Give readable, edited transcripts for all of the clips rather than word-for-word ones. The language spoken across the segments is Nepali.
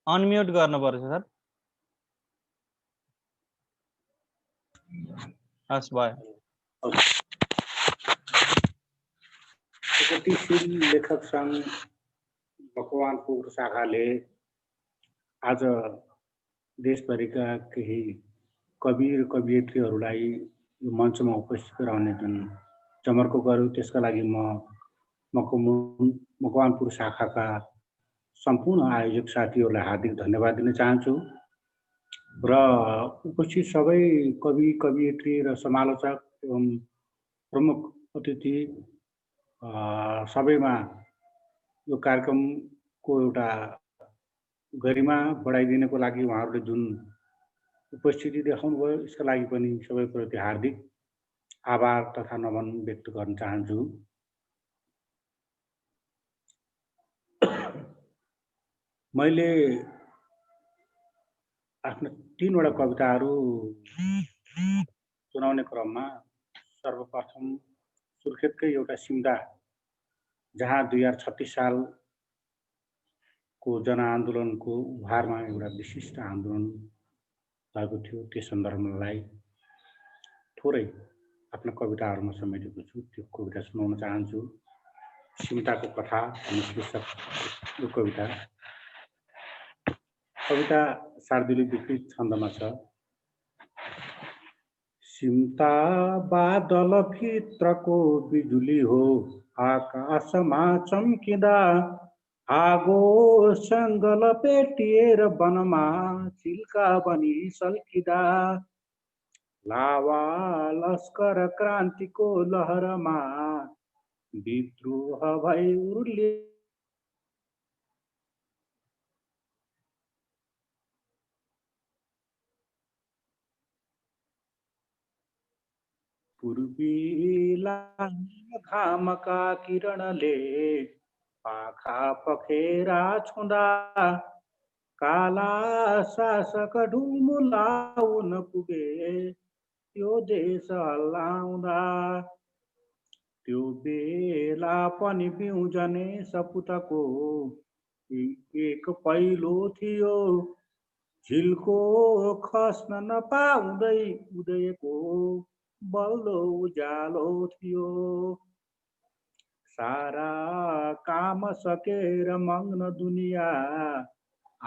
अनम्युट गर्नुपर्छ सर। हस् भयो। प्रगतिशील लेखक संघ मकवानपुर शाखाले आज देशभरिका केही कवि र कवयित्रीहरूलाई यो मञ्चमा उपस्थित गराउने जुन जमर्को गर्यो त्यसका लागि म मकवानपुर शाखाका सम्पूर्ण आयोजक साथीहरूलाई हार्दिक धन्यवाद दिन चाहन्छु र उपस्थित सबै कवि कवयित्री र समालोचक एवं प्रमुख अतिथि सबैमा यो कार्यक्रमको एउटा गरिमा बढाइदिनको लागि उहाँहरूले जुन उपस्थिति देखाउनुभयो यसका लागि पनि सबैप्रति हार्दिक आभार तथा नमन व्यक्त गर्न चाहन्छु। मैले आफ्ना 3 वटा कविताहरू सुनाउने क्रममा सर्वप्रथम सुर्खेतकै एउटा सिमदा जहाँ 2036 सालको जनआन्दोलनको उभारमा एउटा विशिष्ट आन्दोलन भएको थियो त्यस सन्दर्भलाई थोरै आफ्ना कविताहरूमा समेटेको छु। त्यो कविता सुनाउन चाहन्छु। सिमताको कथा अनि शीर्षक यो कविता शार्दूली विकृत छन्दमा छ। सिमता बादल भित्रको बिजुली हो आकाशमा चम्किँदा आगो सँग लपेटिएर वनमा चिल्का बनी सल्किँदा लावा लस्कर क्रान्तिको लहरमा विद्रोह भई उर्ले पूर्वी घामका किरणले पाखा पखेरा छुँदा काला शासक ढुमुलाउन पुगे त्यो देश हल्लाउँदा त्यो बेला पनि बिउजने सपुतको एक पहिलो थियो झिल्को खस्न नपाउँदै उदयको बल्लो उज्यालो थियो। सारा काम सकेर मग्न दुनिया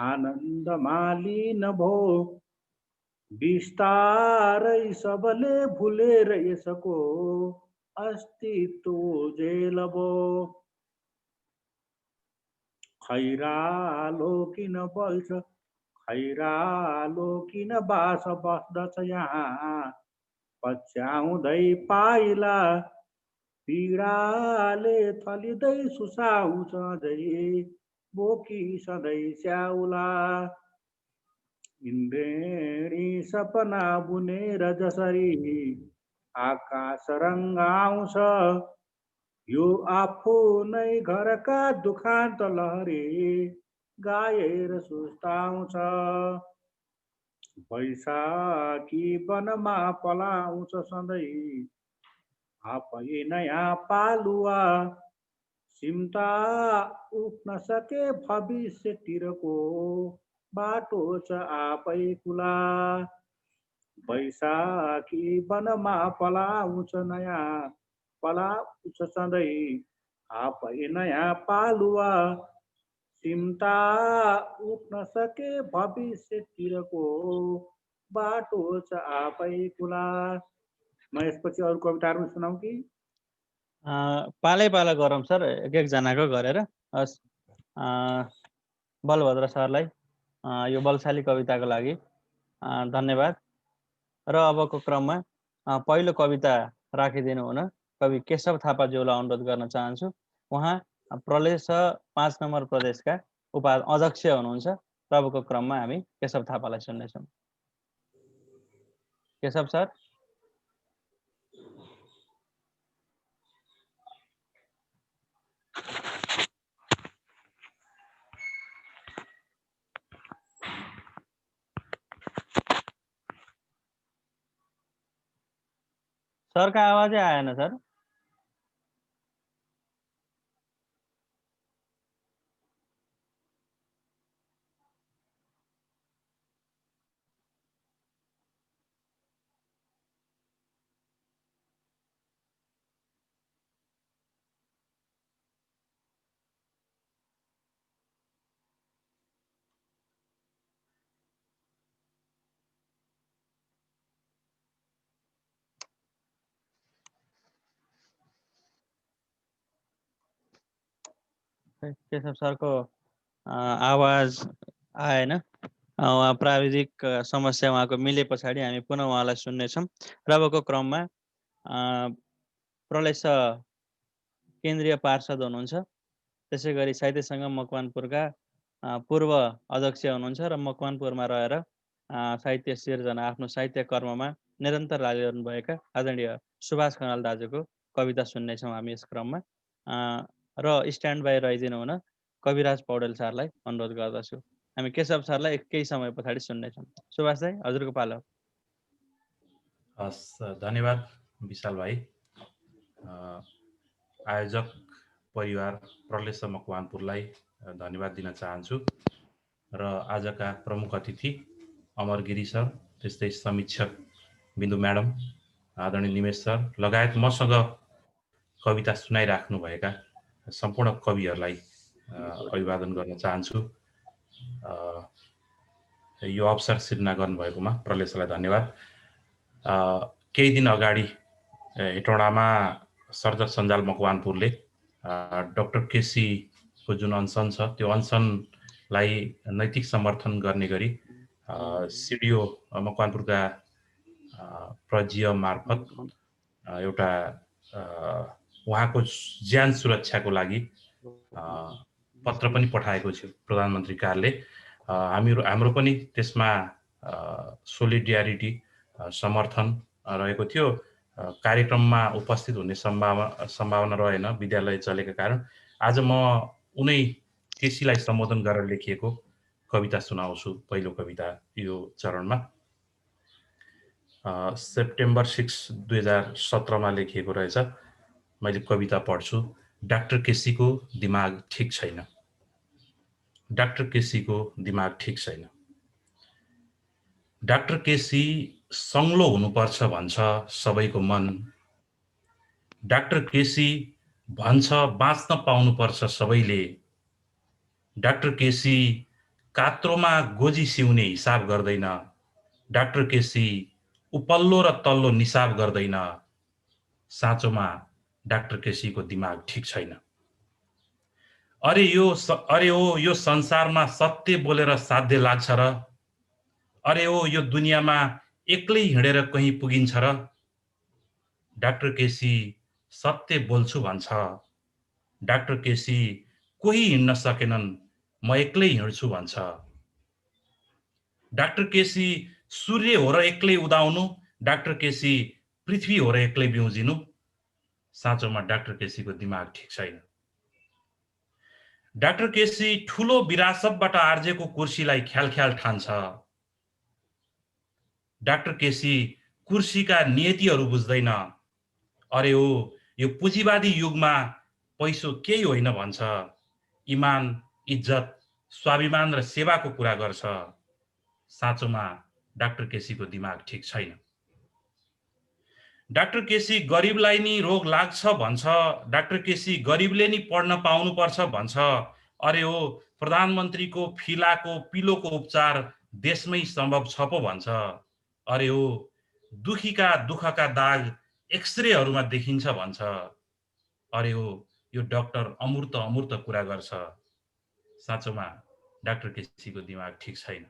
आनन्दमा लीन भो बिस्तारै सबले भुलेर यसको अस्तित्व जेल भो। खैरालो किन बल्छ खैरालो किन बास बस्दछ यहाँ पछ्याउँदै पाइला पीडाले थलिँदै सुसाउँछ अझै बोकी सधैँ स्याउला। इन्द्रेणी सपना बुनेर जसरी आकाश रङ्गाउँछ यो आफू नै घरका दुखान्त लहरी गाएर सुस्ताउँछ। बैशाखी वनमा पलाउँछ सधैँ आफै नयाँ पालुवा सिमता उठ्न सके भविष्यतिरको बाटो छ आफै खुला। बैशाखी वनमा पलाउँछ सधैँ आफै नयाँ पालुवा सिमता उठ्न सके भविष्यतिरको बाटो छ आफै खुला। म यसपछि अरू कविताहरू सुनाऊ कि पालै पाला गरौँ सर, एक एकजनाको गरेर। हस्, बलभद्र सरलाई यो बलशाली कविताको लागि धन्यवाद। र अबको क्रममा पहिलो कविता राखिदिनु हुन कवि केशव थापाज्यूलाई अनुरोध गर्न चाहन्छु। उहाँ प्रदेश 5 नम्बर प्रदेशका अध्यक्ष हुनुहुन्छ। र अबको क्रममा हामी केशव थापालाई सुन्नेछौँ। केशव सर। सर का आवाजै आएन सर। केशव सरको आवाज आएन। उहाँ प्राविधिक समस्या उहाँको मिले पछाडि हामी पुनः उहाँलाई सुन्नेछौँ। र अबको क्रममा प्रलेस केन्द्रीय पार्षद हुनुहुन्छ, त्यसै गरी साहित्य सङ्गम मकवानपुरका पूर्व अध्यक्ष हुनुहुन्छ र मकवानपुरमा रहेर साहित्य सिर्जना आफ्नो साहित्य कर्ममा निरन्तर लागिरहनुभएका आदरणीय सुभाष खनाल दाजुको कविता सुन्नेछौँ हामी यस क्रममा। र स्ट्यान्ड बाई रहिदिनु हुन कविराज पौडेल सरलाई अनुरोध गर्दछु। हामी केशव सरलाई केही समय पछाडि सुन्नेछौँ। सुभाष दाई, हजुरको पालो। हस्, धन्यवाद विशाल भाइ। आयोजक परिवार प्रलेस मकवानपुरलाई धन्यवाद दिन चाहन्छु र आजका प्रमुख अतिथि अमर गिरी सर, त्यस्तै समीक्षक बिन्दु म्याडम, आदरणीय निमेश सर लगायत मसँग कविता सुनाइराख्नुभएका सम्पूर्ण कविहरूलाई अभिवादन गर्न चाहन्छु। यो अवसर सिर्जना गर्नुभएकोमा प्रलेसलाई धन्यवाद। केही दिन अगाडि हेटौँडामा सर्जक सञ्जाल मकवानपुरले डाक्टर केसीको जुन अनसन छ त्यो अनसनलाई नैतिक समर्थन गर्ने गरी सिडिओ मकवानपुरका प्रजिय मार्फत एउटा उहाँको ज्यान सुरक्षाको लागि पत्र पनि पठाएको थियो प्रधानमन्त्री कार्यालय। हाम्रो पनि त्यसमा सोलिडियारिटी समर्थन रहेको थियो। कार्यक्रममा उपस्थित हुने सम्भावना रहेन विद्यालय चलेका कारण। आज म उनै केसीलाई सम्बोधन गरेर लेखिएको कविता सुनाउँछु। पहिलो कविता यो चरणमा सेप्टेम्बर 6, 2017 लेखिएको रहेछ। मैले कविता पढ्छु। डाक्टर केसीको दिमाग ठिक छैन। डाक्टर केसीको दिमाग ठिक छैन। डाक्टर केसी सङ्लो हुनुपर्छ भन्छ सबैको मन। डाक्टर केसी भन्छ बाँच्न पाउनुपर्छ सबैले। डाक्टर केसी कात्रोमा गोजी सिउने हिसाब गर्दैन। डाक्टर केसी उपल्लो र तल्लो निसाब गर्दैन। साँचोमा डाक्टर केसीको दिमाग ठिक छैन। अरे ओ यो संसारमा सत्य बोलेर साध्य लाग्छ र? अरे ओ यो दुनियाँमा एक्लै हिँडेर कहीँ पुगिन्छ र? डाक्टर केसी सत्य बोल्छु भन्छ। डाक्टर केसी कोही हिँड्न सकेनन्, म एक्लै हिँड्छु भन्छ। डाक्टर केसी सूर्य हो र एक्लै उदाउनु। डाक्टर केसी पृथ्वी हो र एक्लै बिउजिनु। साँचोमा डाक्टर केसीको दिमाग ठिक छैन। डाक्टर केसी ठुलो विरासतबाट आर्जेको कुर्सीलाई ख्याल ठान्छ। डाक्टर केसी कुर्सीका नियतिहरू बुझ्दैन। अरे ओ यो पुँजीवादी युगमा पैसो केही होइन भन्छ। इमान, इज्जत, स्वाभिमान र सेवाको कुरा गर्छ। साँचोमा डाक्टर केसीको दिमाग ठिक छैन। डाक्टर केसी गरिबलाई नि रोग लाग्छ भन्छ। डाक्टर केसी गरिबले नि पढ्न पाउनुपर्छ भन्छ। अरे ओ प्रधानमन्त्रीको फिलाको पिलोको उपचार देशमै सम्भव छ पो भन्छ। अरे ओ दुखीका दुःखका दाग एक्सरेहरूमा देखिन्छ भन्छ। अरे ओ यो डाक्टर अमूर्त कुरा गर्छ। साँचोमा डाक्टर केसीको दिमाग ठिक छैन।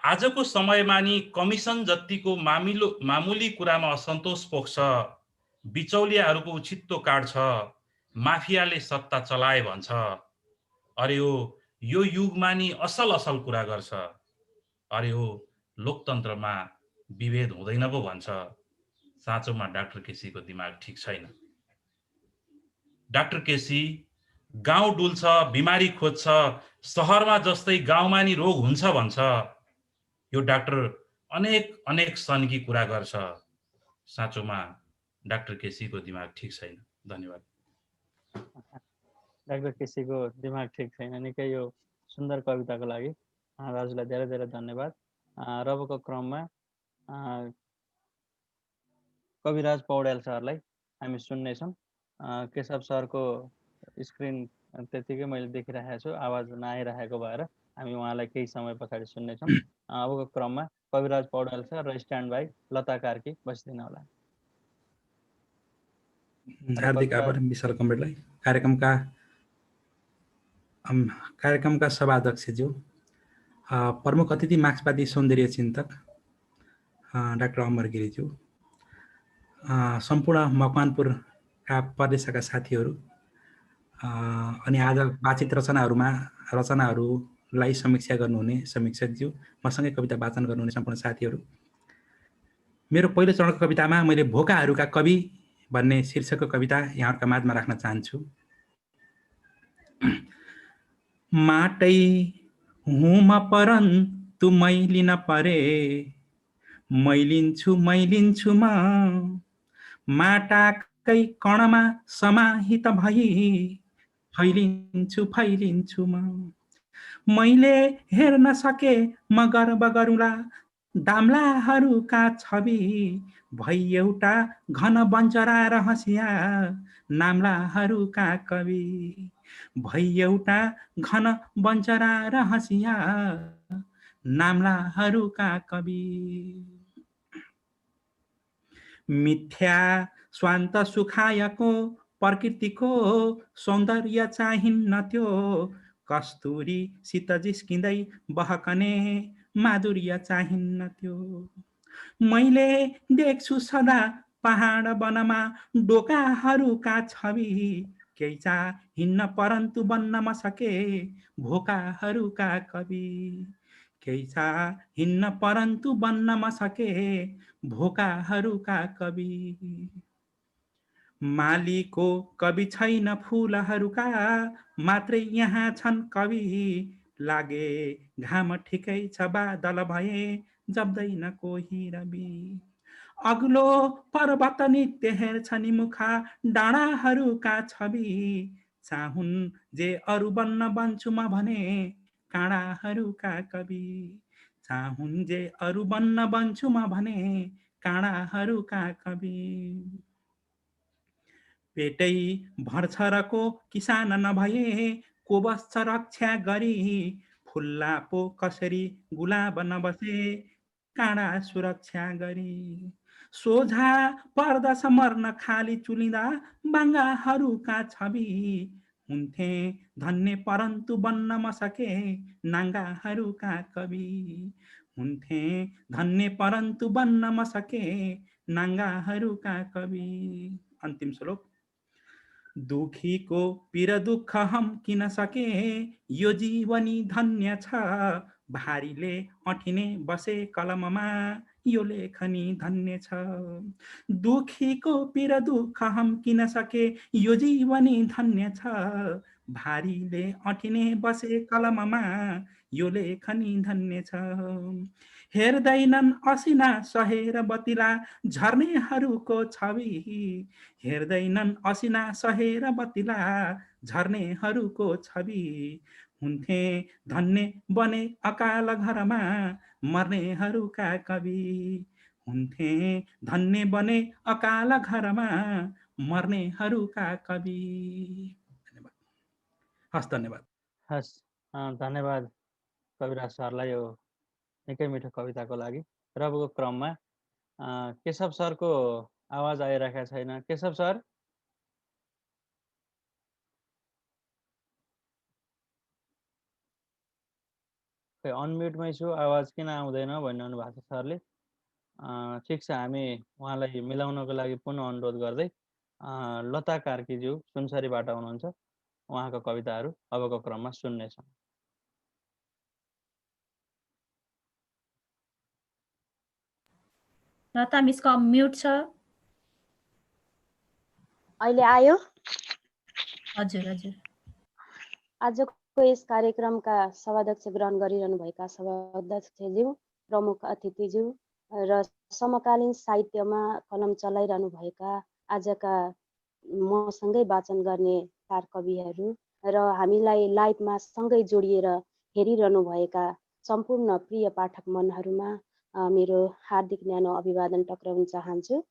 आजको समयमा नि कमिसन जतिको मामुली कुरामा असन्तोष पोख्छ। बिचौलियाहरूको उछित्तो काट्छ। माफियाले सत्ता चलाए भन्छ। अरे ओ यो युगमा नि असल कुरा गर्छ। अरे ओ लोकतन्त्रमा विभेद हुँदैन पो भन्छ। साँचोमा डाक्टर केसीको दिमाग ठिक छैन। डाक्टर केसी गाउँ डुल्छ, बिमारी खोज्छ, सहरमा जस्तै गाउँमा नि रोग हुन्छ भन्छ। यो डाक्टर अनेक सनकी कुरा गर्छ। साँचोमा डाक्टर केसीको दिमाग ठिक छैन। धन्यवाद। डाक्टर केसीको दिमाग ठिक छैन। निकै यो सुन्दर कविताको लागि दाजुलाई धेरै धेरै धन्यवाद। र अबको क्रममा कविराज पौडेल सरलाई हामी सुन्नेछौँ। केशव सरको स्क्रिन त्यतिकै मैले देखिरहेको छु, आवाज नआइरहेको भएर हामी उहाँलाई केही समय पछाडि सुन्नेछौँ। अबको क्रममा कविराज पौडेल सर र स्ट्यान्ड बाई लता कार्की बसिदिनु होला। हार्दिक आभार विशाल कमरेडलाई। कार्यक्रमका कार्यक्रमका सभाध्यक्षज्यू, प्रमुख अतिथि मार्क्सवादी सौन्दर्य चिन्तक डाक्टर अमर गिरिज्यू, सम्पूर्ण मकवानपुरका प्रदेशका साथीहरू अनि आज वाचित रचनाहरूलाई समीक्षा गर्नुहुने समीक्षकज्यू, मसँगै कविता वाचन गर्नुहुने सम्पूर्ण साथीहरू, मेरो पहिलो चरणको कवितामा मैले भोकाहरूका कवि भन्ने शीर्षकको कविता यहाँहरूका माझमा राख्न चाहन्छु। माटै हुम परन्तु मैलिन परे, मैलिन्छु म माटाकै कणमा समाहित भई, फैलिन्छु म। मैले हेर्न सके म गर्व गरुला दाम्लाहरूका छवि, भई एउटा घन बन्चरा रहस्या नाम्लाहरूका कवि, भई एउटा घन बन्चरा रहस्या नाम्लाहरूका कवि। मिथ्या स्वान्त सुखायको प्रकृतिको सौन्दर्य चाहिन्न त्यो, कस्तुरीसित जिस्किँदै बहकने माधुर्य चाहिन्न त्यो। मैले देख्छु सदा पहाड वनमा डोकाहरूका छवि, केही चाहिन्न परन्तु बन्न म सके भोकाहरूका कवि, केही चाहिन्न परन्तु बन्न म सके भोकाहरूका कवि। मालीको कवि छैन फुलहरूका मात्रै यहाँ छन् कवि, लागे घाम ठिकै छ बादल भए जप्दैन कोही रवि। अग्लो पर्वत नित्य हेर्छ नि मुखा डाँडाहरूका छवि, चाहुन् जे अरू बन्न बन्छु म भने काँडाहरूका कवि, चाहुन् जे अरू बन्न बन्छु म भने काँडाहरूका कवि। पेटै भर्छ रको किसान नभए को बस्छ रक्षा गरी, फुल्ला पो कसरी गुलाब नबसे काँडा सुरक्षा गरी। सोझा पर्दछ मर्न खाली चुलिँदा बाङ्गाहरूका छवि, हुन्थे धन्य परन्तु बन्न म सके नाङ्गाहरूका कवि, हुन्थे धन्य परन्तु बन्न म सके नाङ्गाहरूका कवि। अन्तिम श्लोक। दुखीको पीर दुःख हम किन सके, यो जीवनी धन्य छ भारीले अठिने बसे कलममा यो लेखनी धन्य छ। दुखीको पीर दुःख हम किन सके, यो जीवनी धन्य छ भारीले अठिने बसे कलममा यो लेखनी धन्य छ। हेर्दैनन् असिना सहेर बतिला झर्नेहरूको छवि, हेर्दैनन् असिना सहेर बतिला झर्नेहरूको छवि, हुन्थे धन्य बने अकाल घरमा मर्नेहरूका कवि, हुन्थे धन्य बने अकाल घरमा मर्नेहरूका कवि। धन्यवाद। हस् धन्यवाद। हस् धन्यवाद कविराज सरलाई यो निकै मिठो कविताको लागि। र अबको क्रममा केशव सरको आवाज आइरहेको छैन। केशव सर, खै अनम्युटमै छु, आवाज किन आउँदैन भनिरहनु भएको छ सरले। ठिक छ, हामी उहाँलाई मिलाउनको लागि पुनः अनुरोध गर्दै लता कार्कीज्यू सुनसरीबाट हुनुहुन्छ, उहाँको कविताहरू अबको क्रममा सुन्नेछौँ। लता मिसको म्युट छ। अहिले आयो? हजुर हजुर। आजको यस कार्यक्रमका सभाध्यक्ष ग्रहण गरिरहनु भएका सभाध्यक्षज्यू, प्रमुख अतिथिज्यू र समकालीन साहित्यमा कलम चलाइरहनु भएका आजका मसँगै वाचन गर्ने 4 कविहरू र हामीलाई लाइभमा सँगै जोडिएर हेरिरहनु भएका सम्पूर्ण प्रिय पाठक मनहरूमा मेरो हार्दिक न्यानो अभिवादन टक्राउन चाहन्छु।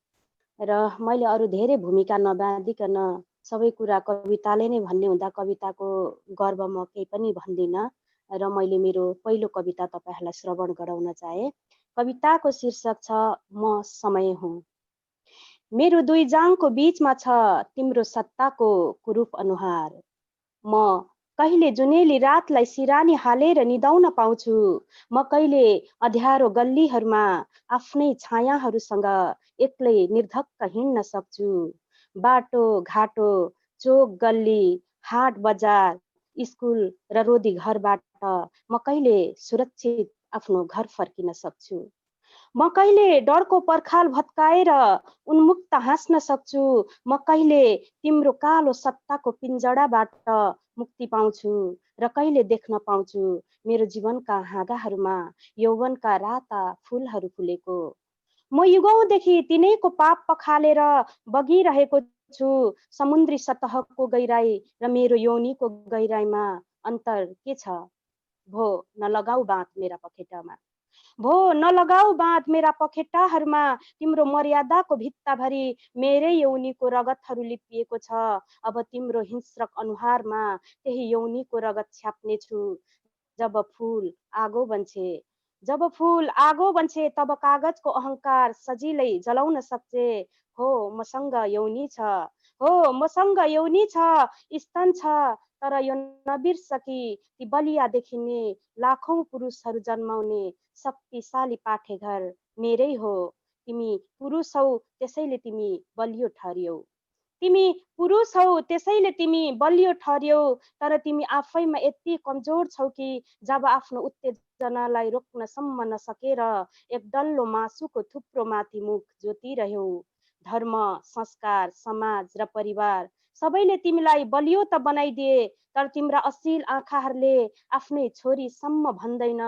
र मैले अरू धेरै भूमिका नबाँधिकन सबै कुरा कविताले नै भन्ने हुँदा कविताको गर्व म केही पनि भन्दिनँ र मैले मेरो पहिलो कविता तपाईहरुलाई श्रवण गराउन चाहे। कविताको शीर्षक छ म समय हुँ। मेरो दुई जाङको बीचमा छ तिम्रो सत्ताको कुरूप अनुहार। म कहिले जुनेली रातलाई सिरानी हालेर निदाउन पाउँछु। म कहिले अँध्यारो गल्लीहरूमा आफ्नै छायाहरूसँग एक्लै निर्धक्क हिँड्न सक्छु। बाटो घाटो, चोक गल्ली, हाट बजार, स्कुल र रोधी घरबाट म कहिले सुरक्षित आफ्नो घर फर्किन सक्छु। म कहिले डरको पर्खाल भत्काएर उन्मुक्त हाँस्न सक्छु। म कहिले तिम्रो कालो सत्ताको पिञ्जडाबाट मुक्ति पाउँछु र कहिले देख्न पाउँछु मेरो जीवनका हाँगाहरूमा यौवनका राता फुलहरू फुलेको। म युगौँदेखि तिनैको पाप पखालेर बगिरहेको छु। समुद्री सतहको गहिराई र मेरो यौनीको गहिराईमा अन्तर के छ? भो नलगाऊ बाँध मेरा पखेटामा। भो नलगाऊ बाँध मेरा पखेटाहरूमा। तिम्रो मर्यादाको भित्ताभरि मेरै यौनीको रगतहरू लिपिएको छ। अब तिम्रो हिंस्रक अनुहारमा त्यही यौनीको रगत छ्याप्ने छु। जब फुल आगो बन्छे तब कागजको अहङ्कार सजिलै जलाउन सक्छे। हो मसँग यौनी छ, स्तन छ, तर यो नबिर्स कि ती बलिया देखिने लाखौं पुरुषहरू जन्माउने शक्तिशाली पाठेघर मेरै हो। तिमी पुरुष हौ त्यसैले तिमी बलियो ठहर्यौ, तर तिमी आफैमा यति कमजोर छौ कि जब आफ्नो उत्तेजनालाई रोक्न सम्म नसकेर एक डल्लो मासुको थुप्रो माथि मुख जोतिरह्यौ। धर्म, संस्कार, समाज र परिवार सबैले तिमीलाई बलियो त बनाइदिए, तर तिम्रा अश्लील आँखाहरूले आफ्नै छोरीसम्म भन्दैन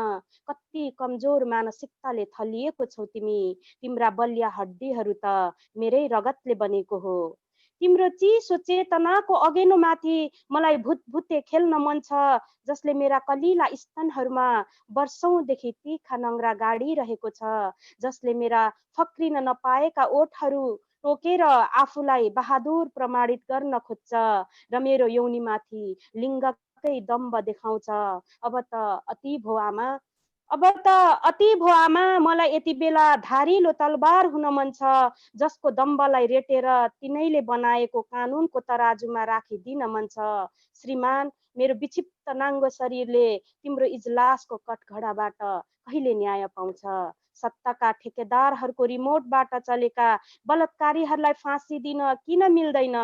कति कमजोर मानसिकताले थलिएको छौ तिमी। तिम्रा बलिया हड्डीहरू त मेरै रगतले बनेको हो। तिम्रो चिसो चेतनाको अगेनोमाथि मलाई भुतभुते खेल्न मन छ, जसले मेरा कलिला स्तनहरूमा वर्षौंदेखि तीखा नङ्ग्रा गाडिरहेको छ, जसले मेरा फक्रिन नपाएका ओठहरू टोकेर आफूलाई बहादुर प्रमाणित गर्न खोज्छ र मेरो यौनीमाथि लिङ्गकै दम्ब देखाउँछ। अब त अति भो आमा, मलाई यति बेला धारिलो तलवार हुन मन छ, जसको दम्बलाई रेटेर तिनैले बनाएको कानुनको तराजुमा राखिदिन मन छ। श्रीमान, मेरो विक्षिप्त नाङ्गो शरीरले तिम्रो इजलासको कठघडाबाट कहिले न्याय पाउँछ? सत्ताका ठेकेदारहरूको रिमोटबाट चलेका बलात्कारीहरूलाई फाँसी दिन किन मिल्दैन,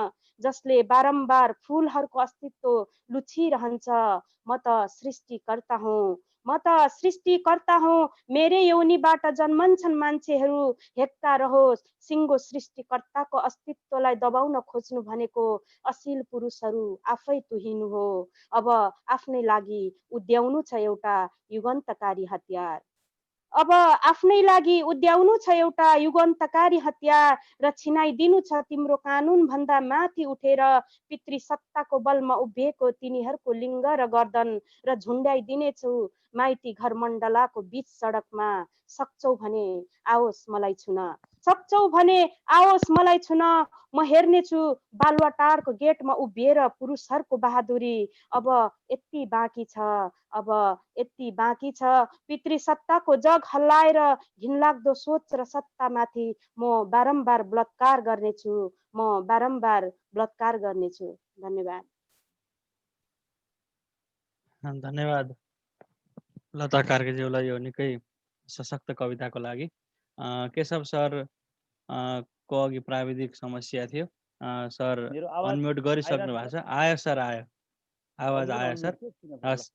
जसले बारम्बार फुलहरूको अस्तित्व लुछिरहन्छ? म त सृष्टिकर्ता हुँ। मेरै यौनीबाट जन्मन्छन् मान्छेहरू। हेक्का रहोस्, सिङ्गो सृष्टिकर्ताको अस्तित्वलाई दबाउन खोज्नु भनेको अश्लील पुरुषहरू आफै तुहिनु हो। अब आफ्नै लागि उद्याउनु छ एउटा युगान्तकारी हतियार र छिनाइदिनु छ तिम्रो कानुन भन्दा माथि उठेर पितृसत्ताको बलमा उभिएको तिनीहरूको लिङ्ग र गर्दन र झुन्ड्याइदिनेछु माइती घर मण्डलाको बीच सडकमा। सक्छौ भने आओस् मलाई छुन, म हेर्नेछु बालुवाटारको गेटमा उभिएर पुरुषहरूको बहादुरी। अब यति बाँकी छ पितृसत्ताको जग हल्लाएर घिनलाग्दो सोच र सत्तामाथि म बारम्बार बलात्कार गर्नेछु। धन्यवाद। धन्यवाद लता कार्कीज्यूलाई यो निकै सशक्त कविताको लागि। केशव सर को अघि प्राविधिक समस्या थियो। सर अनम्युट गरिसक्नु भएको छ। आयो सर, आवाज आयो सर। हस्,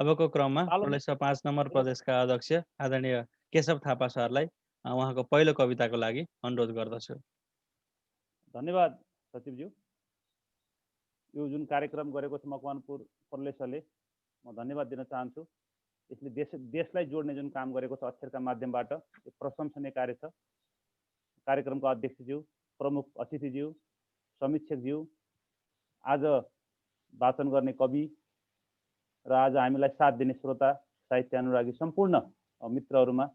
अबको क्रममा प्रदेश 5 नम्बर प्रदेशका अध्यक्ष आदरणीय केशव थापा सरलाई उहाँको पहिलो कविताको लागि अनुरोध गर्दछु। धन्यवाद सचिवज्यू। यो जुन कार्यक्रम गरेको छ मकवानपुर प्रलेसले, म धन्यवाद दिन चाहन्छु। यसले देशलाई जोड्ने जुन काम गरेको छ अक्षरका माध्यमबाट, यो प्रशंसनीय कार्य छ। कार्यक्रमका अध्यक्षज्यू, प्रमुख अतिथिज्यू, समीक्षकज्यू, आज वाचन गर्ने कवि र आज हामीलाई साथ दिने श्रोता, साहित्य अनुरागी सम्पूर्ण मित्रहरूमा,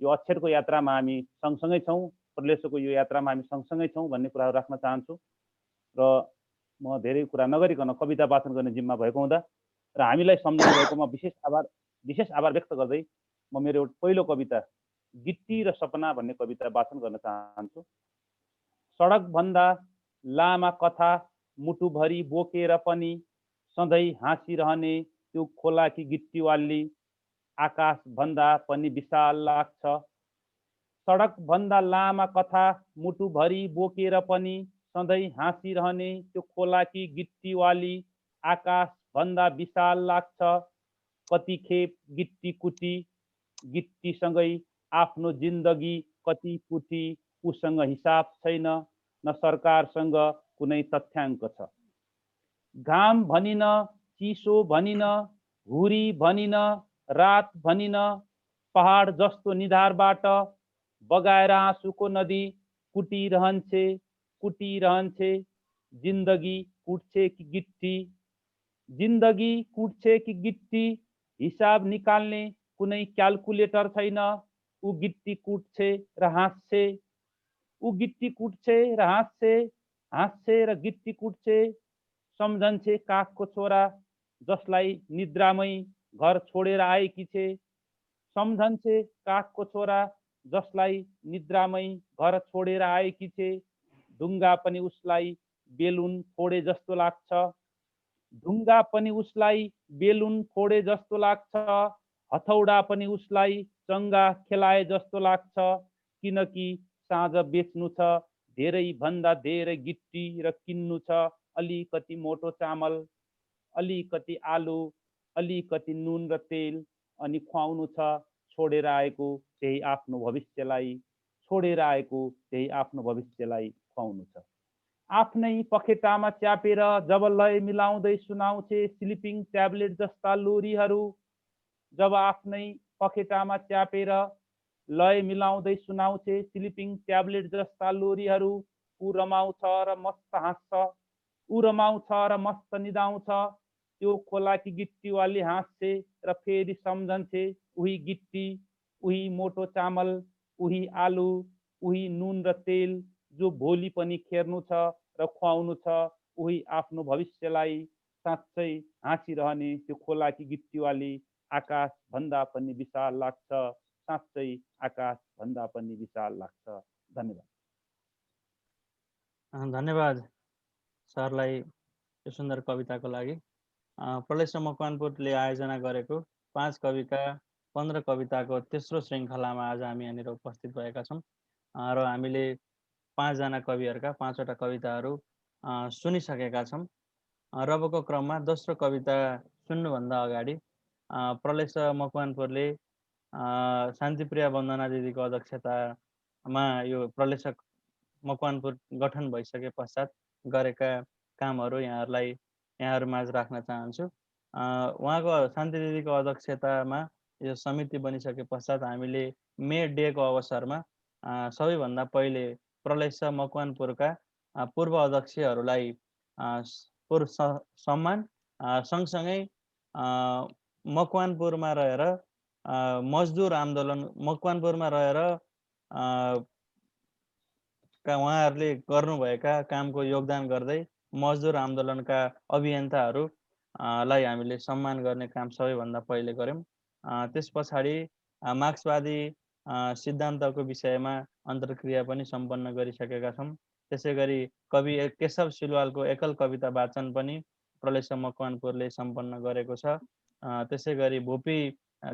यो अक्षरको यात्रामा हामी सँगसँगै छौँ, प्रलेसको यो यात्रामा हामी सँगसँगै छौँ भन्ने कुराहरू राख्न चाहन्छु। र म धेरै कुरा नगरिकन कविता वाचन गर्ने जिम्मा भएको हुँदा र हामीलाई सम्झाउनु भएकोमा विशेष आभार व्यक्त गर्दै म मेरो पहिलो कविता गिट्टी र सपना भन्ने कविता वाचन गर्न चाहन्छु। सडक भन्दा लामा कथा मुटुभरि बोकेर पनि सधैँ हाँसिरहने त्यो खोलाकी गिट्टीवाली आकाश भन्दा पनि विशाल लाग्छ। सडक भन्दा लामा कथा मुटुभरि बोकेर पनि सधैँ हाँसिरहने त्यो खोलाकी गिट्टीवाली आकाश भन्दा विशाल लाग्छ। कति खेप गिट्टी कुटी गिट्टीसँगै आफ्नो जिन्दगी कति पुटी उसँग हिसाब छैन, न सरकारसँग कुनै तथ्याङ्क छ। घाम भनिन, चिसो भनिन, हुरी भनिन, रात भनिन, पहाड जस्तो निधारबाट बगाएर आँसुको नदी कुटिरहन्छे कुटिरहन्छे। जिन्दगी कुट्छे कि गिट्टी, जिन्दगी कुट्छे कि गिट्टी, हिसाब निकाल्ने कुनै क्यालकुलेटर छैन। ऊ गिट्टी कुट्छे र हाँस्छे, ऊ गिट्टी कुट्छे र हाँस्छे, हाँस्छे र गिट्टी कुट्छे। सम्झन्छे कागको छोरा जसलाई निद्रामै घर छोडेर आएकी छे। सम्झन्छे कागको छोरा जसलाई निद्रामै घर छोडेर आएकी छे। ढुङ्गा पनि उसलाई बेलुन फोडे जस्तो लाग्छ, ढुङ्गा पनि उसलाई बेलुन फोडे जस्तो लाग्छ। हथौडा पनि उसलाई चङ्गा खेलाए जस्तो लाग्छ। किनकि साँझ बेच्नु छ धेरै भन्दा धेरै गिट्टी र किन्नु छ अलिकति मोटो चामल, अलिकति आलु, अलिकति नुन र तेल, अनि खुवाउनु छ छोडेर आएको त्यही आफ्नो भविष्यलाई, छोडेर आएको त्यही आफ्नो भविष्यलाई खुवाउनु छ। आफ्नै पखेटामा च्यापेर जब लय मिलाउँदै सुनाउँछे स्लिपिङ ट्याब्लेट जस्ता लोरीहरू, जब आफ्नै पखेटामा च्यापेर लय मिलाउँदै सुनाउँछे स्लिपिङ ट्याब्लेट जस्ता लोरीहरू। ऊ रमाउँछ र मस्त हाँस्छ, ऊ रमाउँछ र मस्त निदाउँछ। त्यो खोलाकी गिट्टीवाली हाँस्छे र फेरि सम्झन्छे उही गिट्टी, उही मोटो चामल, उही आलु, उही नुन र तेल जो भोलि पनि खेर्नु छ र खुवाउनु छ उही आफ्नो भविष्यलाई। साँच्चै हाँसिरहने त्यो खोलाकी गिट्टीवाली आकाश भन्दा पनि विशाल लाग्छ, साँच्चै आकाश भन्दा पनि विशाल लाग्छ। धन्यवाद। धन्यवाद सरलाई यो सुन्दर कविताको लागि। प्रलेश मकवानपुरले आयोजना गरेको 5 कविका 15 कविताको तेस्रो श्रृङ्खलामा आज हामी यहाँनिर उपस्थित भएका छौँ र हामीले 5 जना कविहरूका 5 वटा कविताहरू सुनिसकेका छौँ। र अबको क्रममा दोस्रो कविता सुन्नुभन्दा अगाडि प्रलेश मकवानपुरले शान्तिप्रिया वन्दना दिदीको अध्यक्षतामा यो प्रलेश मकवानपुर गठन भइसके पश्चात गरेका कामहरू यहाँहरूमाझ राख्न चाहन्छु। उहाँको शान्ति दिदीको अध्यक्षतामा यो समिति बनिसके पश्चात हामीले मे डेको अवसरमा सबैभन्दा पहिले प्रलेश मकवानपुरका पूर्व अध्यक्षहरूलाई सम्मान सँगसँगै मकवानपुरमा रहेर मजदुर आन्दोलन मकवानपुरमा रहेर उहाँहरूले गर्नुभएका कामको योगदान गर्दै मजदुर आन्दोलनका अभियन्ताहरूलाई हामीले सम्मान गर्ने काम सबैभन्दा पहिले गऱ्यौँ। त्यस पछाडि मार्क्सवादी सिद्धान्तको विषयमा अन्तर्क्रिया पनि सम्पन्न गरिसकेका छौँ। त्यसै गरी कवि केशव सिलवालको एकल कविता वाचन पनि प्रलेश मकवानपुरले सम्पन्न गरेको छ। त्यसै गरी भूपी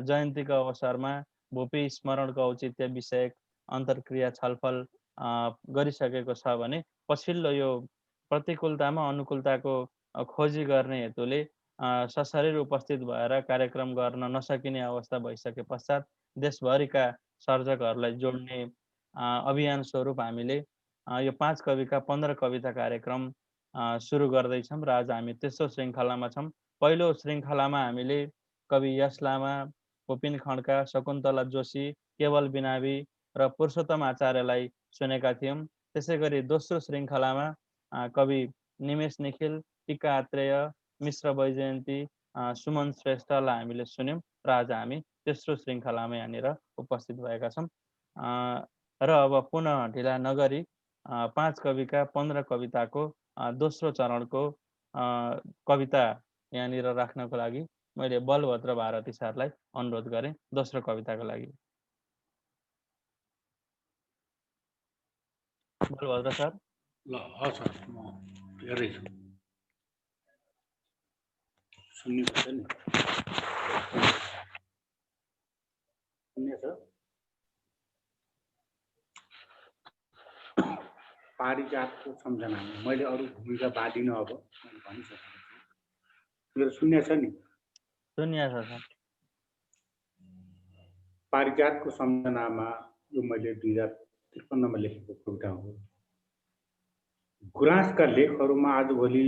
जयन्तीको अवसरमा भूपी स्मरणको औचित्य विषयक अन्तर्क्रिया छलफल गरिसकेको छ भने पछिल्लो यो प्रतिकूलतामा अनुकूलताको खोजी गर्ने हेतुले सशरीर उपस्थित भएर कार्यक्रम गर्न नसकिने अवस्था भइसके पश्चात देशभरिका सर्जकहरूलाई जोड्ने अभियान स्वरूप हामीले यो 5 कविका 15 कविता कार्यक्रम सुरु गर्दैछौँ र आज हामी तेस्रो श्रृङ्खलामा छौँ। पहिलो श्रृङ्खलामा हामीले कवि यश लामा, भूपिन खड्का, शकुन्तला जोशी, केवल बिनावी र पुरुषोत्तम आचार्यलाई सुनेका थियौँ। त्यसै गरी दोस्रो श्रृङ्खलामा कवि निमेश निखिल, टिका आत्रेय, मिश्र वैजयन्ती, सुमन श्रेष्ठलाई हामीले सुन्यौँ र आज हामी तेस्रो श्रृङ्खलामा यहाँनिर उपस्थित भएका छौँ। र अब पुनः ढिला नगरी 5 कविका 15 कविताको दोस्रो चरणको कविता यहाँनिर राख्नको लागि मैले बलभद्र भारती सरलाई अनुरोध गरेँ दोस्रो कविताको लागि। बलभद्र सर। ल हस् सर, म हेर्दैछु। सुन्नुहुन्छ नि? सुन्नेछ? पारिजातको सम्झनामा मैले अरू भूमिका बाँधिनँ, अब मैले भनिसकेको छु। मेरो सुन्नेछ नि? सुनिया छ सर। पारिजातको सम्झनामा यो मैले 2053 मा लेखेको कविता हो। गुराँसका लेखहरूमा आजभोलि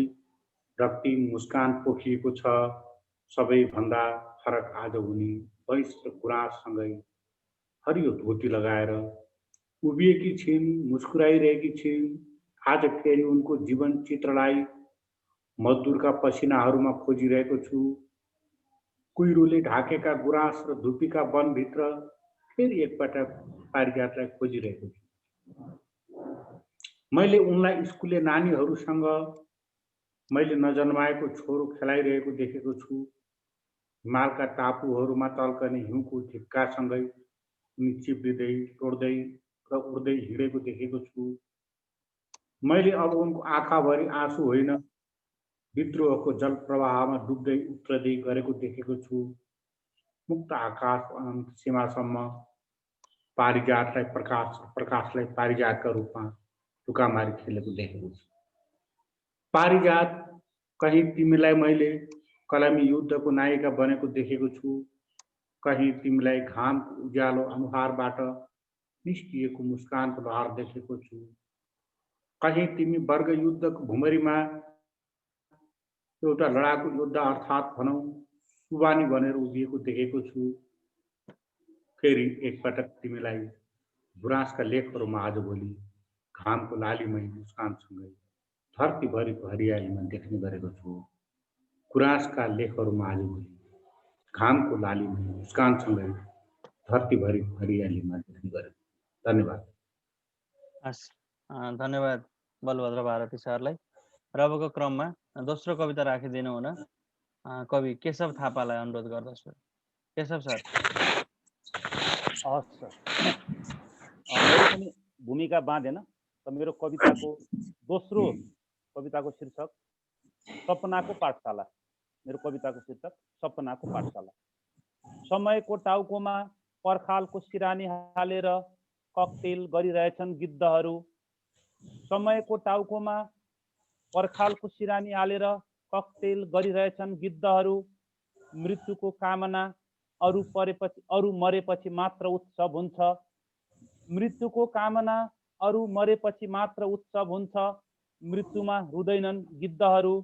रक्ती मुस्कान पोखिएको छ। सबैभन्दा फरक आज उनी भैँस र गुराँससँगै हरियो धोती लगाएर उभिएकी छिन्, मुस्कुराइरहेकी छिन्। आज फेरि उनको जीवन चित्रलाई मजदुरका पसिनाहरूमा खोजिरहेको छु। कुहिरोले ढाकेका गुराँस र धुपीका वनभित्र फेरि एकपटक पारिजातलाई खोजिरहेको छु। मैले उनलाई स्कुले नानीहरूसँग मैले नजन्माएको छोरो खेलाइरहेको देखेको छु। हिमालका टापुहरूमा तल्कने हिउँको ढिक्कासँगै उनी चिप्लिँदै, तोड्दै र उड्दै हिँडेको देखेको छु। मैले अब उनको आँखाभरि आँसु होइन, विद्रोहको जलप्रवाहमा डुब्दै उत्रदै गरेको देखेको छु। मुक्त आकाश अनन्त सीमासम्म पारिजातलाई प्रकाशलाई पारिजातका रूपमा टुकामारी खेलेको देखेको छु। पारिजात, कहीँ तिमीलाई मैले कलमी युद्धको नायिका बनेको देखेको छु। कहीँ तिमीलाई घामको उज्यालो अनुहारबाट निस्किएको मुस्कानको धार देखेको छु। कहीँ तिमी वर्ग युद्धको भुमरीमा एउटा लडाकु योद्धा अर्थात् भनौँ सुबानी बनेर उभिएको देखेको छु। फेरि एकपटक तिमीलाई गुराँसका लेखहरूमा आजभोलि घामको लालीमय मुस्कानसँगै धरतीभरिको हरियालीमा देख्ने गरेको छु। गुराँसका लेखहरूमा आजभोलि घामको लालीमय मुस्कानसँगै धरतीभरिको हरियालीमा देख्ने गरेको। धन्यवाद। हस्, धन्यवाद बलभद्र भारती सरलाई। र अबको क्रममा दोस्रो कविता राखिदिनु हुन कवि केशव थापालाई अनुरोध गर्दछु। केशव सर। हस् सर, मेरो पनि भूमिका बाँधेन त मेरो कविताको दोस्रो कविताको शीर्षक सपनाको पाठशाला। मेरो कविताको शीर्षक सपनाको पाठशाला। समयको टाउकोमा पर्खालको सिरानी हालेर ककटेल गरिरहेछन् गिद्धहरू। समयको टाउकोमा पर्खालको सिरानी हालेर ककटेल गरिरहेछन् गिद्धहरू। मृत्युको कामना अरू मरेपछि मात्र उत्सव हुन्छ। मृत्युको कामना अरू मरेपछि मात्र उत्सव हुन्छ। मृत्युमा रुँदैनन् गिद्धहरू,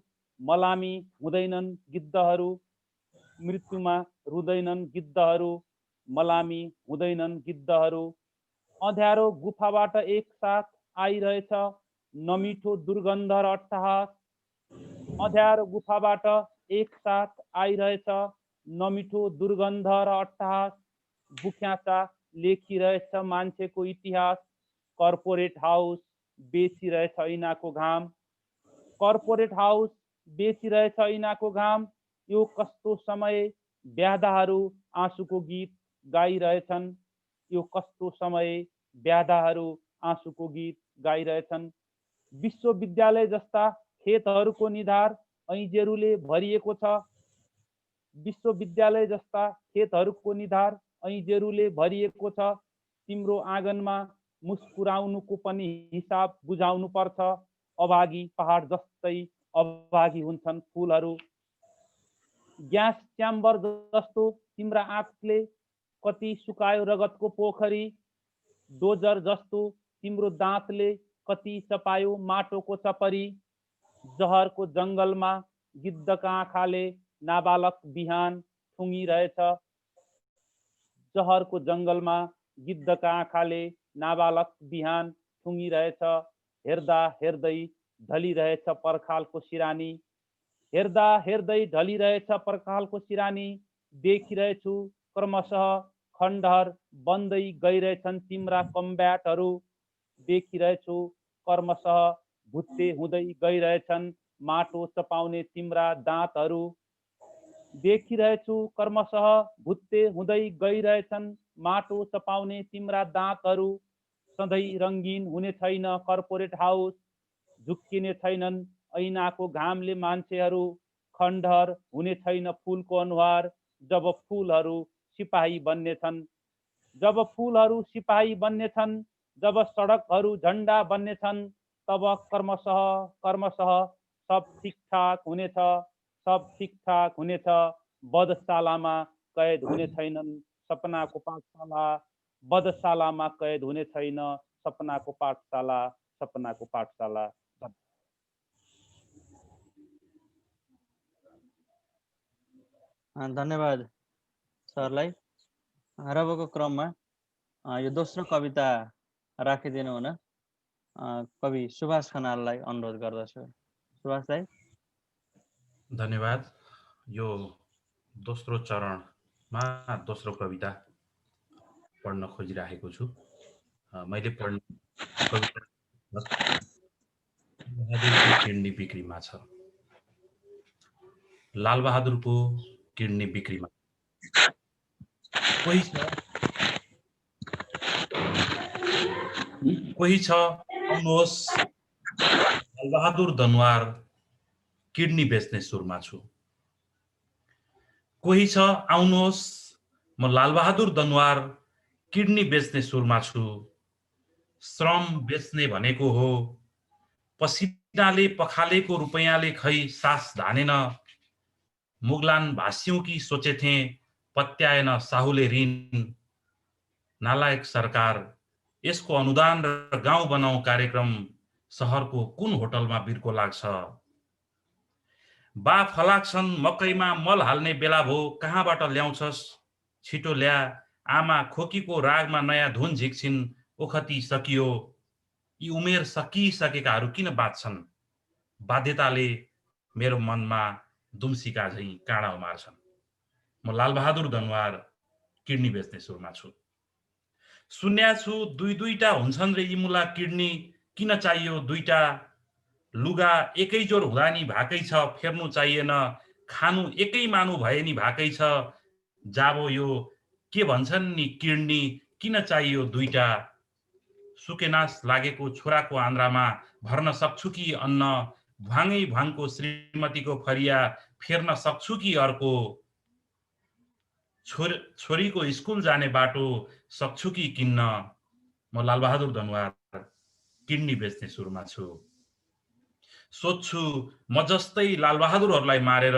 मलामी हुँदैनन् गिद्धहरू। मृत्युमा रुँदैनन् गिद्धहरू, मलामी हुँदैनन् गिद्धहरू। अँध्यारो गुफाबाट एकसाथ आइरहेछ नमिठो दुर्गन्ध र अट्टहास। अँध्यारो गुफाबाट एकसाथ आइरहेछ नमिठो दुर्गन्ध र अट्टहास। बुख्याचा लेखिरहेछ मान्छेको इतिहास। कर्पोरेट हाउस बेचिरहेछ ऐनाको घाम। कर्पोरेट हाउस बेचिरहेछ ऐनाको घाम। यो कस्तो समय ब्याधाहरू आँसुको गीत गाइरहेछन्। यो कस्तो समय ब्याधाहरू आँसुको गीत गाइरहेछन्। विश्वविद्यालय जस्ता खेतहरूको निधार ऐँजेरूले भरिएको छ। विश्वविद्यालय जस्ता खेतहरूको निधार ऐँजेरूले भरिएको छ। तिम्रो आँगनमा मुस्कुराउनुको पनि हिसाब बुझाउनु पर्छ। अभागी पहाड जस्तै अभागी हुन्छन् फुलहरू। ग्यास च्याम्बर जस्तो तिम्रा आँखले कति सुकायो रगतको पोखरी। डोजर जस्तो तिम्रो दाँतले कति चपायो माटोको चपरी। जहरको जङ्गलमा गिद्धका आँखाले नाबालक बिहान ठुङ्गिरहेछ। जहरको जङ्गलमा गिद्धका आँखाले नाबालक बिहान ठुङ्गिरहेछ। हेर्दा हेर्दै ढलिरहेछ पर्खालको सिरानी। हेर्दा हेर्दै ढलिरहेछ पर्खालको सिरानी। देखिरहेछु क्रमशः खण्डहर बन्दै गइरहेछन् तिम्रा कम्ब्याटहरू। देखिरहेछु क्रमशः भुत्ते हुँदै गइरहेछन् माटो चपाउने तिम्रा दाँतहरू। देखिरहेछु क्रमशः भुत्ते हुँदै गइरहेछन् माटो चपाउने तिम्रा दाँतहरू। सधैँ रङ्गीन हुने छैन कर्पोरेट हाउस। झुक्किने छैनन् ऐनाको घामले मान्छेहरू। खण्डहर हुने छैन फुलको अनुहार, जब फुलहरू सिपाही बन्नेछन्। जब फुलहरू सिपाही बन्नेछन्, जब सडकहरू झन्डा बन्नेछन्, तब क्रमशः सब ठिकठाक हुनेछ, सब ठिकठाक हुनेछ। बधशालामा कैद हुने छैनन् सपनाको पाठशाला, बधशालामा कैद हुने छैन सपनाको पाठशाला, सपनाको पाठशाला। धन्यवाद सरलाई। र अबको क्रममा यो दोस्रो कविता राखिदिनु हुन कवि सुभाष खनाललाई अनुरोध गर्दछु। सुभाष दाई। धन्यवाद। यो दोस्रो चरणमा दोस्रो कविता पढ्न खोजिरहेको छु। मैले पढ्ने कविता लालबहादुरको किडनी बिक्रीमा छ। लालबहादुरको किडनी बिक्रीमा कोही छ आउनुहोस्, लालबहादुर दनुवार किडनी बेच्ने सुरमा छु। कोही छ आउनुहोस्, म लालबहादुर दनुवार किडनी बेच्ने सुरमा छु। श्रम बेच्ने भनेको हो, पसिनाले पखालेको रुपैयाँले खै सास धानेन। मुगलान भाष्यौं कि सोचेथे, पत्याएन साहुले ऋण। नालायक सरकार, यसको अनुदान र गाउँ बनाऊ कार्यक्रम सहरको कुन होटलमा बिर्को लाग्छ। बा फलाक्छन् मकैमा मल हाल्ने बेला भो, कहाँबाट ल्याउँछस् छिटो ल्या। आमा खोकीको रागमा नयाँ धुन झिक्छिन्, ओखती सकियो। यी उमेर सकिसकेकाहरू किन बाँच्छन्, बाध्यताले मेरो मनमा दुम्सीका झैं काँडा उमार्छन्। म लालबहादुर दनुवार किडनी बेच्ने सुरमा छु। सुन्या छु दुईटा हुन्छन् रे इमुला किडनी, किन चाहियो दुईटा। लुगा एकै जोर हुँदा नि भाकै छ, फेर्नु चाहिएन। खानु एकै मानु भए नि भाकै छ। जाबो यो के भन्छन् नि किडनी, किन चाहियो दुईटा। सुकेनास लागेको छोराको आन्द्रामा भर्न सक्छु कि अन्न। भ्वाङै भ्वाङको श्रीमतीको फरिया फेर्न सक्छु कि अर्को। छोरीको स्कुल जाने बाटो सक्छु कि किन्न। म लालबहादुर दनुवार किडनी बेच्ने सुरमा छु। सोध्छु म जस्तै लालबहादुरहरूलाई मारेर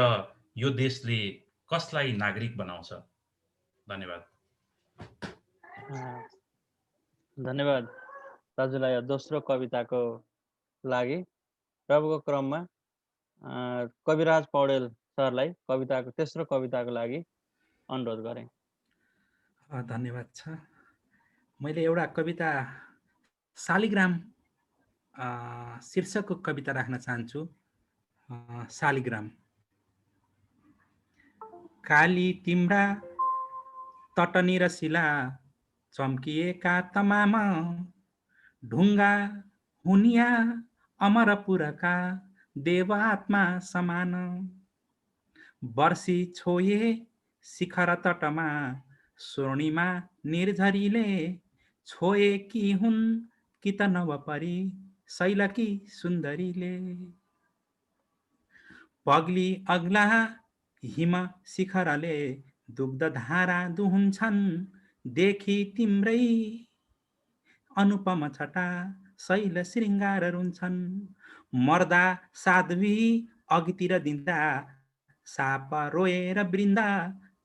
यो देशले कसलाई नागरिक बनाउँछ। धन्यवाद। धन्यवाद दाजुलाई दोस्रो कविताको लागि। र अबको क्रममा कविराज पौडेल सरलाई कविताको तेस्रो कविताको लागि अनुरोध गरेँ। धन्यवाद छ। मैले एउटा कविता शालिग्राम शीर्षकको कविता राख्न चाहन्छु। शालिग्राम। काली तिम्रा तटनी रसिला, चम्किएका तमाम। ढुङ्गा हुनिया अमरपुरका देवात्मा समान। वर्षी छोए शिखर तटमा, स्वर्णिमा निर्झरीले। छोए कि हुन् कि त नवपरी, शैलकी सुन्दरीले। पग्ली अग्ला हिम शिखरले, दुग्ध धारा दुहुन्छन्। देखि तिम्रै अनुपम छटा, शैल श्रृङ्गार रुन्छन्। मर्दा साध्वी अघितिर दिँदा, साप रोएर वृन्दा।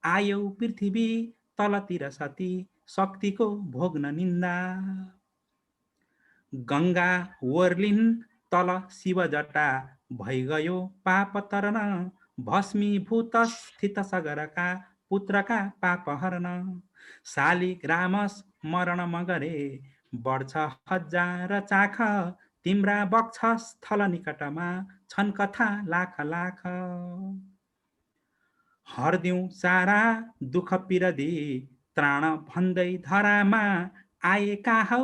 आयौ पृथ्वी तलतिर सती, शक्तिको भोग्न निन्दा। गङ्गा ओर्लिन् तल शिव जटा, भइगयो पाप तरन। भस्मीभूत स्थित सगरका, पुत्रका पाप हरन। शालिग्रामस मरण मगरे, बढ्छ हजार चाख। तिम्रा वक्षस्थल निकटमा, छन् कथा लाख लाख। हर्दिउँ सारा दुःख पिरदी, त्राण भन्दै धरामा। आएका हौ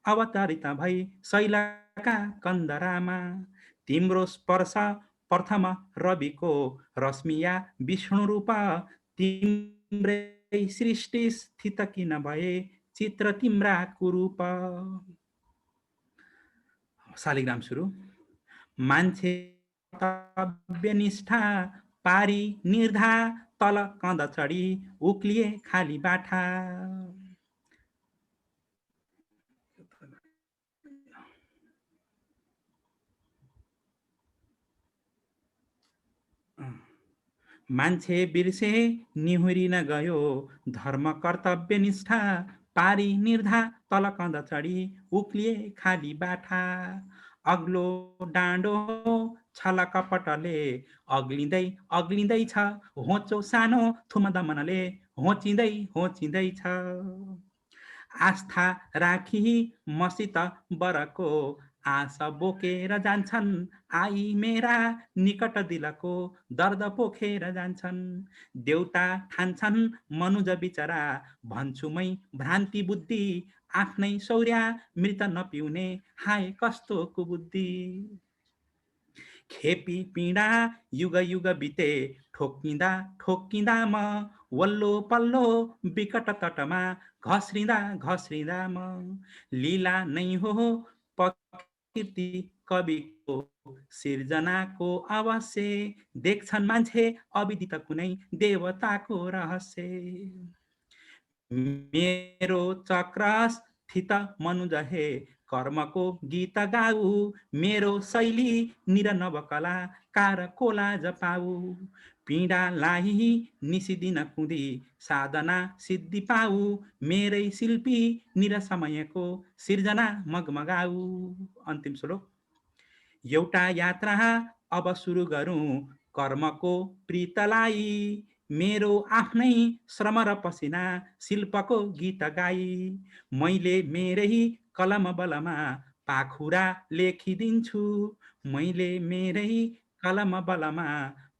अवतरित भई, शैलका कन्दरामा। तिम्रो स्पर्श प्रथम रविको, रश्मिया विष्णु रूप। तिम्रै सृष्टि स्थित किन भए, चित्र तिम्रा कुरूप। शालिग्राम सुरु। मान्छे कर्तव्य निष्ठा, पारी निर्धा तल कँद चढी उक्लिए खाली बाठा। मान्छे बिर्से निहुरिन गयो धर्म कर्तव्य निष्ठा पारी निर्धा तल कँद चढी उक्लिए खाली बाठा। अग्लो डाँडो छल कपटले अग्लिँदै अग्लिँदै छ होचो सानो थुम दमनले होचिँदै छ। आस्था राखी मसित बरको आशा बोकेर जान्छन् आई मेरा निकट दिलको दर्द पोखेर जान्छन्। देउता ठान्छन् मनुज बिचरा भन्छु मै भ्रान्ति बुद्धि आफ्नै शौर्य मृत नपिउने हाय कस्तो कुबुद्धि। खेपी पीडा युग युग बिते ठोक्किँदा म वल्लो पल्लो विकट तटमा घस्रिँदा म। लीला नै हो प्रकृति कविको सिर्जनाको अवश्य देख्छन् मान्छे अविदित कुनै देवताको रहस्य। मेरो चक्र स्थित मनुज हे कर्मको गीत गाऊ मेरो शैली निर नवकला कार कोलाज पाऊ। पीडालाई निसिदिन कुदी साधना सिद्धि पाऊ मेरै शिल्पी निर समयको सिर्जना मगमगाऊ। अन्तिम श्लोक। एउटा यात्रा अब सुरु गरौँ कर्मको प्रीतलाई मेरो आफ्नै श्रम र पसिना शिल्पको गीत गाई। मैले मेरै कलम बलमा पाखुरा लेखिदिन्छु मैले मेरै कलम बलमा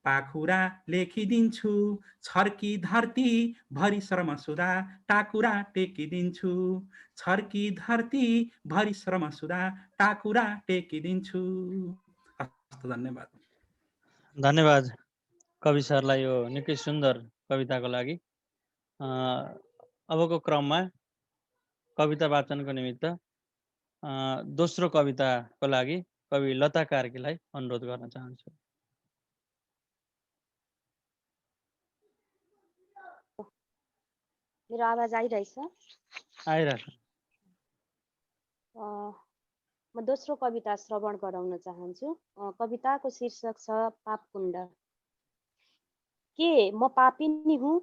पाखुरा लेखिदिन्छु। छर्की धरती भरि श्रम सुधा टाकुरा टेकिदिन्छु छर्की धरती भरि श्रम सुधा टाकुरा टेकिदिन्छु। धन्यवाद। धन्यवाद कवि सरलाई यो निकै सुन्दर कविताको लागि। अबको क्रममा कविता वाचनको निमित्त दोस्रो कविताको लागि कवि लता कार्कीलाई अनुरोध गर्न चाहन्छु। मेरो आवाज आइरहेछ? आइरहेछ। म दोस्रो कविता श्रवण गराउन चाहन्छु। कविताको शीर्षक छ पापकुण्ड। के म पापिनी हुँ?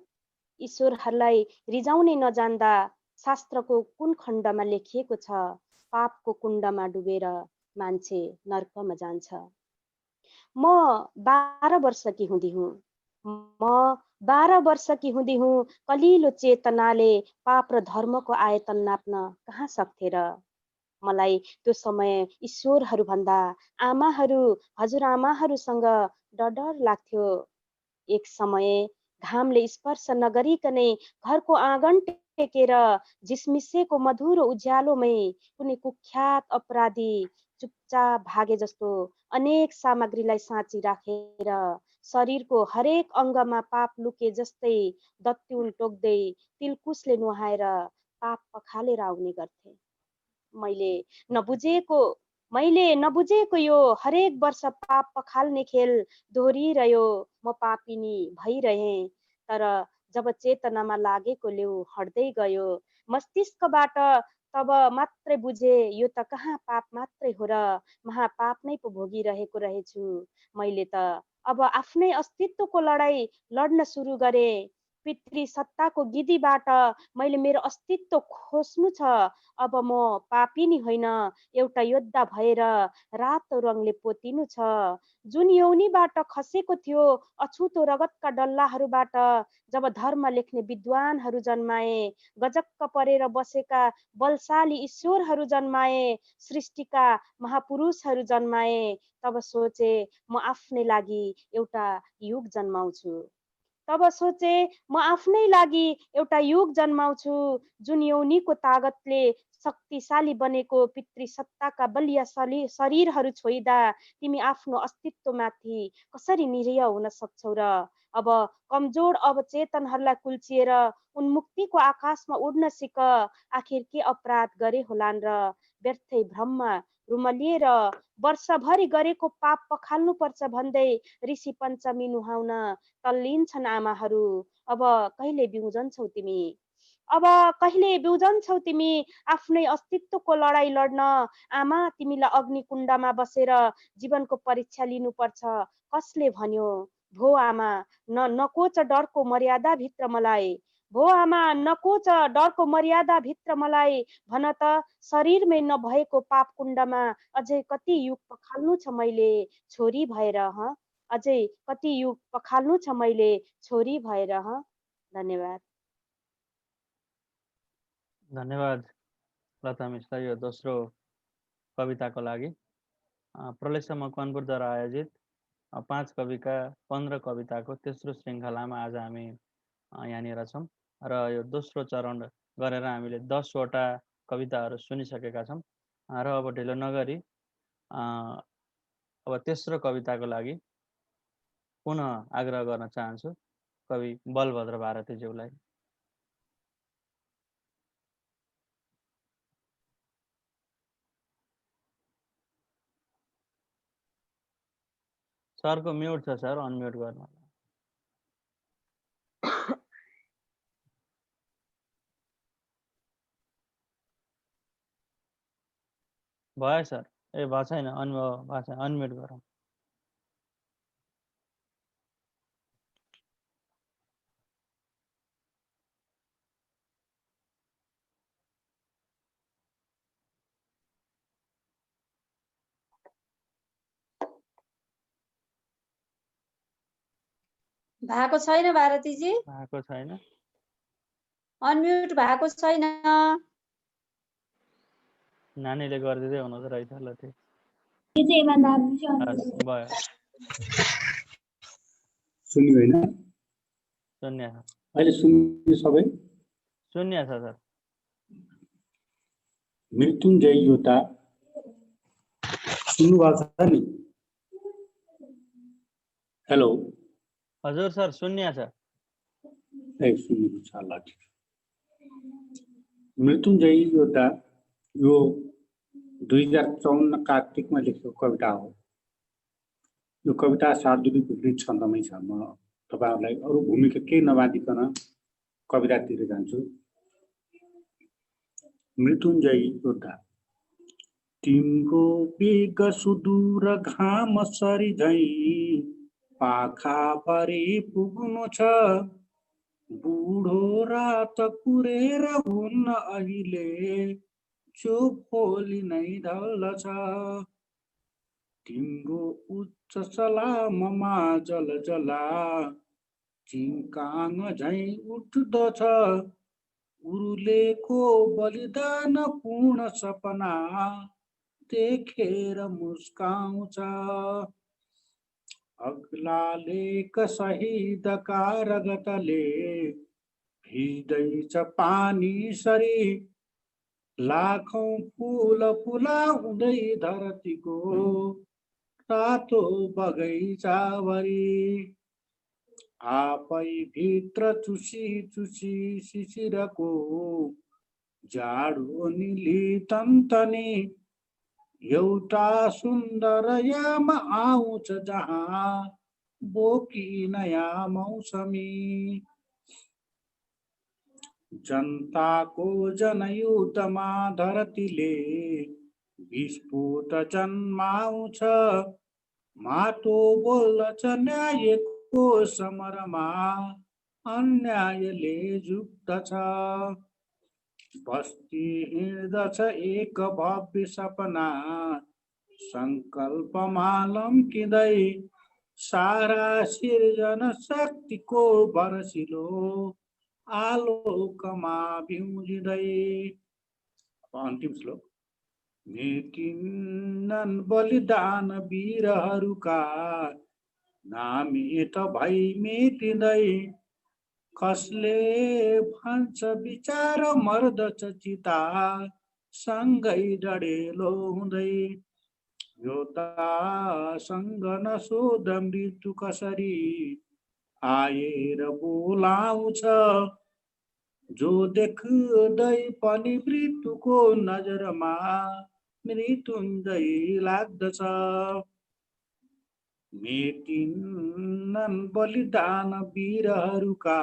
ईश्वरहरूलाई रिजाउने नजान्दा शास्त्रको कुन खण्डमा लेखिएको छ पापको कुण्डमा डुबेर मान्छे नर्कमा जान्छ। म 12 वर्षकी हुँदी हुँ। म 12 वर्षकी हुँदी हुँ। कलिलो चेतनाले पाप र धर्मको आयतन नाप्न कहाँ सक्थे र। मलाई त्यो समय ईश्वरहरू भन्दा आमाहरू हजुरआमाहरूसँग डर लाग्थ्यो। एक समय घामले स्पर्श नगरिकनै घरको आँगन टेकेर झिसमिसेको मधुरो उज्यालोमै कुनै कुख्यात अपराधी चुपचाप भागे जस्तो अनेक सामग्रीलाई साँची राखेर शरीरको हरेक अङ्गमा पाप लुके जस्तै दत्युन टोक्दै तिलकुसले नुहाएर पाप पखालेर आउने गर्थे। मैले नबुझेको यो हरेक वर्ष पाप पखाल्ने खेल दोहोरिरह्यो। म पापिनी भइरहे तर जब चेतनामा लागेको लेउ हट्दै गयो मस्तिष्कबाट तब मात्रै बुझे यो त कहाँ पाप मात्रै हो र महापाप नै पो भोगिरहेको रहेछु। मैले त अब आफ्नै अस्तित्वको लडाईँ लड्न सुरु गरे। पितृ सत्ताको गिदीबाट मैले मेरो अस्तित्व खोज्नु छ। अब म पापिनी होइन एउटा योद्धा भएर रातो रङले पोतिनु छ। जुन यौनीबाट खसेको थियो अछुतो रगतका डल्लाहरूबाट जब धर्म लेख्ने विद्वानहरू जन्माए गजक्क परेर बसेका बलशाली ईश्वरहरू जन्माए सृष्टिका महापुरुषहरू जन्माए तब सोचे म आफ्नै लागि एउटा युग जन्माउँछु। तब सोचे म आफ्नै लागि एउटा युग जन्माउँछु। जुन यौनीको तागतले शक्तिशाली बनेको पितृसत्ताका बलिया शरीरहरू छोइदा तिमी आफ्नो अस्तित्वमाथि कसरी निरीह हुन सक्छौ र। अब कमजोर अवचेतनहरूलाई कुल्चिएर उन्मुक्तिको आकाशमा उड्न सिक। आखिर के अपराध गरे होलान् र व्यर्थै भ्रममा रुमलिएर वर्षभरि गरेको पाप पखाल्नुपर्छ भन्दै ऋषि पञ्चमी नुहाउन तल्लिन्छन् आमाहरू। अब कहिले बिउजन्छौ तिमी, अब कहिले बिउजन्छौ तिमी आफ्नै अस्तित्वको लडाई लड्न। आमा तिमीलाई अग्निकुण्डमा बसेर जीवनको परीक्षा लिनुपर्छ कसले भन्यो? भो आमा नकोच डरको मर्यादाभित्र मलाई, भो आमा नकोच डरको मर्यादाभित्र मलाई। भन त शरीरमै नभएको पाप कुण्डमा अझै कति युग पखाल्नु छ मैले छोरी भएर, अझै कति युग पखाल्नु छ मैले छोरी भएर। धन्यवाद। धन्यवाद लता मिसलाई यो दोस्रो कविताको लागि। प्रलेश मकवानपुरद्वारा आयोजित 5 कविका 15 कविताको तेस्रो श्रृङ्खलामा आज हामी यहाँनिर छौँ र यो दोस्रो चरण गरेर हामीले 10 वटा कविताहरू सुनिसकेका छौँ र अब ढिलो नगरी अब तेस्रो कविताको लागि पुनः आग्रह गर्न चाहन्छु कवि बलभद्र भारतीज्यूलाई। सरको म्युट छ सर, अनम्युट गर्नु। भयो सर, ए भएको छैन, भएको छैन, अनम्युट गरौँ। भएको छैन भारतीजी, भएको छैन, अनम्युट भएको छैन। नानीले गरिदिँदै हुनुहुन्छ रहेछ। ल ठिक भयो, सुन्यो होइन? शून्य छ, अहिले सुन्यो सबै? शून्य छ सर। मृत्युञ्जय योद्धा सुन्नुभएको छ नि? हेलो हजुर सर, शून्य छ। ए सुन्नु छ, ल ठिक। मृत्युञ्जय योद्धा यो 2054 कार्तिकमा लेखेको कविता हो। यो कविता शार्दूलिक विपरीत छन्दमै छ। म तपाईहरुलाई अरु भूमिका केही नबाँधिकन कवितातिर जान्छु। मृत्युञ्जय योद्धा। तिम्रो बेग सुदूर घाम सरी झैं पाखा परे पुग्नु छ। बुढो रात कुरेर हुन्न अहिले, चोप भोलि नै ढल्दछ। तिम्रो उच्च सलाममा जल जला चिङ्काङ झैं उठ्दछ। उर्लेको बलिदान पूर्ण सपना देखेर मुस्काउँछ। अग्लाले शहीदका रगतले भिज्दैछ पानी सरी। लाखौं फूल फुलाउँदै धरतीको रातो बगैँचाभरि। आफै भित्र चुसी चुसी शिशिरको जाडो निली तन्तनी। एउटा सुन्दर याम आउँछ जहाँ बोकी नयाँ मौसमी। जनताको जनयुद्धमा धरतीले विस्फोट जन्माउँछ। माटो बोल्दछ न्यायको समरमा, अन्यायले झुक्दछ। बस्ती हिँड्दछ एक भव्य सपना, संकल्पमा लम्किँदै। सारा सिर्जन शक्तिको बरसिलो आलोकमा भिउजिँदै। अन्तिम श्लोक। मेटिन्छन् बलिदान वीरहरूका, नामित भई मेटिँदै। कसले भन्छ विचार मर्दछ चिता, सँगै डढेलो हुँदै। योद्धासँग नसोध मृत्यु कसरी आएर बोलाउँछ। जो देख्दै पनि मृत्युको नजरमा मृत्युञ्जय लाग्दछ। मेटिन्नन् बलिदान वीरहरूका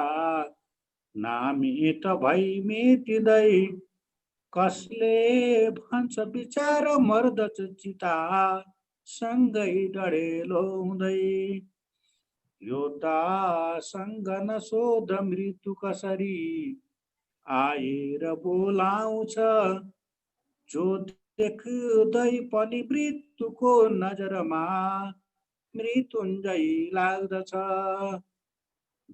नामेट भई मेटिँदै, कसले भन्छ विचार मर्दछ चिता सँगै डढेलो हुँदै। योद्धासँग नसोध मृत्यु कसरी आएर बोलाउँछ, जो देख्दै पनि मृत्युको नजरमा मृत्युञ्जय लाग्दछ।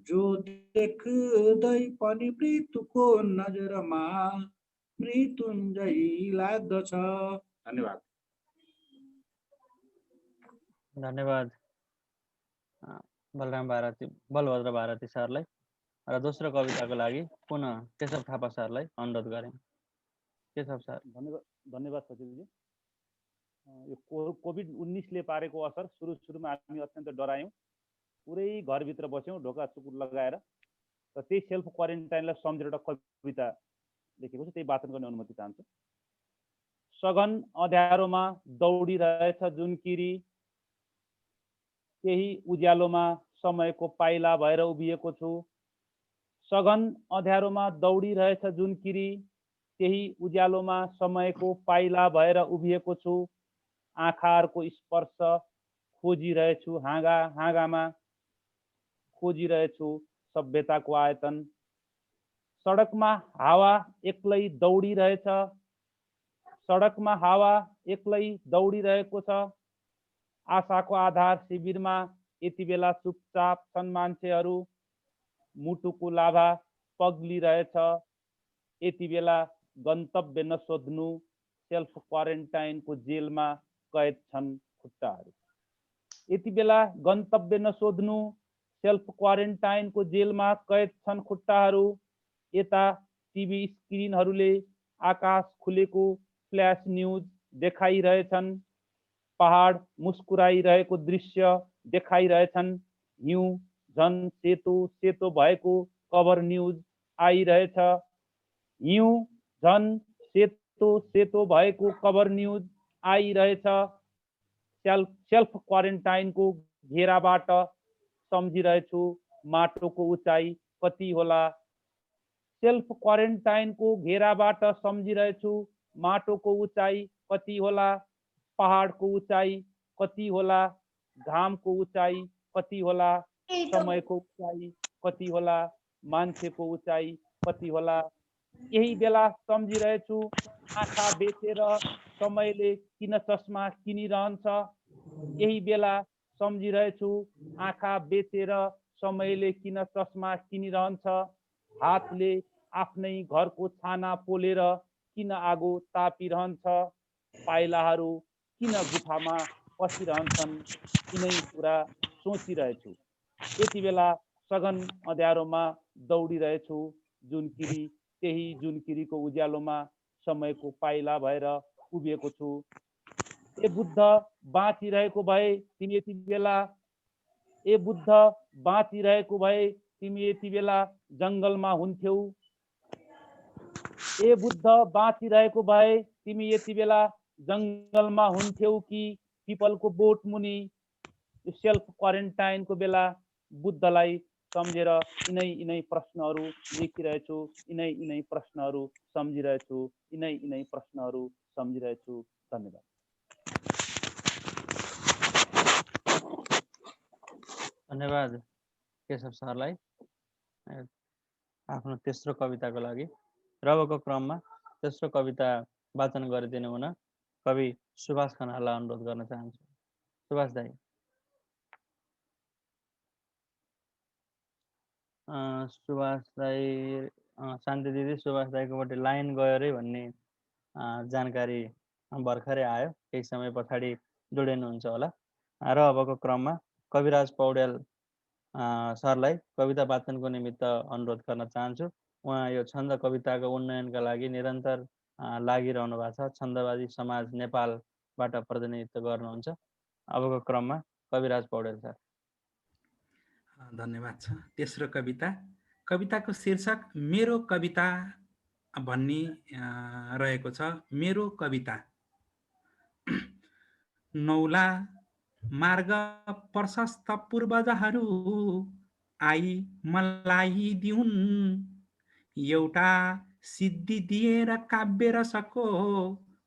जो देख्दै पनि मृत्युको नजरमा मृत्युञ्जय लाग्दछ। धन्यवाद। धन्यवाद बलभद्र भारती सरलाई। र दोस्रो कविताको लागि पुनः केशव थापा सरलाई अनुरोध गरेँ। केशव सर। धन्यवाद सचिवजी। यो कोभिड-19ले पारेको असर सुरुमा हामी अत्यन्त डरायौँ, पुरै घरभित्र बस्यौँ ढोका चुकुर लगाएर, र त्यही सेल्फ क्वारेन्टाइनलाई सम्झेर एउटा कविता लेखेको छु, त्यही वाचन गर्ने अनुमति चाहन्छु। सघन अँध्यारोमा दौडिरहेछ जुन किरी, त्यही उज्यालोमा समयको पाइला भएर उभिएको छु। सघन अँध्यारोमा दौडिरहेछ जुन किरी, त्यही उज्यालोमा समयको पाइला भएर उभिएको छु। आँखाहरूको स्पर्श खोजिरहेछु हाँगा हाँगामा, खोजिरहेछु सभ्यताको आयतन। सडकमा हावा एक्लै दौडिरहेछ, सडकमा हावा एक्लै दौडिरहेको छ। आशाको आधार शिविरमा यति बेला चुपचाप छन् मान्छेहरू, मुटुको लाभा पग्लिरहेछ। यति बेला गन्तव्य नसोध्नु, सेल्फ क्वारेन्टाइनको जेलमा कैद छन् खुट्टाहरू। यति बेला गन्तव्य नसोध्नु, सेल्फ क्वारेन्टाइनको जेलमा कैद छन् खुट्टाहरू। यता टिभी स्क्रिनहरूले आकाश खुलेको फ्ल्यास न्युज देखाइरहेछन्, पहाड मुस्कुराइरहेको दृश्य देखाइरहेछन्। हिउँ झन् सेतो सेतो भएको कभर न्युज आइरहेछ। हिउँ झन् सेतो सेतो भएको कभर न्युज आइरहेछ। सेल्फ क्वारेन्टाइनको घेराबाट सम्झिरहेछु माटोको उचाइ कति होला। सेल्फ क्वारेन्टाइनको घेराबाट सम्झिरहेछु माटोको उचाइ कति होला। पहाडको उचाइ कति होला, घामको उचाइ कति होला, समयको उचाइ कति होला, मान्छेको उचाइ कति होला। यही बेला सम्झिरहेछु आँखा बेचेर समयले किन चस्मा किनिरहन्छ। यही बेला सम्झिरहेछु आँखा बेचेर समयले किन चस्मा किनिरहन्छ। हातले आफ्नै घरको छाना पोलेर किन आगो तापिरहन्छ। पाइलाहरू किन गुफामा पसिरहन्छन्, यिनै कुरा सोचिरहेछु। यति बेला सघन अँध्यारोमा दौडिरहेछु जुन किरी, त्यही जुन किरीको उज्यालोमा समयको पाइला भएर उभिएको छु। ए बुद्ध बाँचिरहेको भए तिमी यति बेला, ए बुद्ध बाँचिरहेको भए तिमी यति बेला जङ्गलमा हुन्थ्यौ। ए बुद्ध बाँचिरहेको भए तिमी यति बेला जङ्गलमा हुन्थ्यौ कि पिपलको बोट मुनि। यो सेल्फ क्वारेन्टाइनको बेला बुद्धलाई सम्झेर यिनै प्रश्नहरू लेखिरहेछु, यिनै प्रश्नहरू सम्झिरहेछु, यिनै प्रश्नहरू सम्झिरहेछु। धन्यवाद। धन्यवाद केशव सरलाई आफ्नो तेस्रो कविताको लागि। र अबको क्रममा तेस्रो कविता वाचन गरिदिनु हुन कवि सुभाष खनाललाई अनुरोध गर्न चाहन्छु। सुभाष दाई। सुभाष दाई, शान्ति दिदी, सुभाष दाईकोबाट लाइन गयो अरे भन्ने जानकारी भर्खरै आयो, केही समय पछाडि जोडिनुहुन्छ होला। र अबको क्रममा कविराज पौडेल सरलाई कविता वाचनको निमित्त अनुरोध गर्न चाहन्छु। उहाँ यो छन्द कविताको उन्नयनका लागि निरन्तर लागिरहनु भएको छ। छन्दवादी समाज नेपालबाट प्रतिनिधित्व गर्नुहुन्छ। अबको क्रममा कविराज पौडेल सर। धन्यवाद छ। तेस्रो कविता कविताको शीर्षक मेरो कविता भन्ने रहेको छ। मेरो कविता। नौला मार्ग प्रशस्त पूर्वजहरू आई मलाई दिउन्, एउटा सिद्धि दिएर काव्य रसको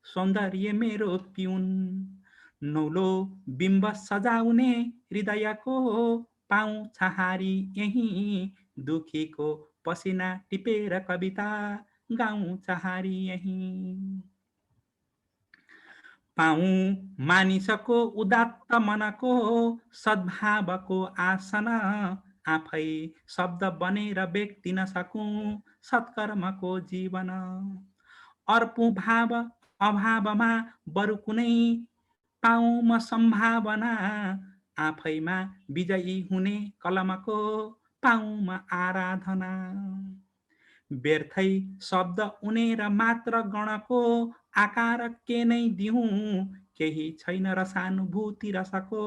सौन्दर्य मेरो पिउन्। नौलो बिम्ब सजाउने हृदयको पाउँ छहारी यही, दुखीको पसिना टिपेर कविता गाउँ छहारी यही। पाउँ मानिसको उदात्त मनको सद्भावको आसन, आफै शब्द बनेर व्यक्ति नसकूँ सत्कर्मको जीवन। अर्पु भाव अभावमा बरु कुनै पाउँ म सम्भावना, आफैमा विजयी हुने कलमको पाउँ म आराधना। व्यर्थै शब्द उनेर मात्र गणको आकार के नै दिउँ, केही छैन रसानुभूति रसको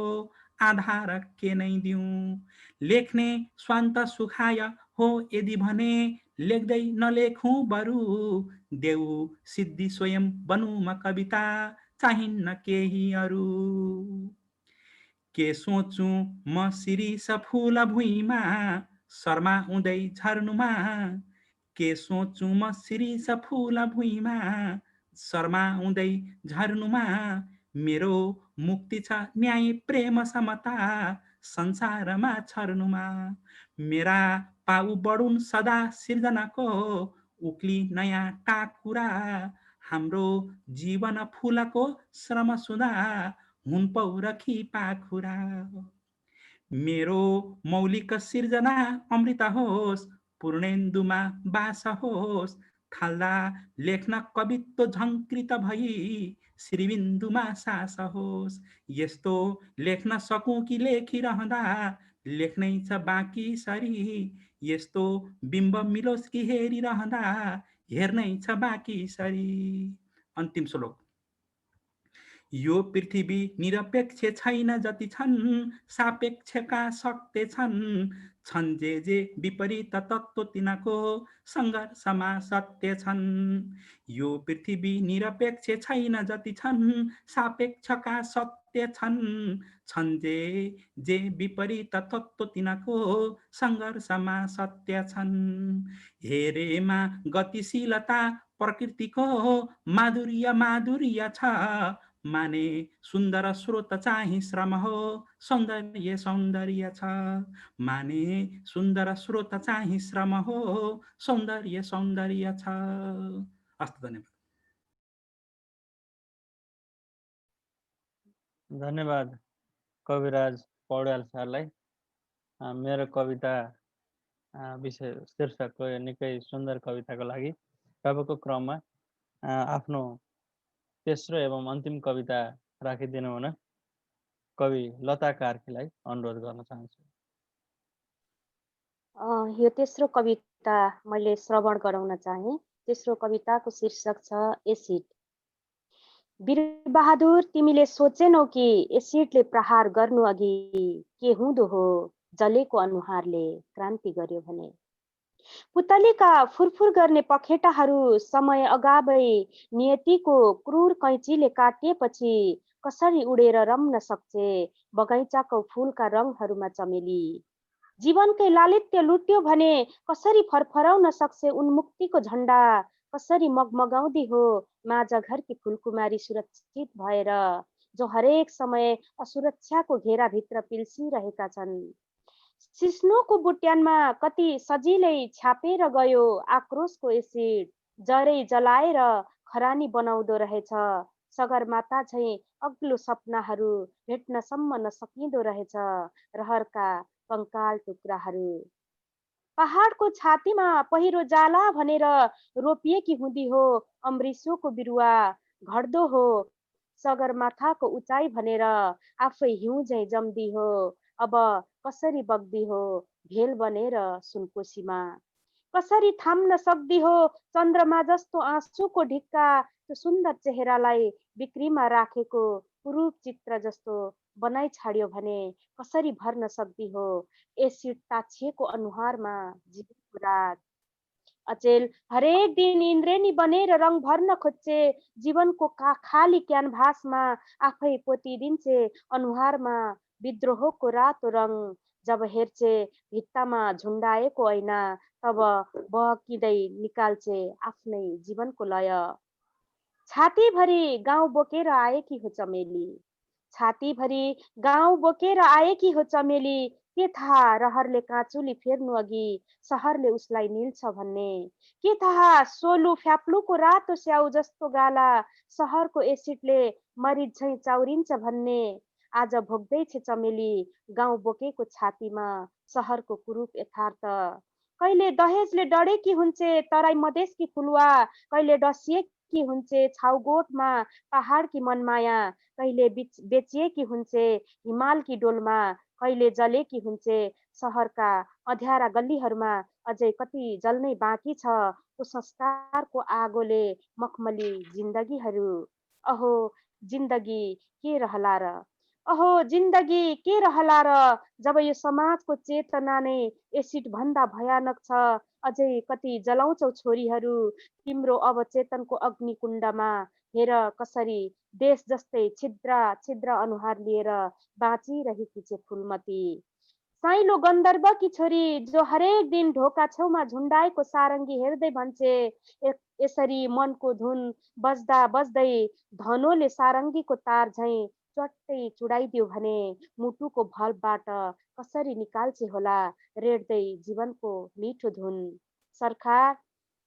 आधार के नै दिउँ। लेख्ने स्वान्त सुखाय हो यदि भने लेख्दै नलेखौँ बरु, देऊ सिद्धि स्वयं बनौँ म कविता चाहिन्न केही अरू। के सोचौँ म शिरीष फुल भुइँमा शर्माउँदै झर्नुमा, के सोचौँ म शिरीष फुल भुइँमा शर्माउँदै झर्नुमा। मेरो मुक्ति छ न्याय प्रेम समता संसारमा छर्नुमा। मेरा पाउ बढुन् सदा सिर्जनाको उक्ली नयाँ टाकुरा, हाम्रो जीवन फुलको श्रम सुधा हुन् पौरखी पाखुरा। मेरो मौलिक सिर्जना अमृत होस्, पूर्णेन्दुमा बास होस्, थाल्दा लेख्न कवित्व झङ्कृत भई श्रीबिन्दुमा सास होस्। यस्तो लेख्न सकौँ कि लेखिरहँदा लेख्नै छ बाँकी सरी, यस्तो बिम्ब मिलोस् कि हेरिरहँदा हेर्नै छ बाँकी सरी। अन्तिम श्लोक। यो पृथ्वी निरपेक्ष छैन जति छन् सापेक्षका शक्ति छन् जे विपरीत तत्त्व तिनको सङ्घर्षमा सत्य छन्। यो पृथ्वी निरपेक्ष छैन जति छन् सापेक्षका सत्य छन् जे विपरीत तत्त्व तिनको सङ्घर्षमा सत्य छन्। हेरेमा गतिशीलता प्रकृतिको माधुर्य छ, माने सुन्दर स्रोत चाहिँ श्रम हो सौन्दर्य छ। माने सुन्दर स्रोत चाहिँ श्रम हो सौन्दर्य छ। हस्त धन्यवाद। धन्यवाद कविराज पौड्याल सरलाई मेरो कविता विषय शीर्षकको निकै सुन्दर कविताको लागि। अबको क्रममा आफ्नो तेस्रो एवं अन्तिम कविता राखिदिनु हुन कवि लता कार्कीलाई अनुरोध गर्न चाहन्छु। यो तेस्रो कविता मैले श्रवण गराउन चाहे। तेस्रो कविताको शीर्षक छ एसिड। वीरबहादुर, तिमीले सोचेनौ कि एसिडले प्रहार गर्नु अघि के हुँदो हो, जलेको अनुहारले क्रान्ति गर्यो भने। पुतलीका फुरफुर गर्ने पखेटाहरू समय अगावै नियतिको क्रूर कैँचीले काटिएपछि कसरी उडेर रम्न सक्छे बगैँचाको फुलका रङहरूमा चमेली। जीवनकै लालित्य लुट्यो भने कसरी फरफराउन सक्छे उन्मुक्तिको झण्डा, कसरी मगमगाउँदी हो माझ घरकी फुलकुमारी सुरक्षित भएर, जो हरेक समय असुरक्षाको घेराभित्र पिल्सिरहेका छन्। सिस्नोको बुट्यानमा कति सजिलै छ्यापेर गयो आक्रोशको एसिड, जरै जलाएर खरानी बनाउँदो रहेछ। सगरमाथा झैँ अग्लो सपनाहरू भेट्नसम्म नसकिँदो रहेछ रहरका कङ्काल टुक्राहरू। पहाडको छातीमा पहिरो जाला भनेर रोपिएकी हुँदी हो अमृसोको बिरुवा, घट्दो हो सगरमाथाको उचाइ भनेर आफै हिउँ झैँ जम्दी हो। अब कसरी बग्दी हो भेल बनेर सुनकोसीमा, कसरी थाम्न सक्दी हो चन्द्रमा जस्तो आँसुको ढिक्का, त्यो सुन्दर चेहरालाई बिक्रीमा राखेको कुरूप चित्र जस्तो बनाइ छाड्यो भने कसरी भर्न सक्दी हो एसिड ताछिएको अनुहारमा जीवनको रात। अचेल हरेक दिन इन्द्रेणी बनेर रङ भर्न खोज्छे जीवनको खाली क्यानभासमा आफै पोतिदिन्छे अनुहारमा विद्रोहको रातो रङ। जब हेर्छे भित्तामा झुन्डाएको ऐना तब बहकिँदै निकाल्छे आफ्नै जीवनको लय। छातीभरि गाउँ बोकेर आएकी हो चमेली, छातीभरि गाउँ बोकेर आएकी हो चमेली। के थाहा रहरले काँचुली फेर्नु अघि सहरले उसलाई निल्छ भन्ने। के थाहा सोलु फ्याप्लुको रातो स्याउ जस्तो गाला सहरको एसिडले मरिज झैँ चाउरिन्छ भन्ने। आज भोग्दैछ चमेली गाउँ बोकेको छातीमा सहरको कुरूप यथार्थ। कहिले दहेजले डढेकी हुन्छे तराई मधेसकी फुलुवा, कहिले डसिएकी हुन्छे छाउगोठमा पहाडकी मनमाया, कहिले बेचिएकी हुन्छे हिमालकी डोलमा, कहिले जलेकी हुन्छे सहरका अँध्यारा गल्लीहरूमा। अझै कति जल्नै बाँकी छ संस्कारको आगोले मखमली जिन्दगीहरू। अहो जिन्दगी के रहला र, अहो जिन्दगी के रहला र, जब यो समाजको चेतना नै एसिड भन्दा भयानक छ। अझै कति जलाउँछौ छोरीहरू तिम्रो अवचेतनको अग्निकुण्डमा। हेर कसरी देश जस्तै छिद्र छिद्र अनुहार लिएर बाँचिरहेकी छे फुलमती। साइलो गन्धर्वकी छोरी जो हरेक दिन ढोका छेउमा झुन्डाएको सारङ्गी हेर्दै भन्छे यसरी मनको धुन बज्दा बज्दै धनोले सारङ्गीको तार झैँ चट्टै चुडाइदियो भने मुटुको भल्भबाट कसरी निकाल्छे होला रेड्दै जीवनको मिठो धुन। सरकार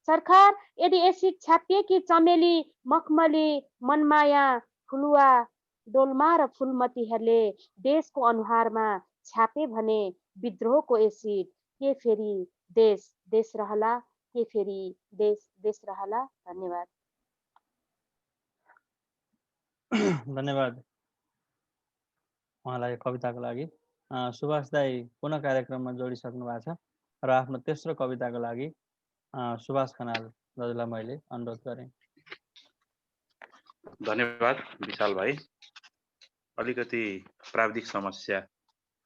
सरकार यदि एसिड छ्यापिएकी चमेली मखमली मनमाया फुलुवा डोल्मा र फुलमतीहरूले देशको अनुहारमा छ्यापे भने विद्रोहको एसिड के फेरि देश देश रहला, के फेरि देश देश रहला। धन्यवाद। धन्यवाद उहाँलाई कविताको लागि। सुभाष दाई पुनः कार्यक्रममा जोडिसक्नु भएको छ र आफ्नो तेस्रो कविताको लागि सुभाष खनाल दाजुलाई मैले अनुरोध गरेँ। धन्यवाद विशाल भाइ। अलिकति प्राविधिक समस्या,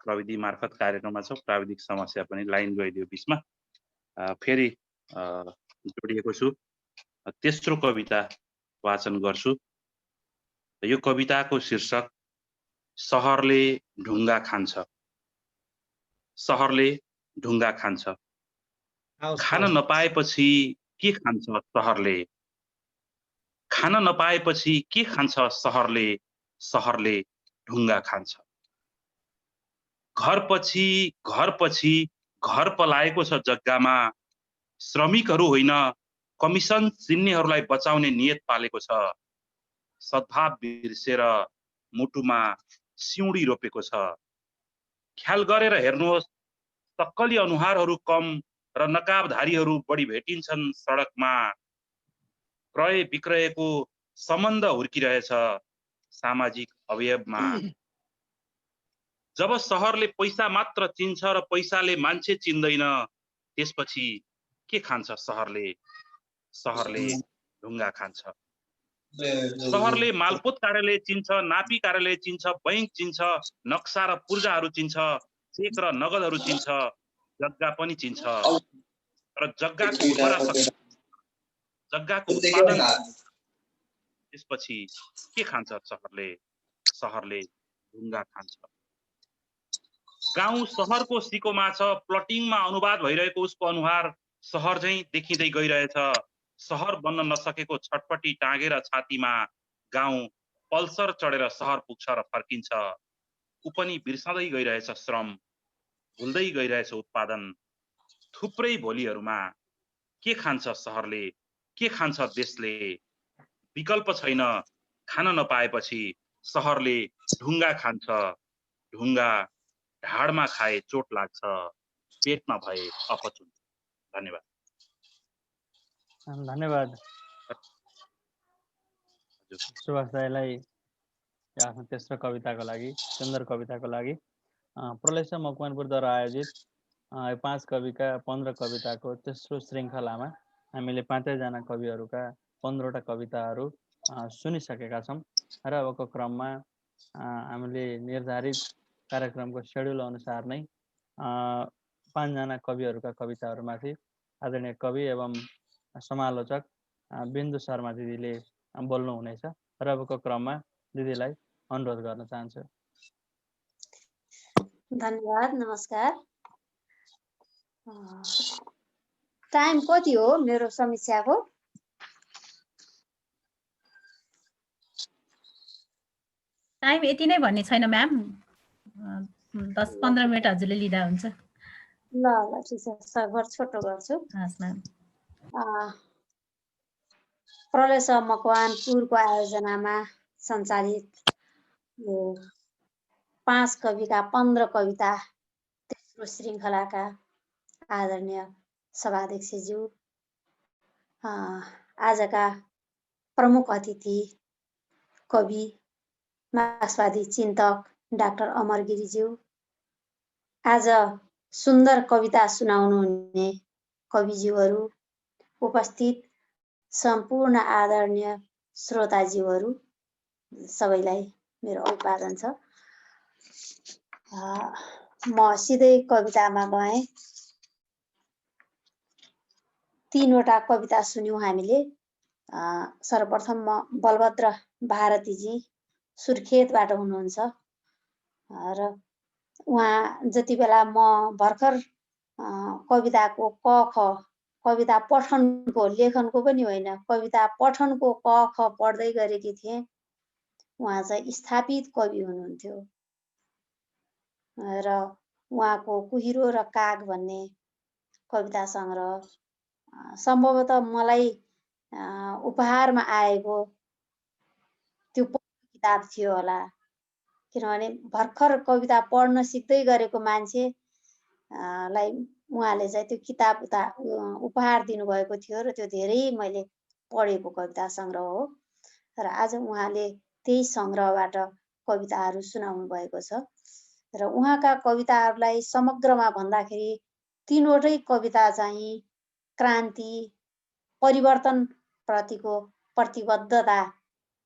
प्रविधि मार्फत कार्यक्रममा छ, प्राविधिक समस्या पनि लाइन गइदियो बिचमा, फेरि जोडिएको छु। तेस्रो कविता वाचन गर्छु। यो कविताको शीर्षक सहरले ढुङ्गा खान्छ। सहरले ढुङ्गा खान्छ। खान नपाएपछि के खान्छ सहरले, खान नपाएपछि के खान्छ सहरले, सहरले ढुङ्गा खान्छ। घर पछि घर पलाएको छ जग्गामा, श्रमिकहरू होइन कमिसन चिन्नेहरूलाई बचाउने नियत पालेको छ। सद्भाव बिर्सेर मुटुमा सिउँडी रोपेको छ। ख्याल गरेर हेर्नुहोस् सक्कली अनुहारहरू कम र नकाबधारीहरू बढी भेटिन्छन् सडकमा। क्रय विक्रयको सम्बन्ध हुर्किरहेछ सामाजिक अवयवमा। जब सहरले पैसा मात्र चिन्छ र पैसाले मान्छे चिन्दैन, त्यसपछि के खान्छ सहरले, सहरले ढुङ्गा खान्छ। सहरले मालपोत कार्यालय चिन्छ, नापी कार्यालय चिन्छ, बैंक चिन्छ, नक्सा र पूर्जाहरू चिन्छ, चेक र नगदहरू चिन्छ, जग्गा पनि चिन्छ। र जग्गाको उत्पादन त्यसपछि के खान्छ सहरले, सहरले ढुङ्गा खान्छ। गाउँ सहरको सिकोमा छ, प्लटिङमा अनुवाद भइरहेको उसको अनुहार सहर झैँ देखिँदै गइरहेछ। सहर बन्न नसकेको छटपटी टाँगेर छातीमा गाउँ पल्सर चढेर सहर पुग्छ र फर्किन्छ। ऊ पनि बिर्सँदै गइरहेछ श्रम, भुल्दै गइरहेछ उत्पादन। थुप्रै भोलिहरूमा के खान्छ सहरले, के खान्छ देशले, विकल्प छैन खान नपाएपछि सहरले ढुङ्गा खान्छ। ढुङ्गा ढाडमा खाए चोट लाग्छ, पेटमा भए अपचुन। धन्यवाद। धन्यवाद सुभाष दाईलाई आफ्नो तेस्रो कविताको लागि, सुन्दर कविताको लागि। प्रलेसा मकवानपुरद्वारा आयोजित 5 कविका 15 कविताको तेस्रो श्रृङ्खलामा हामीले 5जना कविहरूका 15वटा कविताहरू सुनिसकेका छौँ र अबको क्रममा हामीले निर्धारित कार्यक्रमको सेड्युल अनुसार नै 5 जना कविहरूका कविताहरूमाथि आदरणीय कवि एवं समालोचक बिन्दु शर्मा दिदीले बोल्नुहुनेछ र अबको क्रममा दिदीलाई अनुरोध गर्न चाहन्छु। धन्यवाद। नमस्कार। टाइम कति हो मेरो समीक्षाको? टाइम यति नै भन्ने छैन म्याम, 10-15 मिनट हजुरले लिँदा हुन्छ। ल ल ठिक छ, सर्भर छोटो गर्छु। हस् म्याम। प्रलय सह मकवानपुरको आयोजनामा सञ्चालित यो 5 कविका 15 कविता तेस्रो श्रृङ्खलाका आदरणीय सभाध्यक्षज्यू, आजका प्रमुख अतिथि कवि मार्क्सवादी चिन्तक डाक्टर अमर गिरीज्यू, आज सुन्दर कविता सुनाउनुहुने कविज्यूहरू, उपस्थित सम्पूर्ण आदरणीय श्रोताज्यूहरू सबैलाई मेरो अभिवादन छ। म सिधै कवितामा गएँ। 3 वटा कविता सुन्यौँ हामीले। सर्वप्रथम म बलभद्र भारतीजी सुर्खेतबाट हुनुहुन्छ र उहाँ जति बेला म भर्खर कविताको क ख, कविता पठनको, लेखनको पनि होइन, कविता पठनको क ख पढ्दै गरेकी थिएँ। उहाँ चाहिँ स्थापित कवि हुनुहुन्थ्यो र उहाँको कुहिरो र काग भन्ने कविता सङ्ग्रह सम्भवतः मलाई उपहारमा आएको त्यो किताब थियो होला, किनभने भर्खर कविता पढ्न सिक्दै गरेको मान्छेलाई उहाँले चाहिँ त्यो किताब उपहार दिनुभएको थियो र त्यो धेरै मैले पढेको कविता सङ्ग्रह हो र आज उहाँले त्यही सङ्ग्रहबाट कविताहरू सुनाउनु भएको छ र उहाँका कविताहरूलाई समग्रमा भन्दाखेरि 3 वटै कविता चाहिँ क्रान्ति, परिवर्तन प्रतिको प्रतिबद्धता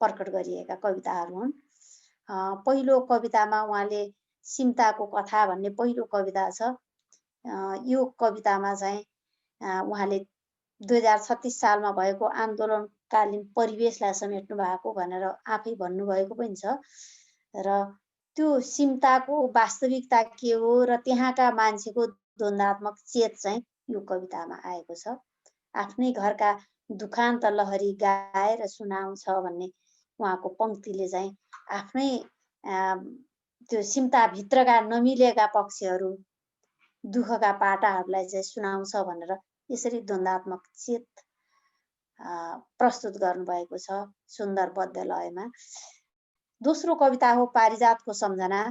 प्रकट गरिएका कविताहरू हुन्। पहिलो कवितामा उहाँले सिम्ताको कथा भन्ने पहिलो कविता छ। यो कवितामा चाहिँ उहाँले 2036 सालमा भएको आन्दोलनकालीन परिवेशलाई समेट्नु भएको भनेर आफै भन्नुभएको पनि छ र त्यो सिम्ताको वास्तविकता के हो र त्यहाँका मान्छेको द्वन्द्वात्मक चेत चाहिँ यो कवितामा आएको छ। आफ्नै घरका दुखान्त लहरी गाएर सुनाउँछ भन्ने उहाँको पङ्क्तिले चाहिँ आफ्नै त्यो सिम्ताभित्रका नमिलेका पक्षहरू, दुःखका पाटाहरूलाई चाहिँ सुनाउँछ भनेर यसरी द्वन्द्वात्मक चेत प्रस्तुत गर्नुभएको छ सुन्दर पद्य लयमा। दोस्रो कविता हो पारिजातको सम्झना।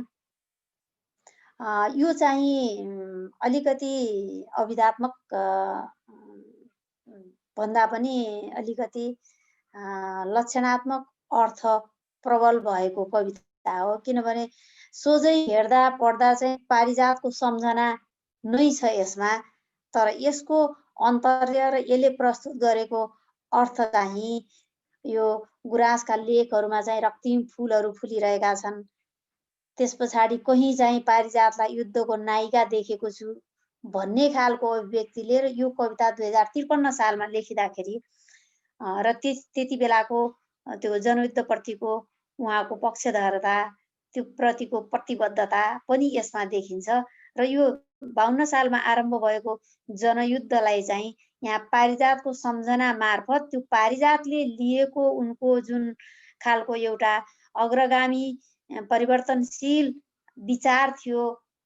यो चाहिँ अलिकति अभिधात्मक भन्दा पनि अलिकति लक्षणात्मक अर्थ प्रबल भएको कविता हो, किनभने सोझै हेर्दा पढ्दा चाहिँ पारिजातको सम्झना नै छ यसमा, तर यसको अन्तर्य र यसले प्रस्तुत गरेको अर्थ चाहिँ यो गुराँसका लेखहरूमा चाहिँ रक्तिम फुलहरू फुलिरहेका छन्, त्यस पछाडि कहीँ चाहिँ पारिजातलाई युद्धको नायिका देखेको छु भन्ने खालको अभिव्यक्तिले र यो कविता 2053 सालमा लेखिँदाखेरि र त्यति बेलाको त्यो जनयुद्धप्रतिको उहाँको पक्षधरता, त्यो प्रतिको प्रतिबद्धता पनि यसमा देखिन्छ र यो 52 सालमा आरम्भ भएको जनयुद्धलाई चाहिँ यहाँ पारिजातको सम्झना मार्फत त्यो पारिजातले लिएको उनको जुन खालको एउटा अग्रगामी परिवर्तनशील विचार थियो,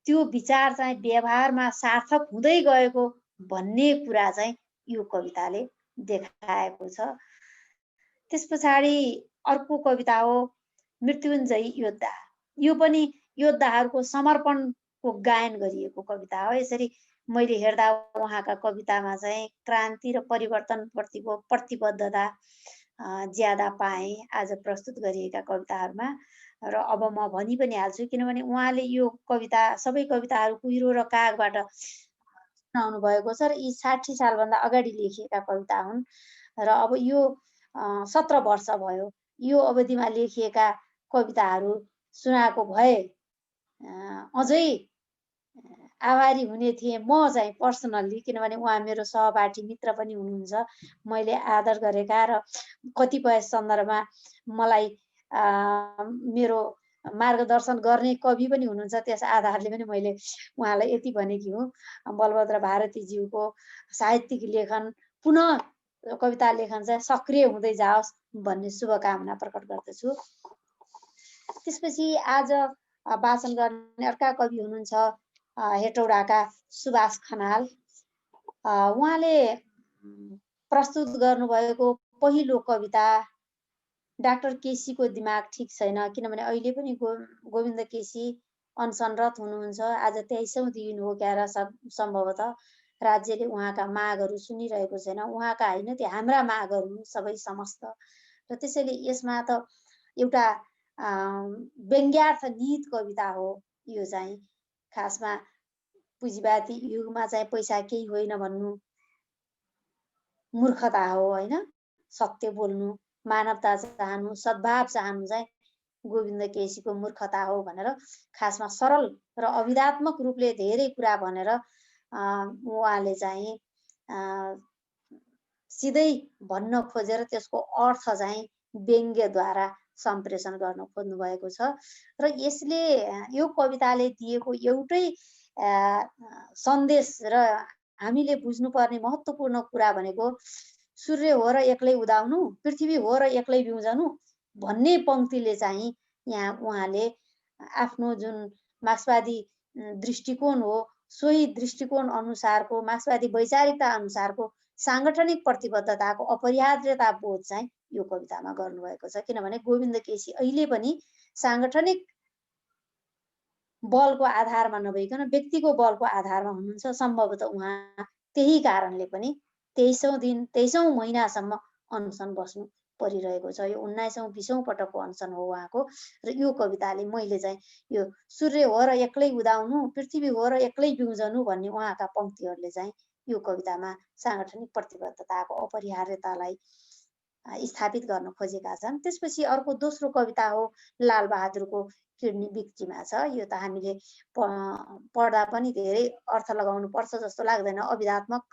त्यो विचार चाहिँ व्यवहारमा सार्थक हुँदै गएको भन्ने कुरा चाहिँ यो कविताले देखाएको छ। त्यस पछाडि अर्को कविता हो मृत्युञ्जयी योद्धा। यो पनि योद्धाहरूको समर्पणको गायन गरिएको कविता हो। यसरी मैले हेर्दा उहाँका कवितामा चाहिँ क्रान्ति र परिवर्तन प्रतिको प्रतिबद्धता ज्यादा पाएँ आज प्रस्तुत गरिएका कविताहरूमा। र अब म भनि पनि हाल्छु, किनभने उहाँले यो कविता सबै कविताहरू कुहिरो र कागबाट सुनाउनु भएको छ र यी 60 सालभन्दा अगाडि लेखिएका कविता हुन् र अब यो 17 वर्ष भयो यो अवधिमा लेखिएका कविताहरू सुनाएको भए अझै आभारी हुने थिएँ म चाहिँ पर्सनल्ली, किनभने उहाँ मेरो सहपाठी मित्र पनि हुनुहुन्छ, मैले आदर गरेका र कतिपय सन्दर्भमा मलाई मेरो मार्गदर्शन गर्ने कवि पनि हुनुहुन्छ। त्यस आधारले पनि मैले उहाँलाई यति भनेकी हुँ, बलभद्र भारतीज्यूको साहित्यिक लेखन पुनः कविता लेखन चाहिँ सक्रिय हुँदै जाओस् भन्ने शुभकामना प्रकट गर्दछु। त्यसपछि आज वाचन गर्ने अर्का कवि हुनुहुन्छ हेटौडाका सुभाष खनाल। उहाँले प्रस्तुत गर्नुभएको पहिलो कविता डाक्टर केसीको दिमाग ठिक छैन, किनभने अहिले पनि गोविन्द केसी अनसनरत हुनुहुन्छ। आज 23औं दिन हो क्या र सम्भवतः राज्यले उहाँका मागहरू सुनिरहेको छैन। उहाँका होइन, त्यो हाम्रा मागहरू सबै समस्त। र त्यसैले यसमा त एउटा व्यङ्ग्यार्थ निहित कविता हो यो चाहिँ। खासमा पुँजीवादी युगमा चाहिँ पैसा केही होइन भन्नु मूर्खता हो होइन। सत्य बोल्नु, मानवता चाहनु, सद्भाव चाहनु चाहिँ गोविन्द केसीको मूर्खता हो भनेर खासमा सरल र अभिधात्मक रूपले धेरै कुरा भनेर उहाँले चाहिँ सिधै भन्न खोजेर त्यसको अर्थ चाहिँ व्यङ्ग्यद्वारा सम्प्रेषण गर्न खोज्नु भएको छ। र यसले यो कविताले दिएको एउटै सन्देश र हामीले बुझ्नुपर्ने महत्त्वपूर्ण कुरा भनेको सूर्य हो र एक्लै उदाउनु, पृथ्वी हो र एक्लै बिउजनु भन्ने पङ्क्तिले चाहिँ यहाँ उहाँले आफ्नो जुन मार्क्सवादी दृष्टिकोण हो सोही दृष्टिकोण अनुसारको मार्क्सवादी वैचारिकता अनुसारको सांगठनिक प्रतिबद्धताको अपरिहार्यता बोध चाहिँ यो कवितामा गर्नुभएको छ। किनभने गोविन्द केसी अहिले पनि सांगठनिक बलको आधारमा नभइकन व्यक्तिको बलको आधारमा हुनुहुन्छ। सम्भवतः उहाँ त्यही कारणले पनि 23औं दिन 23औं महिनासम्म अनसन बस्नु परिरहेको छ। यो 19औं 20औं पटकको अनसन हो उहाँको। र यो कविताले मैले चाहिँ यो सूर्य हो र एक्लै उदाउनु, पृथ्वी हो र एक्लै बिउजनु भन्ने उहाँका पङ्क्तिहरूले चाहिँ यो कवितामा सांगठनिक प्रतिबद्धताको अपरिहार्यतालाई स्थापित गर्न खोजेका छन्। त्यसपछि अर्को दोस्रो कविता हो लालबहादुरको किडनी बिक्रीमा छ। यो त हामीले पढ्दा पनि धेरै अर्थ लगाउनु पर्छ जस्तो लाग्दैन। अभिधात्मक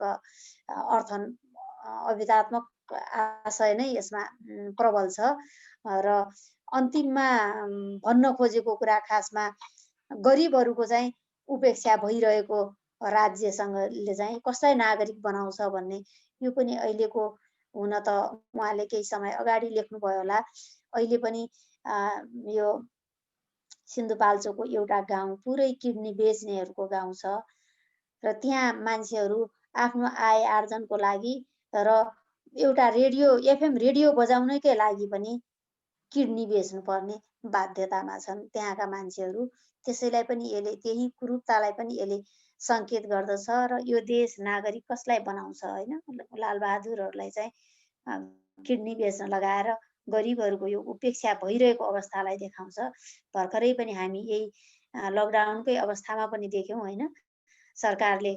आशय नै यसमा प्रबल छ। र अन्तिममा भन्न खोजेको कुरा खासमा गरिबहरूको चाहिँ उपेक्षा भइरहेको राज्यसँगले चाहिँ कसलाई नागरिक बनाउँछ भन्ने यो पनि अहिलेको हुन त उहाँले केही समय अगाडि लेख्नुभयो होला। अहिले पनि यो सिन्धुपाल्चोकको एउटा गाउँ पुरै किडनी बेच्नेहरूको गाउँ छ र त्यहाँ मान्छेहरू आफ्नो आय आर्जनको लागि र एउटा रेडियो एफएम रेडियो बजाउनकै लागि पनि किडनी बेच्नुपर्ने बाध्यतामा छन् त्यहाँका मान्छेहरू। त्यसैलाई पनि यसले त्यही कुरूपतालाई पनि यसले सङ्केत गर्दछ र यो देश नागरिक कसलाई बनाउँछ होइन। लालबहादुरहरूलाई चाहिँ किडनी बेच्न लगाएर गरिबहरूको यो उपेक्षा भइरहेको अवस्थालाई देखाउँछ। भर्खरै पनि हामी यही लकडाउनकै अवस्थामा पनि देख्यौँ होइन। सरकारले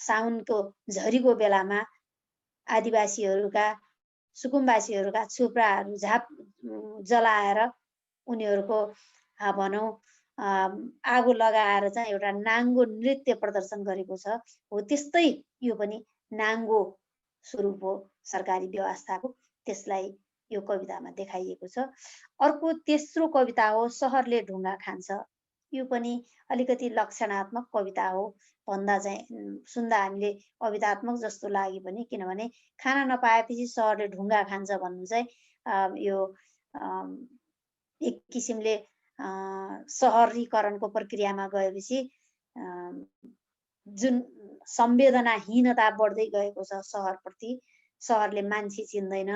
साउनको झरीको बेलामा आदिवासीहरूका सुकुम्बासीहरूका छुप्राहरू जलाएर उनीहरूको भनौँ आगो लगाएर चाहिँ एउटा नाङ्गो नृत्य प्रदर्शन गरेको छ। हो त्यस्तै यो पनि नाङ्गो स्वरूप हो सरकारी व्यवस्थाको। त्यसलाई यो कवितामा देखाइएको छ। अर्को तेस्रो कविता हो सहरले ढुङ्गा खान्छ। यो पनि अलिकति लक्षणात्मक कविता हो भन्दा चाहिँ सुन्दा हामीले अभिधात्मक जस्तो लाग्यो पनि, किनभने खाना नपाएपछि सहरले ढुङ्गा खान्छ भन्नु चाहिँ यो एक किसिमले सहरीकरणको प्रक्रियामा गएपछि जुन संवेदनाहीनता बढ्दै गएको छ सहरप्रति, सहरले मान्छे चिन्दैन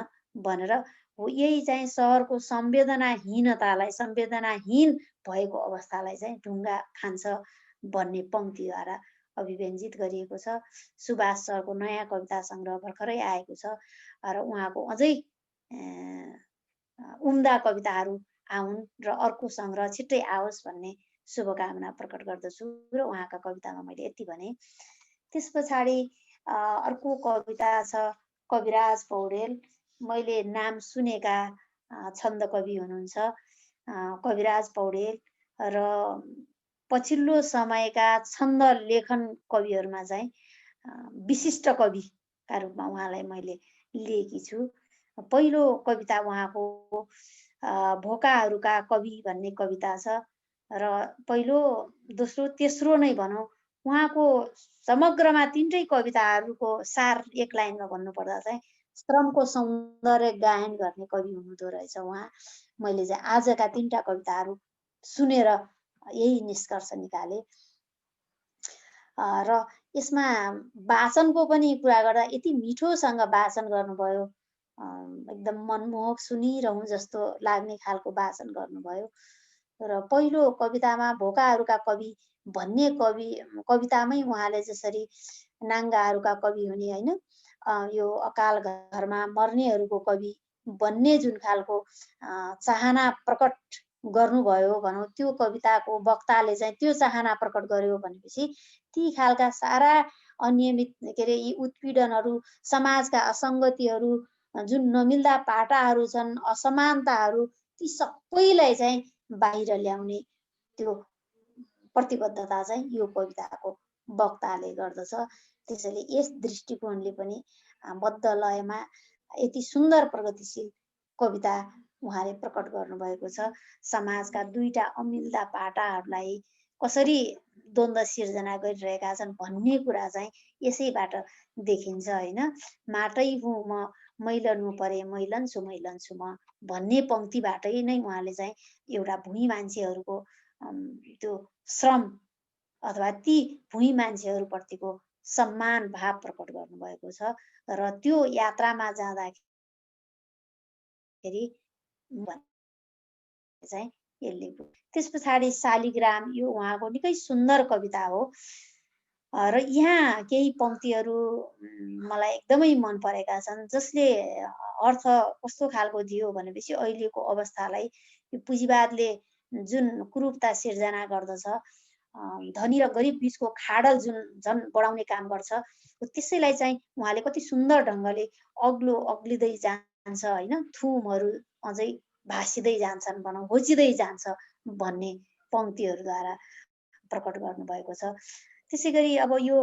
भनेर हो। यही चाहिँ सहरको संवेदनाहीनतालाई संवेदनाहीन भएको अवस्थालाई चाहिँ ढुङ्गा खान्छ भन्ने पङ्क्तिद्वारा अभिव्यञ्जित गरिएको छ। सुभाष सरको नयाँ कविता सङ्ग्रह भर्खरै आएको छ र उहाँको अझै उम्दा कविताहरू आउन् र अर्को सङ्ग्रह छिट्टै आओस् भन्ने शुभकामना प्रकट गर्दछु र उहाँका कवितामा मैले यति भने। त्यस पछाडि अर्को कविता छ कविराज पौडेल। मैले नाम सुनेका छन्द कवि हुनुहुन्छ कविराज पौडेल र पछिल्लो समयका छन्द लेखन कविहरूमा चाहिँ विशिष्ट कविका रूपमा उहाँलाई मैले लिएकी छु। पहिलो कविता उहाँको भोकाहरूका कवि भन्ने कविता छ र पहिलो दोस्रो तेस्रो नै भनौँ उहाँको समग्रमा तीनटै कविताहरूको सार एक लाइनमा भन्नुपर्दा चाहिँ श्रमको सौन्दर्य गायन गर्ने कवि हुनुहुँदो रहेछ उहाँ। मैले चाहिँ आजका तीनटा कविताहरू सुनेर यही निष्कर्ष निकाले र यसमा वाचनको पनि कुरा गर्दा यति मिठोसँग वाचन गर्नुभयो, एकदम मनमोहक सुनिरहँ जस्तो लाग्ने खालको वाचन गर्नुभयो। र पहिलो कवितामा भोकाहरूका कवि भन्ने कवितामै उहाँले जसरी नाङ्गाहरूका कवि हुने होइन, यो अकाल घरमा मर्नेहरूको कवि भन्ने जुन खालको चाहना प्रकट गर्नुभयो भनौँ, त्यो कविताको वक्ताले चाहिँ त्यो चाहना प्रकट गर्यो भनेपछि ती खालका सारा अनियमित के अरे यी उत्पीडनहरू, समाजका असङ्गतिहरू, जुन नमिल्दा पाटाहरू छन्, असमानताहरू, ती सबैलाई चाहिँ बाहिर ल्याउने त्यो प्रतिबद्धता चाहिँ यो कविताको वक्ताले गर्दछ। त्यसैले यस दृष्टिकोणले पनि बद्ध लयमा यति सुन्दर प्रगतिशील कविता उहाँले प्रकट गर्नुभएको छ। समाजका दुईटा अमिल्दा पाटाहरूलाई कसरी द्वन्द्व सिर्जना गरिरहेका छन् भन्ने कुरा चाहिँ यसैबाट देखिन्छ होइन। माटै हुँ म मैलन हुँ परे मैलन छु म भन्ने पंक्तिबाटै नै उहाँले चाहिँ एउटा भुइँ मान्छेहरूको त्यो श्रम अथवा ती भुइँ मान्छेहरूप्रतिको सम्मान भाव प्रकट गर्नुभएको छ। र त्यो यात्रामा जाँदाखेरि चाहिँ यसले त्यस पछाडि शालिग्राम, यो उहाँको निकै सुन्दर कविता हो र यहाँ केही पंक्तिहरू मलाई एकदमै मन परेका छन्, जसले अर्थ कस्तो खालको दियो भनेपछि अहिलेको अवस्थालाई यो पुँजीवादले जुन कुरूपता सिर्जना गर्दछ, धनी र गरिब बीचको खाडल जुन झन् बढाउने काम गर्छ, त्यसैलाई चाहिँ उहाँले कति सुन्दर ढङ्गले अग्लिँदै जान्छ होइन, थुमहरू अझै भासिँदै जान्छन् भनौँ, होचिँदै जान्छ भन्ने पंक्तिहरूद्वारा प्रकट गर्नुभएको छ। त्यसै गरी अब यो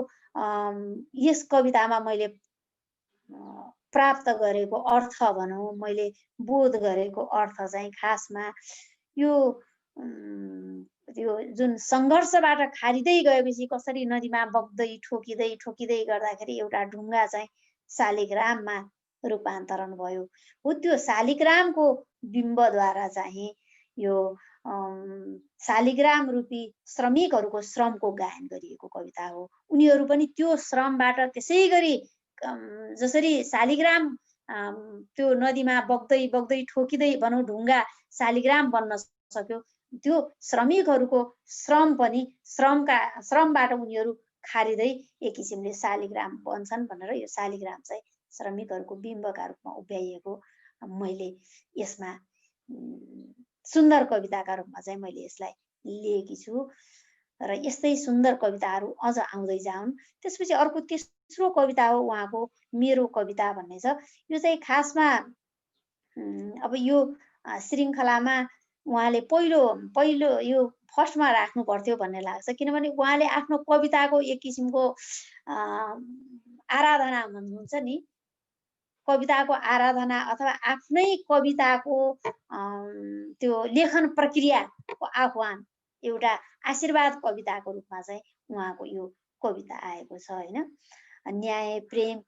यस कवितामा मैले प्राप्त गरेको अर्थ भनौँ, मैले बोध गरेको अर्थ चाहिँ खासमा यो जुन सङ्घर्षबाट खारिँदै गएपछि कसरी नदीमा बग्दै ठोकिँदै गर्दाखेरि एउटा ढुङ्गा चाहिँ शालिग्राममा रूपान्तरण भयो हो। त्यो शालिग्रामको बिम्बद्वारा चाहिँ यो शालिग्राम रूपी श्रमिकहरूको श्रमको गायन गरिएको कविता हो। उनीहरू पनि त्यो श्रमबाट त्यसै गरी जसरी शालिग्राम त्यो नदीमा बग्दै ठोकिँदै भनौँ ढुङ्गा शालिग्राम बन्न सक्यो, त्यो श्रमिकहरूको श्रम पनि श्रमबाट उनीहरू खारिँदै एक किसिमले शालिग्राम बन्छन् भनेर यो शालिग्राम चाहिँ श्रमिकहरूको बिम्बका रूपमा उभ्याइएको मैले यसमा सुन्दर कविताका रूपमा चाहिँ मैले यसलाई लिएकी छु। र यस्तै सुन्दर कविताहरू अझ आउँदै जाउन्। त्यसपछि अर्को तेस्रो कविता हो उहाँको मेरो कविता भन्ने छ। यो चाहिँ खासमा अब यो श्रृङ्खलामा उहाँले पहिलो यो फर्स्टमा राख्नु पर्थ्यो भन्ने लाग्छ, किनभने उहाँले आफ्नो कविताको एक किसिमको आराधना हुन्छ नि, कविताको आराधना अथवा आफ्नै कविताको त्यो लेखन प्रक्रियाको आह्वान, एउटा आशीर्वाद कविताको रूपमा चाहिँ उहाँको यो कविता आएको छ होइन। न्याय, प्रेम,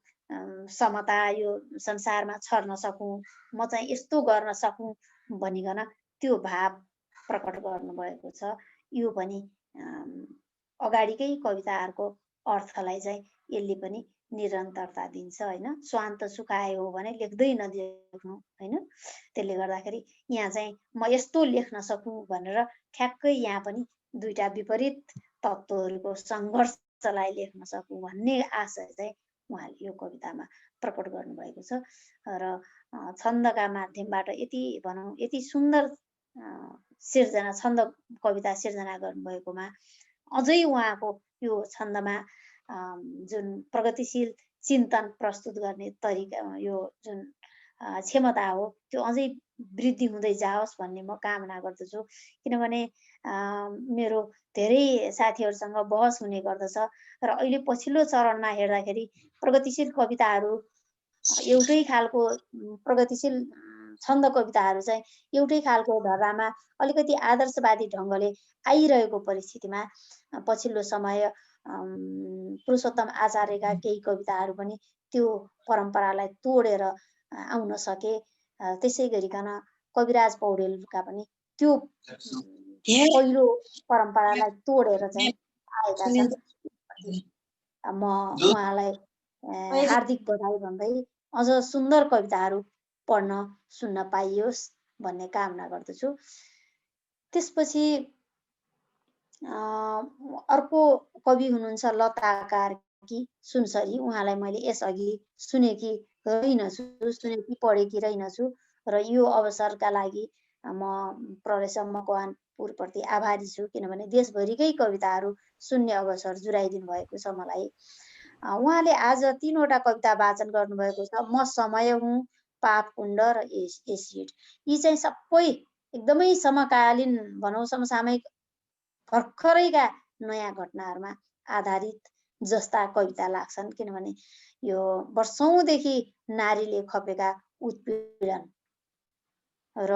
समता यो संसारमा छर्न सकूँ, म चाहिँ यस्तो गर्न सकूँ भनिकन त्यो भाव प्रकट गर्नुभएको छ। यो पनि अगाडिकै कविताहरूको अर्थलाई चाहिँ यसले पनि निरन्तरता दिन्छ होइन। स्वान्त सुखाए हो भने लेख्दै नदेख्नु होइन, त्यसले गर्दाखेरि यहाँ चाहिँ म यस्तो लेख्न सकूँ भनेर ठ्याक्कै यहाँ पनि दुईटा विपरीत तत्त्वहरूको सङ्घर्षलाई लेख्न सकूँ भन्ने आशय चाहिँ उहाँले यो कवितामा प्रकट गर्नुभएको छ। र छन्दका माध्यमबाट यति सुन्दर छन्द कविता सिर्जना गर्नुभएकोमा अझै उहाँको यो छन्दमा जुन प्रगतिशील चिन्तन प्रस्तुत गर्ने तरिका, यो जुन क्षमता हो त्यो अझै वृद्धि हुँदै जाओस् भन्ने म कामना गर्दछु। किनभने मेरो धेरै साथीहरूसँग बहस हुने गर्दछ र अहिले पछिल्लो चरणमा हेर्दाखेरि प्रगतिशील कविताहरू एउटै खालको प्रगतिशील छन्द कविताहरू चाहिँ एउटै खालको धरामा अलिकति आदर्शवादी ढङ्गले आइरहेको परिस्थितिमा पछिल्लो समय पुरुषोत्तम आचार्यका केही कविताहरू पनि त्यो परम्परालाई तोडेर आउन सके। त्यसै गरिकन कविराज पौडेलका पनि त्यो पहिलो परम्परालाई तोडेर चाहिँ आएका छन्। म उहाँलाई हार्दिक बधाई भन्दै अझ सुन्दर कविताहरू पढ्न सुन्न पाइयोस् भन्ने कामना गर्दछु। त्यसपछि अर्को कवि हुनुहुन्छ लता कार्की सुनसरी। उहाँलाई मैले यसअघि सुनेकी पढेकी रहेनछु र यो अवसरका लागि म प्रदेश मकवानपुरप्रति आभारी छु। किनभने देशभरिकै कविताहरू सुन्ने अवसर जुराइदिनु भएको छ मलाई। उहाँले आज 3वटा कविता वाचन गर्नुभएको छ। म समय हुँ, पापकुण्ड र एसिड। यी चाहिँ सबै एकदमै समकालीन भनौँ समसामयिक भर्खरैका नयाँ घटनाहरूमा आधारित जस्ता कविता लाग्छन्। किनभने यो वर्षौंदेखि नारीले खपेका उत्पीडन र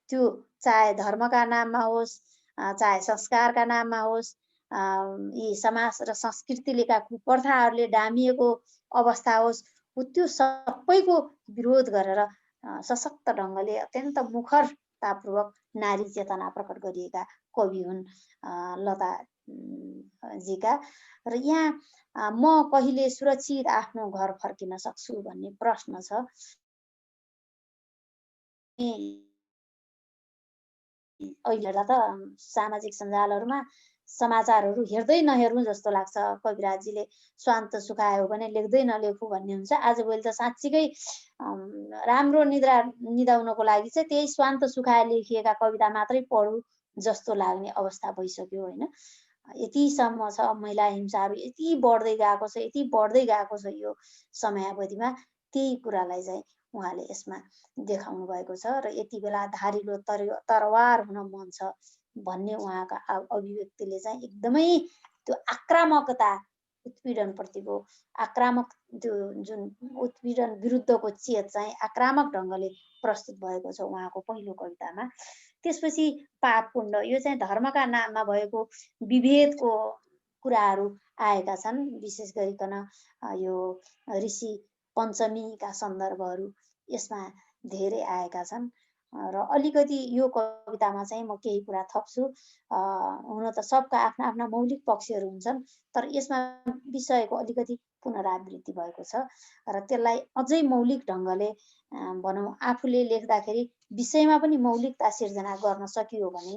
त्यो चाहे धर्मका नाममा होस्, चाहे संस्कारका नाममा होस्, यी समाज र संस्कृतिलेका कुप्रथाहरूले डामिएको अवस्था होस्, त्यो सबैको विरोध गरेर सशक्त ढङ्गले अत्यन्त मुखरतापूर्वक नारी चेतना प्रकट गरिएका कवि हुन् लता जीका। र यहाँ म कहिले सुरक्षित आफ्नो घर फर्किन सक्छु भन्ने प्रश्न छ। अहिले हेर्दा त सामाजिक सञ्जालहरूमा समाचारहरू हेर्दै नहेर्नु जस्तो लाग्छ। कविराजजीले स्वान्त सुखायो भने लेख्दै नलेखु भन्ने हुन्छ। आजभोलि त साँच्चीकै राम्रो निद्रा निदाउनको लागि चाहिँ त्यही स्वान्त सुखाए लेखिएका कविता मात्रै पढु जस्तो लाग्ने अवस्था भइसक्यो होइन। यतिसम्म छ महिला हिंसाहरू यति बढ्दै गएको छ, यति बढ्दै गएको छ यो समयावधिमा। त्यही कुरालाई चाहिँ उहाँले यसमा देखाउनु भएको छ र यति बेला धारिलो तरवार हुन मन छ भन्ने उहाँका अभिव्यक्तिले चाहिँ एकदमै त्यो आक्रामकता, उत्पीडनप्रतिको आक्रामक त्यो जुन उत्पीडन विरुद्धको चेत चाहिँ आक्रामक ढङ्गले प्रस्तुत भएको छ उहाँको पहिलो कवितामा। त्यसपछि पापकुण्ड, यो चाहिँ धर्मका नाममा भएको विभेदको कुराहरू आएका छन्। विशेष गरिकन यो ऋषि पञ्चमीका सन्दर्भहरू यसमा धेरै आएका छन् र अलिकति यो कवितामा चाहिँ म केही कुरा थप्छु। हुन त सबका आफ्ना आफ्ना मौलिक पक्षहरू हुन्छन्, तर यसमा विषयको अलिकति पुनरावृत्ति भएको छ र त्यसलाई अझै मौलिक ढङ्गले भनौँ आफूले लेख्दाखेरि विषयमा पनि मौलिकता सिर्जना गर्न सकियो भने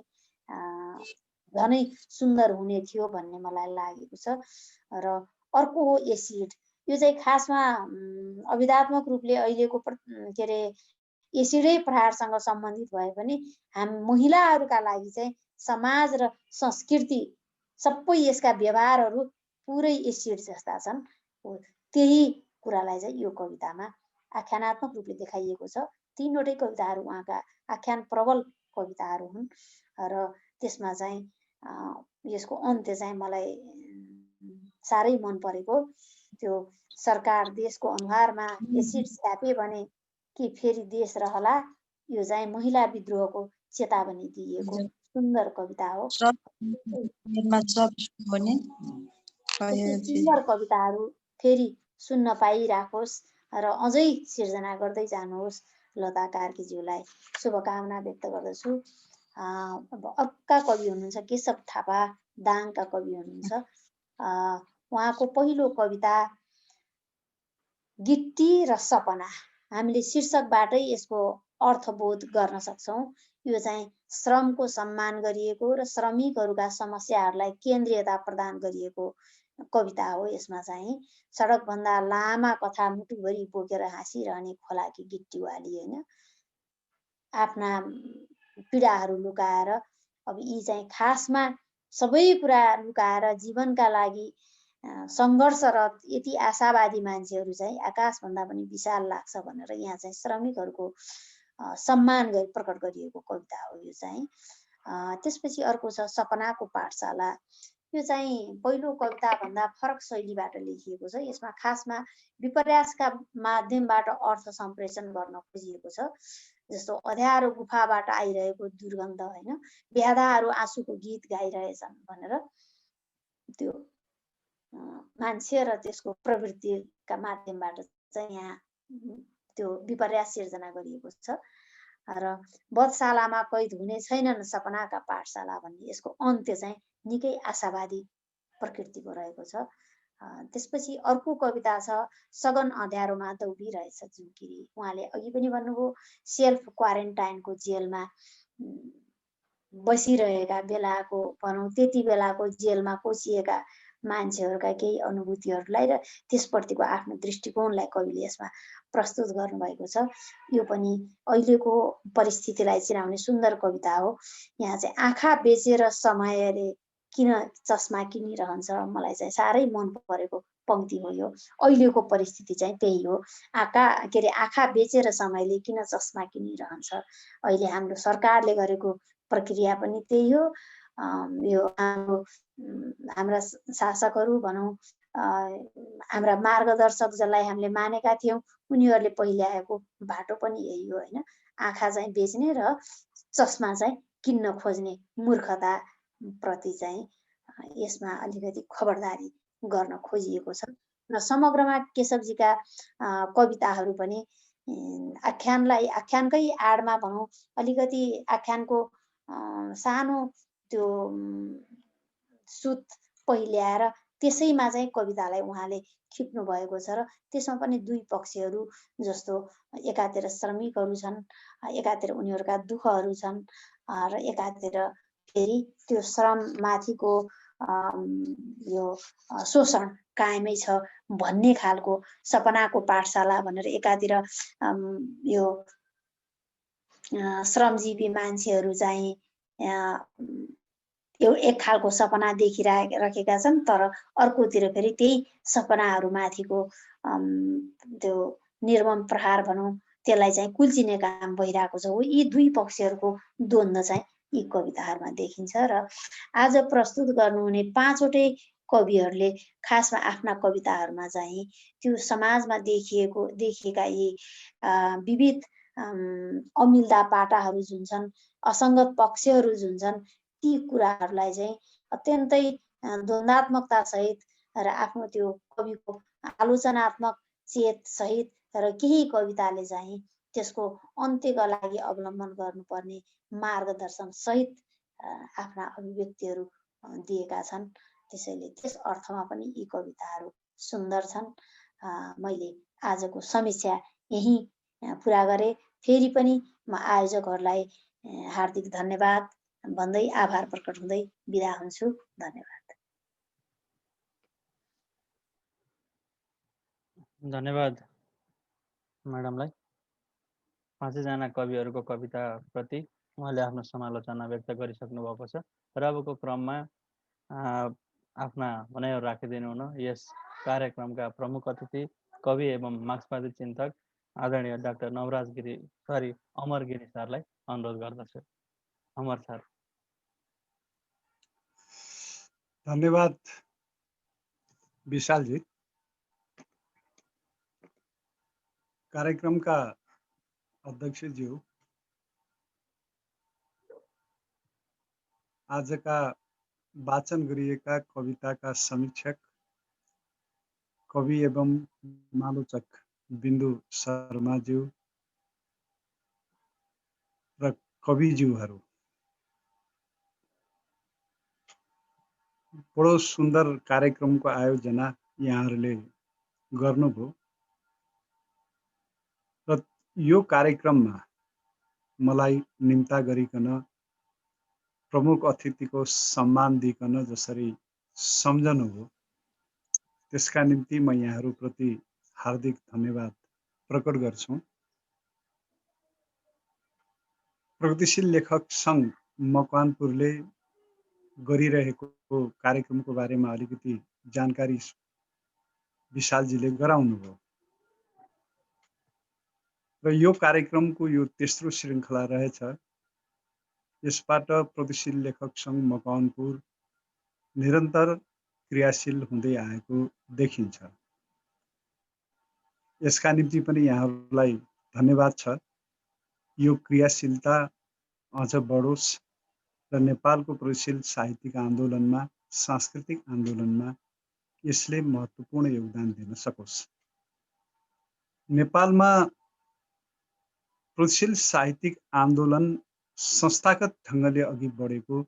झनै सुन्दर हुने थियो भन्ने मलाई लागेको छ। र अर्को हो एसिड। यो चाहिँ खासमा अभिधात्मक रूपले अहिलेको के अरे एसिडै प्रहारसँग सम्बन्धित भए पनि हामी महिलाहरूका लागि चाहिँ समाज र संस्कृति सबै यसका व्यवहारहरू पुरै एसिड जस्ता छन्। त्यही कुरालाई चाहिँ यो कवितामा आख्यानात्मक रूपले देखाइएको छ। 3वटै कविताहरू उहाँका आख्यान प्रबल कविताहरू हुन् र त्यसमा चाहिँ यसको अन्त्य चाहिँ मलाई साह्रै मन परेको। त्यो सरकार देशको अनुहारमा एसिड छ्यापे भने कि फेरि देश रहला, यो चाहिँ महिला विद्रोहको चेतावनी दिएको सुन्दर कविता हो। सुन्दर कविताहरू फेरि सुन्न पाइराखोस् र अझै सिर्जना गर्दै जानुहोस्। लता कार्कीज्यूलाई शुभकामना व्यक्त गर्दछु। अब अर्का कवि हुनुहुन्छ केशव थापा, दाङका कवि हुनुहुन्छ। उहाँको पहिलो कविता गिट्टी र सपना। हामीले शीर्षकबाटै यसको अर्थबोध गर्न सक्छौँ। यो चाहिँ श्रमको सम्मान गरिएको र श्रमिकहरूका समस्याहरूलाई केन्द्रीयता प्रदान गरिएको कविता हो। यसमा चाहिँ सडकभन्दा लामा कथा मुटुभरि बोकेर हाँसिरहने खोलाकी गिट्टीवाली होइन, आफ्ना पीडाहरू लुकाएर अब यी चाहिँ खासमा सबै कुरा लुकाएर जीवनका लागि सङ्घर्षरत यति आशावादी मान्छेहरू चाहिँ आकाशभन्दा पनि विशाल लाग्छ भनेर यहाँ चाहिँ श्रमिकहरूको सम्मान प्रकट गरिएको कविता हो यो चाहिँ। त्यसपछि अर्को छ सपनाको पाठशाला। यो चाहिँ पहिलो कविताभन्दा फरक शैलीबाट लेखिएको छ। यसमा खासमा विपर्यासका माध्यमबाट अर्थ सम्प्रेषण गर्न खोजिएको छ। जस्तो अँध्यारो गुफाबाट आइरहेको दुर्गन्ध होइन, ब्याधाहरू आँसुको गीत गाइरहेछन् भनेर त्यो मान्छे र त्यसको प्रवृत्तिका माध्यमबाट चाहिँ यहाँ त्यो विपर्यास सिर्जना गरिएको छ। र बधशालामा कैद हुने छैनन् सपनाका पाठशाला भन्ने यसको अन्त्य चाहिँ निकै आशावादी प्रकृतिको रहेको छ। त्यसपछि अर्को कविता छ सघन अँध्यारोमा दौडिरहेछ जुनकीरी। उहाँले अघि पनि भन्नुभयो सेल्फ क्वारेन्टाइनको जेलमा बसिरहेका बेलाको भनौँ त्यति बेलाको जेलमा कोसिएका मान्छेहरूका केही अनुभूतिहरूलाई र त्यसप्रतिको आफ्नो दृष्टिकोणलाई कविले यसमा प्रस्तुत गर्नुभएको छ। यो पनि अहिलेको परिस्थितिलाई चिनाउने सुन्दर कविता हो। यहाँ चाहिँ आँखा बेचेर समयले किन चस्मा किनिरहन्छ, मलाई चाहिँ साह्रै मन परेको पंक्ति हो यो। अहिलेको परिस्थिति चाहिँ त्यही हो। आँखा बेचेर समयले किन चस्मा किनिरहन्छ। अहिले हाम्रो सरकारले गरेको प्रक्रिया पनि त्यही हो। यो हाम्रा शासकहरू भनौँ हाम्रा मार्गदर्शक जसलाई हामीले मानेका थियौँ उनीहरूले पहिले आएको बाटो पनि यही हो होइन। आँखा चाहिँ बेच्ने र चस्मा चाहिँ किन्न खोज्ने मूर्खता प्रति चाहिँ यसमा अलिकति खबरदारी गर्न खोजिएको छ। र समग्रमा केशवजीका कविताहरू पनि आख्यानकै आडमा भनौँ अलिकति आख्यानको सानो त्यो सुत पहिल्याएर त्यसैमा चाहिँ कवितालाई उहाँले खिप्नु भएको छ। र त्यसमा पनि दुई पक्षहरू जस्तो एकातिर श्रमिकहरू छन्, एकातिर उनीहरूका दुःखहरू छन् र एकातिर फेरि त्यो श्रममाथिको यो शोषण कायमै छ भन्ने खालको सपनाको पाठशाला भनेर एकातिर यो श्रमजीवी मान्छेहरू चाहिँ एक खालको सपना देखिराखेका छन्, तर अर्कोतिर फेरि त्यही सपनाहरूमाथिको त्यो निर्मम प्रहार भनौँ त्यसलाई चाहिँ कुल्चिने काम भइरहेको छ। यी दुई पक्षहरूको द्वन्द्व चाहिँ यी कविताहरूमा देखिन्छ। र आज प्रस्तुत गर्नुहुने पाँचवटै कविहरूले खासमा आफ्ना कविताहरूमा चाहिँ त्यो समाजमा देखिएका यी विविध अमिल्दा पाटाहरू जुन छन्, असङ्गत पक्षहरू जुन छन्, ती कुराहरूलाई चाहिँ अत्यन्तै द्वन्द्वात्मकता सहित र आफ्नो त्यो कविको आलोचनात्मक चेत सहित र केही कविताले चाहिँ त्यसको अन्त्यका लागि अवलम्बन गर्नुपर्ने मार्गदर्शन सहित आफ्ना अभिव्यक्तिहरू दिएका छन्। त्यसैले त्यस अर्थमा पनि यी कविताहरू सुन्दर छन्। मैले आजको समीक्षा यही पुरा गरे। फेरि पनि म आयोजकहरूलाई हार्दिक धन्यवाद भन्दै आभार प्रकट हुँदै बिदा हुन्छु। धन्यवाद। धन्यवाद म्याडमलाई। पाँचैजना कविहरूको कविता प्रति उहाँले आफ्नो समालोचना व्यक्त गरिसक्नु भएको छ र अबको क्रममा आफ्ना भनाइहरू राखिदिनु हुन यस कार्यक्रमका प्रमुख अतिथि कवि एवं मार्क्सवादी चिन्तक आदरणीय डाक्टर नवराज गिरी अमर गिरी सरलाई अनुरोध गर्दछु। अमर सर। धन्यवाद विशालजी। कार्यक्रमका अध्यक्षज्यू, आजका वाचन गरिएका कविताका समीक्षक कवि एवं आलोचक बिन्दु शर्माज्यू र कविज्यूहरू, बडो सुन्दर कार्यक्रमको आयोजना यहाँहरूले गर्नुभयो र यो कार्यक्रममा मलाई निम्ता गरिकन प्रमुख अतिथिको सम्मान दिइकन जसरी सम्झनुभयो त्यसका निम्ति म यहाँहरूप्रति हार्दिक धन्यवाद प्रकट गर्छु। प्रगतिशील लेखक सङ्घ मकवानपुरले गरिरहेको कार्यक्रमको बारेमा अलिकति जानकारी विशालजीले गराउनुभयो र यो कार्यक्रमको यो तेस्रो श्रृङ्खला रहेछ। यसबाट प्रगतिशील लेखक सङ्घ मकवानपुर निरन्तर क्रियाशील हुँदै आएको देखिन्छ। यसका निम्ति पनि यहाँहरूलाई धन्यवाद छ। यो क्रियाशीलता अझ बढोस् र नेपालको प्रगतिशील साहित्यिक आन्दोलनमा, सांस्कृतिक आन्दोलनमा यसले महत्त्वपूर्ण योगदान दिन सकोस्। नेपालमा प्रगतिशील साहित्यिक आन्दोलन संस्थागत ढङ्गले अघि बढेको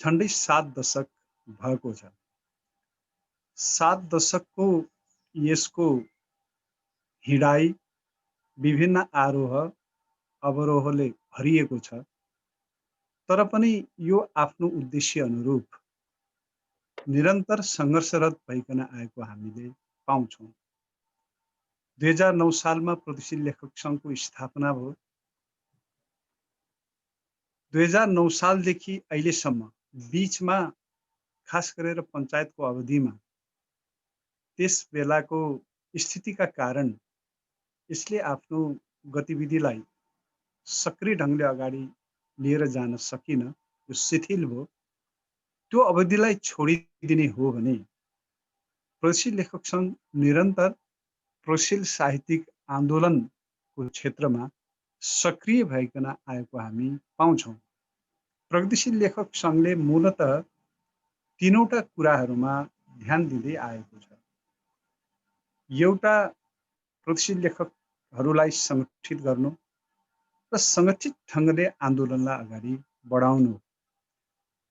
झन्डै 7 दशक भएको छ। 7 दशकको यसको हिँडाइ विभिन्न आरोह अवरोहले भरिएको छ, तर पनि यो आफ्नो उद्देश्य अनुरूप निरन्तर सङ्घर्षरत भइकन आएको हामीले पाउँछौँ। 2009 सालमा प्रगतिशील लेखक सङ्घको स्थापना भयो। 2009 सालदेखि अहिलेसम्म बीचमा खास गरेर पञ्चायतको अवधिमा त्यस बेलाको स्थितिका कारण यसले आफ्नो गतिविधिलाई सक्रिय ढङ्गले अगाडि लिएर जान सकिन, यो शिथिल भयो। त्यो अवधिलाई छोडिदिने हो भने प्रगतिशील लेखक सङ्घ निरन्तर प्रगतिशील साहित्यिक आन्दोलनको क्षेत्रमा सक्रिय भइकन आएको हामी पाउँछौँ। प्रगतिशील लेखक सङ्घले मूलतः तीनवटा कुराहरूमा ध्यान दिँदै आएको छ। एउटा प्रगतिशील लेखकहरूलाई सङ्गठित गर्नु र सङ्गठित ढङ्गले आन्दोलनलाई अगाडि बढाउनु।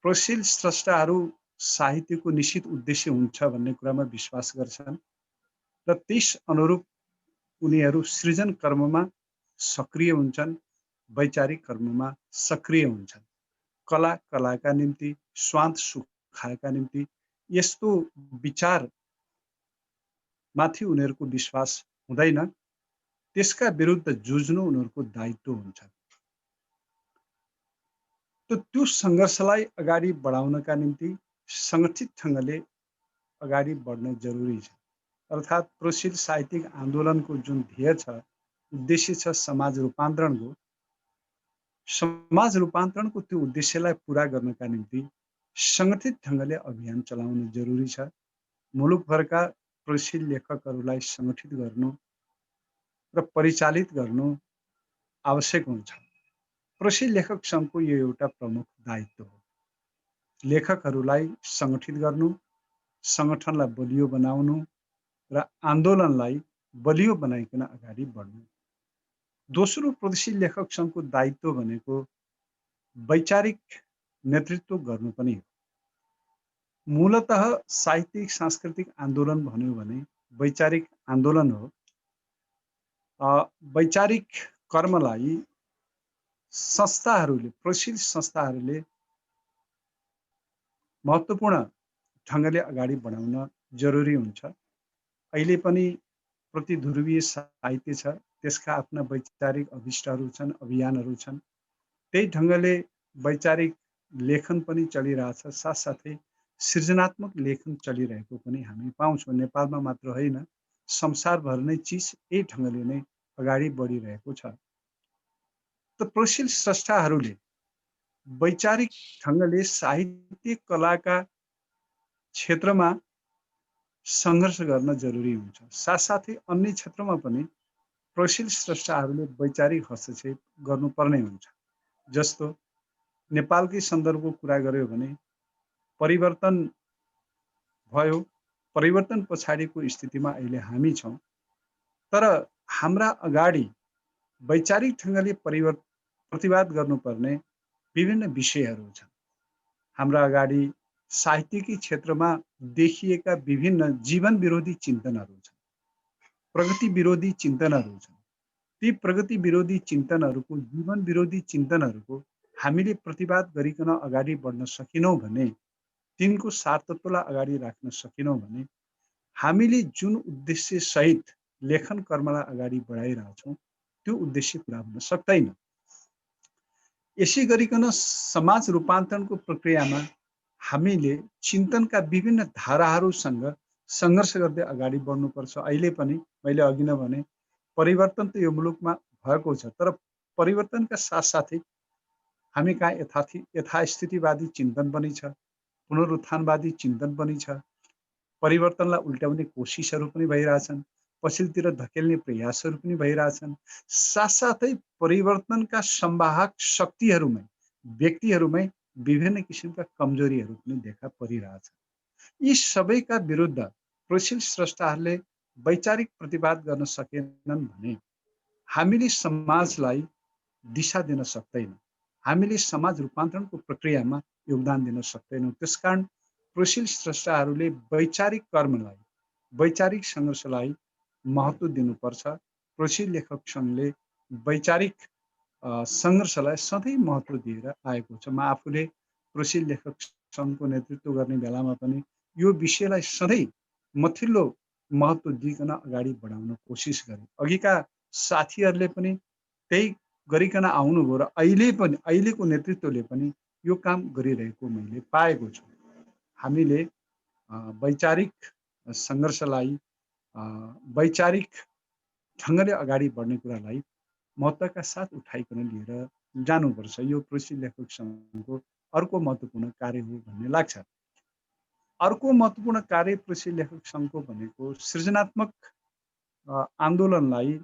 प्रगतिशील स्रष्टाहरू साहित्यको निश्चित उद्देश्य हुन्छ भन्ने कुरामा विश्वास गर्छन् र त्यस अनुरूप उनीहरू सृजन कर्ममा सक्रिय हुन्छन्, वैचारिक कर्ममा सक्रिय हुन्छन्। कलाका निम्ति, स्वान्त सुखाएका निम्ति यस्तो विचार माथि उनीहरूको विश्वास हुँदैन, त्यसका विरुद्ध जुझ्नु उनीहरूको दायित्व हुन्छ। त्यो सङ्घर्षलाई अगाडि बढाउनका निम्ति सङ्गठित ढङ्गले अगाडि बढ्न जरुरी छ। अर्थात् प्रगतिशील साहित्यिक आन्दोलनको जुन ध्येय छ, उद्देश्य छ समाज रूपान्तरणको, समाज रूपान्तरणको त्यो उद्देश्यलाई पुरा गर्नका निम्ति सङ्गठित ढङ्गले अभियान चलाउनु जरुरी छ। मुलुकभरका प्रगतिशील लेखकहरूलाई सङ्गठित गर्नु र परिचालित गर्नु आवश्यक हुन्छ। प्रगतिशील लेखक सङ्घको यो एउटा प्रमुख दायित्व हो। लेखकहरूलाई सङ्गठित गर्नु, सङ्गठनलाई बलियो बनाउनु र आन्दोलनलाई बलियो बनाइकन अगाडि बढ्नु। दोस्रो प्रगतिशील लेखक सङ्घको दायित्व भनेको वैचारिक नेतृत्व गर्नु पनि हो। मूलतः साहित्यिक सांस्कृतिक आन्दोलन भन्यो भने वैचारिक आन्दोलन हो। वैचारिक कर्मलाई संस्थाहरूले, प्रगतिशील संस्थाहरूले महत्त्वपूर्ण ढङ्गले अगाडि बढाउन जरुरी हुन्छ। अहिले पनि प्रतिध्रुवीय साहित्य छ, त्यसका आफ्ना वैचारिक अभिष्टहरू छन्, अभियानहरू छन्। त्यही ढङ्गले वैचारिक लेखन पनि चलिरहेछ, साथसाथै सृजनात्मक लेखन चलिरहेको पनि हामी पाउँछौँ। नेपालमा मात्र होइन, संसारभर नै चिज यही ढङ्गले नै अगाडि बढिरहेको छ। त प्रगतिशील स्रष्टाहरूले वैचारिक ढङ्गले साहित्य कलाका क्षेत्रमा सङ्घर्ष गर्न जरुरी हुन्छ। साथसाथै अन्य क्षेत्रमा पनि प्रगतिशील स्रष्टाहरूले वैचारिक हस्तक्षेप गर्नुपर्ने हुन्छ। जस्तो नेपालकै सन्दर्भको कुरा गर्यो भने परिवर्तन भयो, परिवर्तन पछाडिको स्थितिमा अहिले हामी छौँ, तर हाम्रा अगाडि वैचारिक ढङ्गले प्रतिवाद गर्नुपर्ने विभिन्न विषयहरू छन्। हाम्रा अगाडि साहित्यिकी क्षेत्रमा देखिएका विभिन्न जीवन विरोधी चिन्तनहरू छन्, प्रगति विरोधी चिन्तनहरू छन्। ती प्रगति विरोधी चिन्तनहरूको, जीवन विरोधी चिन्तनहरूको हामीले प्रतिवाद गरिकन अगाडि बढ्न सकिनौँ भने, तिनको सार्थत्वलाई अगाडि राख्न सकिनौँ भने हामीले जुन उद्देश्य सहित लेखन कर्मलाई अगाडि बढाइरहेछौँ त्यो उद्देश्य पुरा हुन सक्दैन। यसै गरिकन समाज रूपान्तरणको प्रक्रियामा हामीले चिन्तनका विभिन्न धाराहरूसँग सङ्घर्ष गर्दै अगाडि बढ्नुपर्छ। अहिले पनि मैले अघि नै भने परिवर्तन त यो मुलुकमा भएको छ, तर परिवर्तनका साथसाथै हामी कहाँ यथास्थितिवादी चिन्तन पनि छ, पुनरुत्थानवादी चिन्तन पनि छ, परिवर्तनलाई उल्टाउने कोसिसहरू पनि भइरहेछन्, पछिल्लोतिर धकेल्ने प्रयासहरू पनि भइरहेछन्। साथसाथै परिवर्तनका संवाहक शक्तिहरूमै व्यक्तिहरूमै विभिन्न किसिमका कमजोरीहरू पनि देखा परिरहेछन्। यी सबैका विरुद्ध प्रगतिशील स्रष्टाहरूले वैचारिक प्रतिवाद गर्न सकेनन् भने हामीले समाजलाई दिशा दिन सक्दैनौँ, हामीले समाज रूपान्तरणको प्रक्रियामा योगदान दिन सक्दैनौँ। त्यसकारण प्रगतिशील स्रष्टाहरूले वैचारिक कर्मलाई, वैचारिक सङ्घर्षलाई महत्त्व दिनुपर्छ। प्रगतिशील लेखक सङ्घले वैचारिक सङ्घर्षलाई सधैँ महत्त्व दिएर आएको छ। म आफूले प्रगतिशील लेखक सङ्घको नेतृत्व गर्ने बेलामा पनि यो विषयलाई सधैँ मथिल्लो महत्त्व दिइकन अगाडि बढाउन कोसिस गरेँ। अघिका साथीहरूले पनि त्यही गरिकन आउनुभयो र अहिलेको नेतृत्वले पनि यो काम गरिरहेको मैले पाएको छु। हामीले वैचारिक सङ्घर्षलाई, वैचारिक ढङ्गले अगाडि बढ्ने कुरालाई महत्त्वका साथ उठाइकन लिएर जानुपर्छ। यो प्रगतिशील लेखक सङ्घको अर्को महत्त्वपूर्ण कार्य हो भन्ने लाग्छ। अर्को महत्त्वपूर्ण कार्य प्रगतिशील लेखक सङ्घको भनेको सृजनात्मक आन्दोलनलाई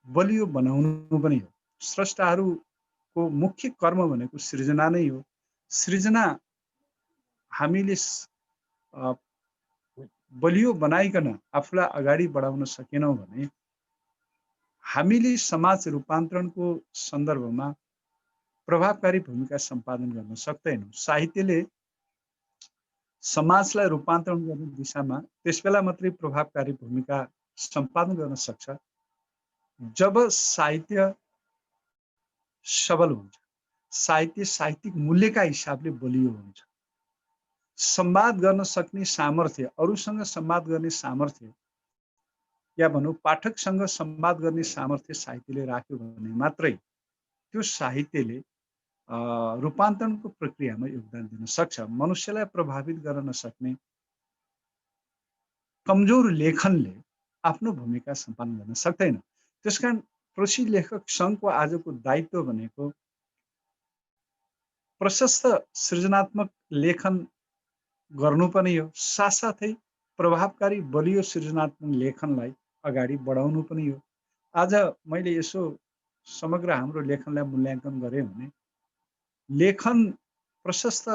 बलियो बनाउनु पनि हो। स्रष्टाहरूको मुख्य कर्म भनेको सृजना नै हो। सृजना हामीले बलियो बनाइकन आफूलाई अगाडि बढाउन सकेनौँ भने हामीले समाज रूपान्तरणको सन्दर्भमा प्रभावकारी भूमिका सम्पादन गर्न सक्दैनौँ। साहित्यले समाजलाई रूपान्तरण गर्ने दिशामा त्यसबेला मात्रै प्रभावकारी भूमिका सम्पादन गर्न सक्छ जब साहित्य सबल हुन्छ, साहित्य साहित्यिक मूल्यका हिसाबले बलियो हुन्छ। संवाद गर्न सक्ने सामर्थ्य, अरूसँग संवाद गर्ने सामर्थ्य, या भनौँ पाठकसँग संवाद गर्ने सामर्थ्य साहित्यले राख्यो भने मात्रै त्यो साहित्यले रूपान्तरणको प्रक्रियामा योगदान दिन सक्छ। मनुष्यलाई प्रभावित गर्न नसक्ने कमजोर लेखनले आफ्नो भूमिका सम्पादन गर्न सक्दैन। त्यसकारण प्रगतिशील लेखक सङ्घको आजको दायित्व भनेको प्रशस्त सृजनात्मक लेखन गर्नु पनि हो, साथसाथै प्रभावकारी बलियो सृजनात्मक लेखनलाई अगाडि बढाउनु पनि हो। आज मैले यसो समग्र हाम्रो लेखनलाई मूल्याङ्कन गरेँ भने लेखन प्रशस्त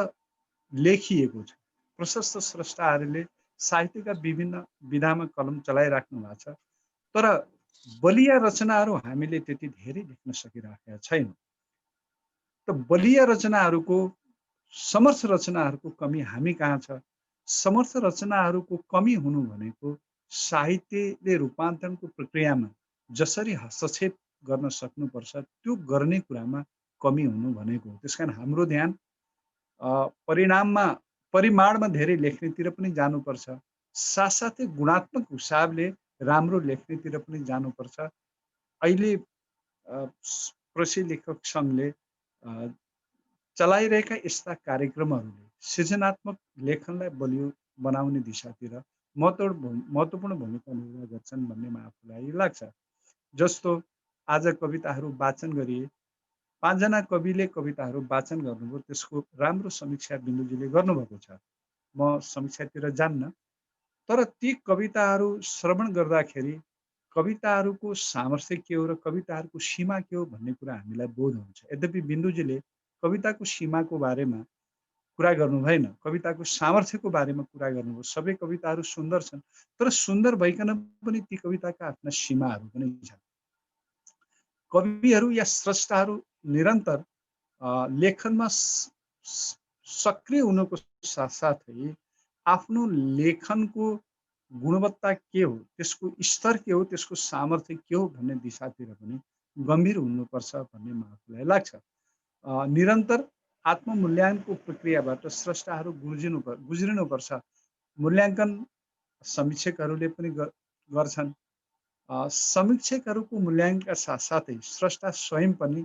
लेखिएको छ। प्रशस्त स्रष्टाहरूले साहित्यका विभिन्न विधामा कलम चलाइराख्नु भएको छ, तर बलिया रचनाहरू हामीले त्यति धेरै लेख्न सकिरहेका छैनौँ। त बलिया रचनाहरूको, समर्थ रचनाहरूको कमी हामी कहाँ छ? समर्थ रचनाहरूको कमी हुनु भनेको साहित्यले रूपान्तरणको प्रक्रियामा जसरी हस्तक्षेप गर्न सक्नुपर्छ त्यो गर्ने कुरामा कमी हुनु भनेको हो। त्यसकारण हाम्रो ध्यान परिमाणमा धेरै लेख्नेतिर पनि जानुपर्छ, साथसाथै गुणात्मक हिसाबले राम्रो लेख्नेतिर पनि जानुपर्छ। अहिले प्रगतिशील लेखक सङ्घले चलाइरहेका यस्ता कार्यक्रमहरूले सृजनात्मक लेखनलाई बलियो बनाउने दिशातिर महत्त्वपूर्ण भूमिका निर्वाह गर्छन् भन्ने आफूलाई लाग्छ। जस्तो आज कविताहरू वाचन गरिए, 5 जना कविले कविताहरू वाचन गर्नुभयो, त्यसको राम्रो समीक्षा बिन्दुजीले गर्नुभएको छ। म समीक्षातिर जान्न, तर ती कविताहरू श्रवण गर्दाखेरि कविताहरूको सामर्थ्य के हो र कविताहरूको सीमा के हो भन्ने कुरा हामीलाई बोध हुन्छ। यद्यपि बिन्दुजीले कविताको सीमाको बारेमा कुरा गर्नु भएन, कविताको सामर्थ्यको बारेमा कुरा गर्नुभयो। सबै कविताहरू सुन्दर छन्, तर सुन्दर भइकन पनि ती कविताका आफ्ना सीमाहरू पनि छन्। कविहरू या स्रष्टाहरू निरन्तर लेखनमा सक्रिय हुनुको साथसाथै आफ्नो लेखनको गुणवत्ता के हो, त्यसको स्तर के हो, त्यसको सामर्थ्य के हो भन्ने दिशातिर पनि गम्भीर हुनुपर्छ भन्ने आफूलाई लाग्छ। निरन्तर आत्ममूल्याङ्कनको प्रक्रियाबाट स्रष्टाहरू गुज्रिनुपर्छ। मूल्याङ्कन समीक्षकहरूले पनि गर्छन्। समीक्षकहरूको मूल्याङ्कनका साथसाथै स्रष्टा स्वयं पनि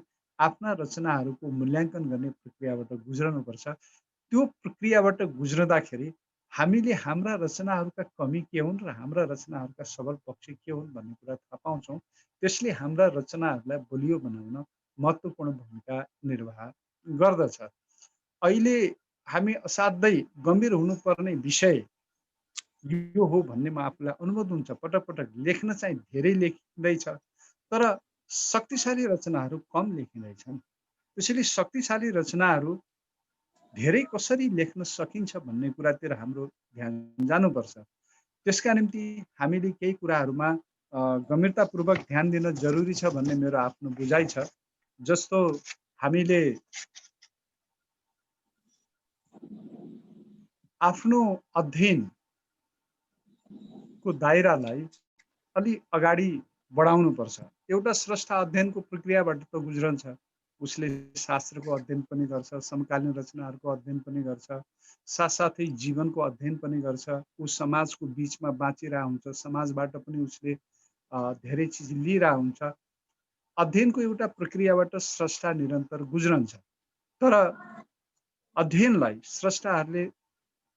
आफ्ना रचनाहरूको मूल्याङ्कन गर्ने प्रक्रियाबाट गुज्रनुपर्छ। त्यो प्रक्रियाबाट गुज्रदाखेरि हामीले हाम्रा रचनाहरूका कमी के हुन् र हाम्रा रचनाहरूका सबल पक्ष के हुन् भन्ने कुरा थाहा पाउँछौँ। त्यसले हाम्रा रचनाहरूलाई बलियो बनाउन महत्त्वपूर्ण भूमिका निर्वाह गर्दछ। अहिले हामी असाध्यै गम्भीर हुनुपर्ने विषय यो हो भन्ने म आफूलाई अनुभव हुन्छ। पटक पटक लेख्न चाहिँ धेरै लेखिँदैछ, तर शक्तिशाली रचनाहरू कम लेखिँदैछन्। त्यसैले शक्तिशाली रचनाहरू धेरै कसरी लेख्न सकिन्छ भन्ने कुरातिर हाम्रो ध्यान जानुपर्छ। त्यसका निम्ति हामीले केही कुराहरूमा गम्भीरतापूर्वक ध्यान दिन जरुरी छ भन्ने मेरो आफ्नो बुझाइ छ। जस्तो हामीले आफ्नो अध्ययनको दायरालाई अलि अगाडि बढाउनुपर्छ। एउटा स्रष्टा अध्ययनको प्रक्रियाबाट त गुज्रन्छ। उसले शास्त्रको अध्ययन पनि गर्छ, समकालीन रचनाहरूको अध्ययन पनि गर्छ, साथसाथै जीवनको अध्ययन पनि गर्छ। ऊ समाजको बिचमा बाँचिरहेको हुन्छ, समाजबाट पनि उसले धेरै चिज लिइरहेको हुन्छ। अध्ययनको एउटा प्रक्रियाबाट स्रष्टा निरन्तर गुज्रन्छ। तर अध्ययनलाई स्रष्टाहरूले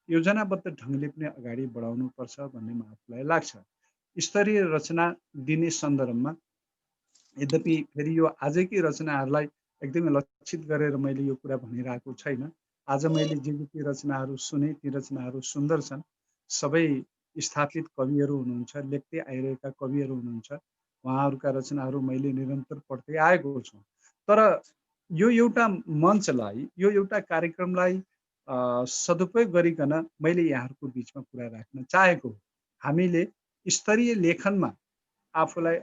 योजनाबद्ध ढङ्गले पनि अगाडि बढाउनुपर्छ भन्ने म आफूलाई लाग्छ। स्तरीय रचना दिने सन्दर्भमा यद्यपि फेरि यो आजकै रचनाहरूलाई एकदमै लक्षित गरेर मैले यो कुरा भनिरहेको छैन। आज मैले जे ती रचनाहरू सुने ती रचनाहरू सुन्दर छन्। सबै स्थापित कविहरू हुनुहुन्छ, लेख्दै आइरहेका कविहरू हुनुहुन्छ। उहाँहरूका रचनाहरू मैले निरन्तर पढ्दै आएको छु। तर यो एउटा मञ्चलाई, यो एउटा कार्यक्रमलाई सदुपयोग गरिकन मैले यहाँहरूको बिचमा कुरा राख्न चाहेको हो। हामीले स्तरीय लेखनमा आफूलाई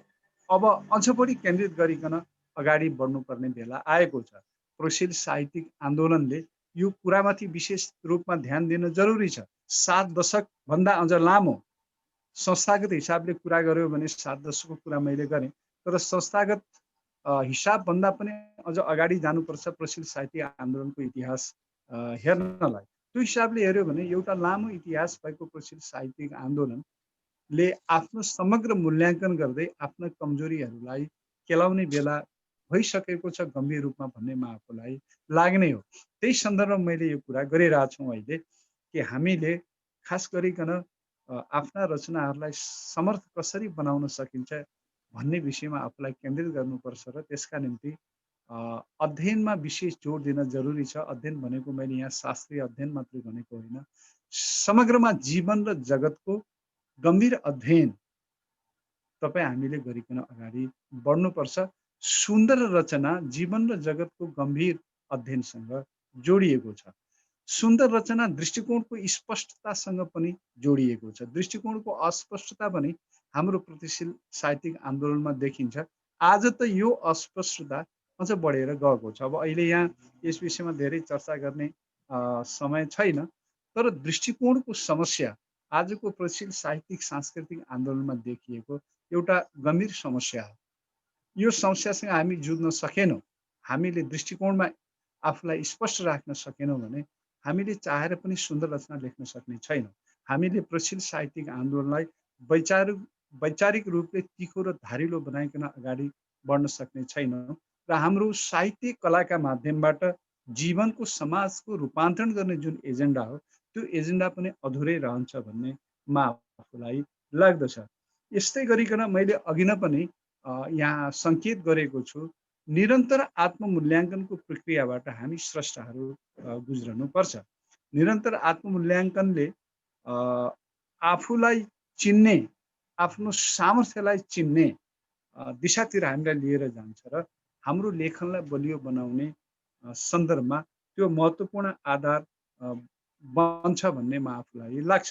अब अझ बढी केन्द्रित गरिकन अगाडि बढ्नुपर्ने बेला आएको छ। प्रगतिशील साहित्यिक आन्दोलनले यो कुरामाथि विशेष रूपमा ध्यान दिन जरुरी छ। 7 दशकभन्दा अझ लामो संस्थागत हिसाबले कुरा गर्यो भने 7 दशकको कुरा मैले गरेँ, तर संस्थागत हिसाबभन्दा पनि अझ अगाडि जानुपर्छ प्रगतिशील साहित्यिक आन्दोलनको इतिहास हेर्नलाई। त्यो हिसाबले हेऱ्यो भने एउटा लामो इतिहास भएको प्रगतिशील साहित्यिक आन्दोलनले आफ्नो समग्र मूल्याङ्कन गर्दै आफ्ना कमजोरीहरूलाई केलाउने बेला भइसकेको छ गम्भीर रूपमा भन्ने म आफूलाई लाग्ने हो। त्यही सन्दर्भमा मैले यो कुरा गरिरहेको छु अहिले कि हामीले खास गरिकन आफ्ना रचनाहरूलाई समर्थ कसरी बनाउन सकिन्छ भन्ने विषयमा आफूलाई केन्द्रित गर्नुपर्छ र त्यसका निम्ति अध्ययनमा विशेष जोड दिन जरुरी छ। अध्ययन भनेको मैले यहाँ शास्त्रीय अध्ययन मात्रै भनेको होइन, समग्रमा जीवन र जगतको गम्भीर अध्ययन तपाईँ हामीले गरिकन अगाडि बढ्नुपर्छ। सुन्दर रचना जीवन र जगतको गम्भीर अध्ययनसँग जोडिएको छ। सुन्दर रचना दृष्टिकोणको स्पष्टतासँग पनि जोडिएको छ। दृष्टिकोणको अस्पष्टता पनि हाम्रो प्रगतिशील साहित्यिक आन्दोलनमा देखिन्छ। आज त यो अस्पष्टता अझ बढेर गएको छ। अब अहिले यहाँ यस विषयमा धेरै चर्चा गर्ने समय छैन, तर दृष्टिकोणको समस्या आजको प्रगतिशील साहित्यिक सांस्कृतिक आन्दोलनमा देखिएको एउटा गम्भीर समस्या हो। यो समस्यासँग हामी जुझ्न सकेनौँ, हामीले दृष्टिकोणमा आफूलाई स्पष्ट राख्न सकेनौँ भने हामीले चाहेर पनि सुन्दर रचना लेख्न सक्ने छैनौँ। हामीले प्रगतिशील साहित्यिक आन्दोलनलाई वैचारिक रूपले तिखो र धारिलो बनाइकन अगाडि बढ्न सक्ने छैनौँ र हाम्रो साहित्य कलाका माध्यमबाट जीवनको समाजको रूपान्तरण गर्ने जुन एजेन्डा हो त्यो एजेन्डा पनि अधुरै रहन्छ भन्ने म आफूलाई लाग्दछ। यस्तै गरिकन मैले अघि नै पनि यहाँ सङ्केत गरेको छु, निरन्तर आत्ममूल्याङ्कनको प्रक्रियाबाट हामी स्रष्टाहरू गुज्रनुपर्छ। निरन्तर आत्ममूल्याङ्कनले आफूलाई चिन्ने, आफ्नो सामर्थ्यलाई चिन्ने दिशातिर हामीलाई लिएर जान्छ र हाम्रो लेखनलाई बलियो बनाउने सन्दर्भमा त्यो महत्त्वपूर्ण आधार बन्छ भन्ने म आफूलाई लाग्छ।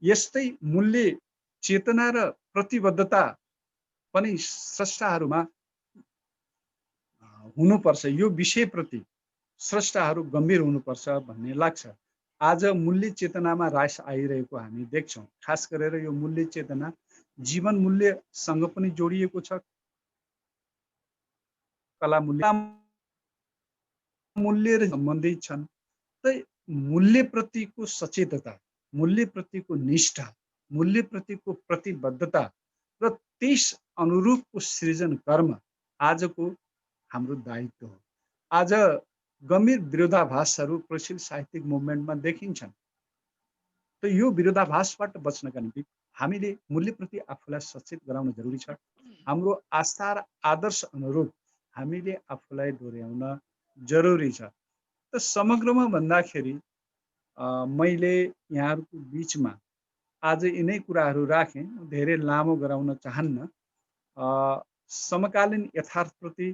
यस्तै मूल्य चेतना र प्रतिबद्धता पनि स्रष्टाहरूमा हुनुपर्छ। यो विषयप्रति स्रष्टाहरू गम्भीर हुनुपर्छ भन्ने लाग्छ। आज मूल्य चेतनामा ह्रास आइरहेको हामी देख्छौँ। खास गरेर यो मूल्य चेतना जीवन मूल्यसँग पनि जोडिएको छ, कला मूल्य सम्बन्धित छन्। त मूल्यप्रतिको सचेतता, मूल्यप्रतिको निष्ठा, मूल्यप्रतिको प्रतिबद्धता र त्यस अनुरूपको सृजन कर्म आजको हाम्रो दायित्व हो। आज गम्भीर विरोधाभासहरू प्रगतिशील साहित्यिक मुभमेन्टमा देखिन्छन्। त यो विरोधाभासबाट बच्नका निम्ति हामीले मूल्यप्रति आफूलाई सचेत गराउन जरुरी छ। हाम्रो आस्था र आदर्श अनुरूप हामीले आफूलाई डोर्याउन जरुरी छ। त समग्रमा भन्दाखेरि मैले यहाँहरूको बिचमा आज यिनै कुराहरू राखेँ, धेरै लामो गराउन चाहन्न। समकालीन यथार्थप्रति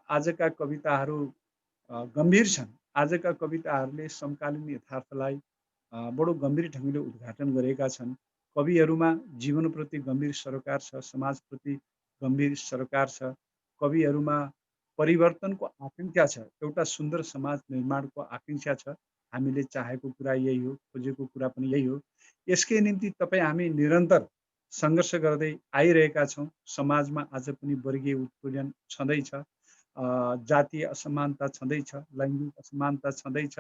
आजका कविताहरू गम्भीर छन्। आजका कविताहरूले समकालीन यथार्थलाई बडो गम्भीर ढङ्गले उद्घाटन गरेका छन्। कविहरूमा जीवनप्रति गम्भीर सरोकार छ, समाजप्रति गम्भीर सरोकार छ। कविहरूमा परिवर्तनको आकांक्षा छ, एउटा सुन्दर समाज निर्माणको आकांक्षा छ। हामीले चाहेको कुरा यही हो, खोजेको कुरा पनि यही हो। यसकै निम्ति तपाईँ हामी निरन्तर सङ्घर्ष गर्दै आइरहेका छौँ। समाजमा आज पनि वर्गीय उत्पीडन छँदैछ, जातीय असमानता छँदैछ, लैङ्गिक असमानता छँदैछ।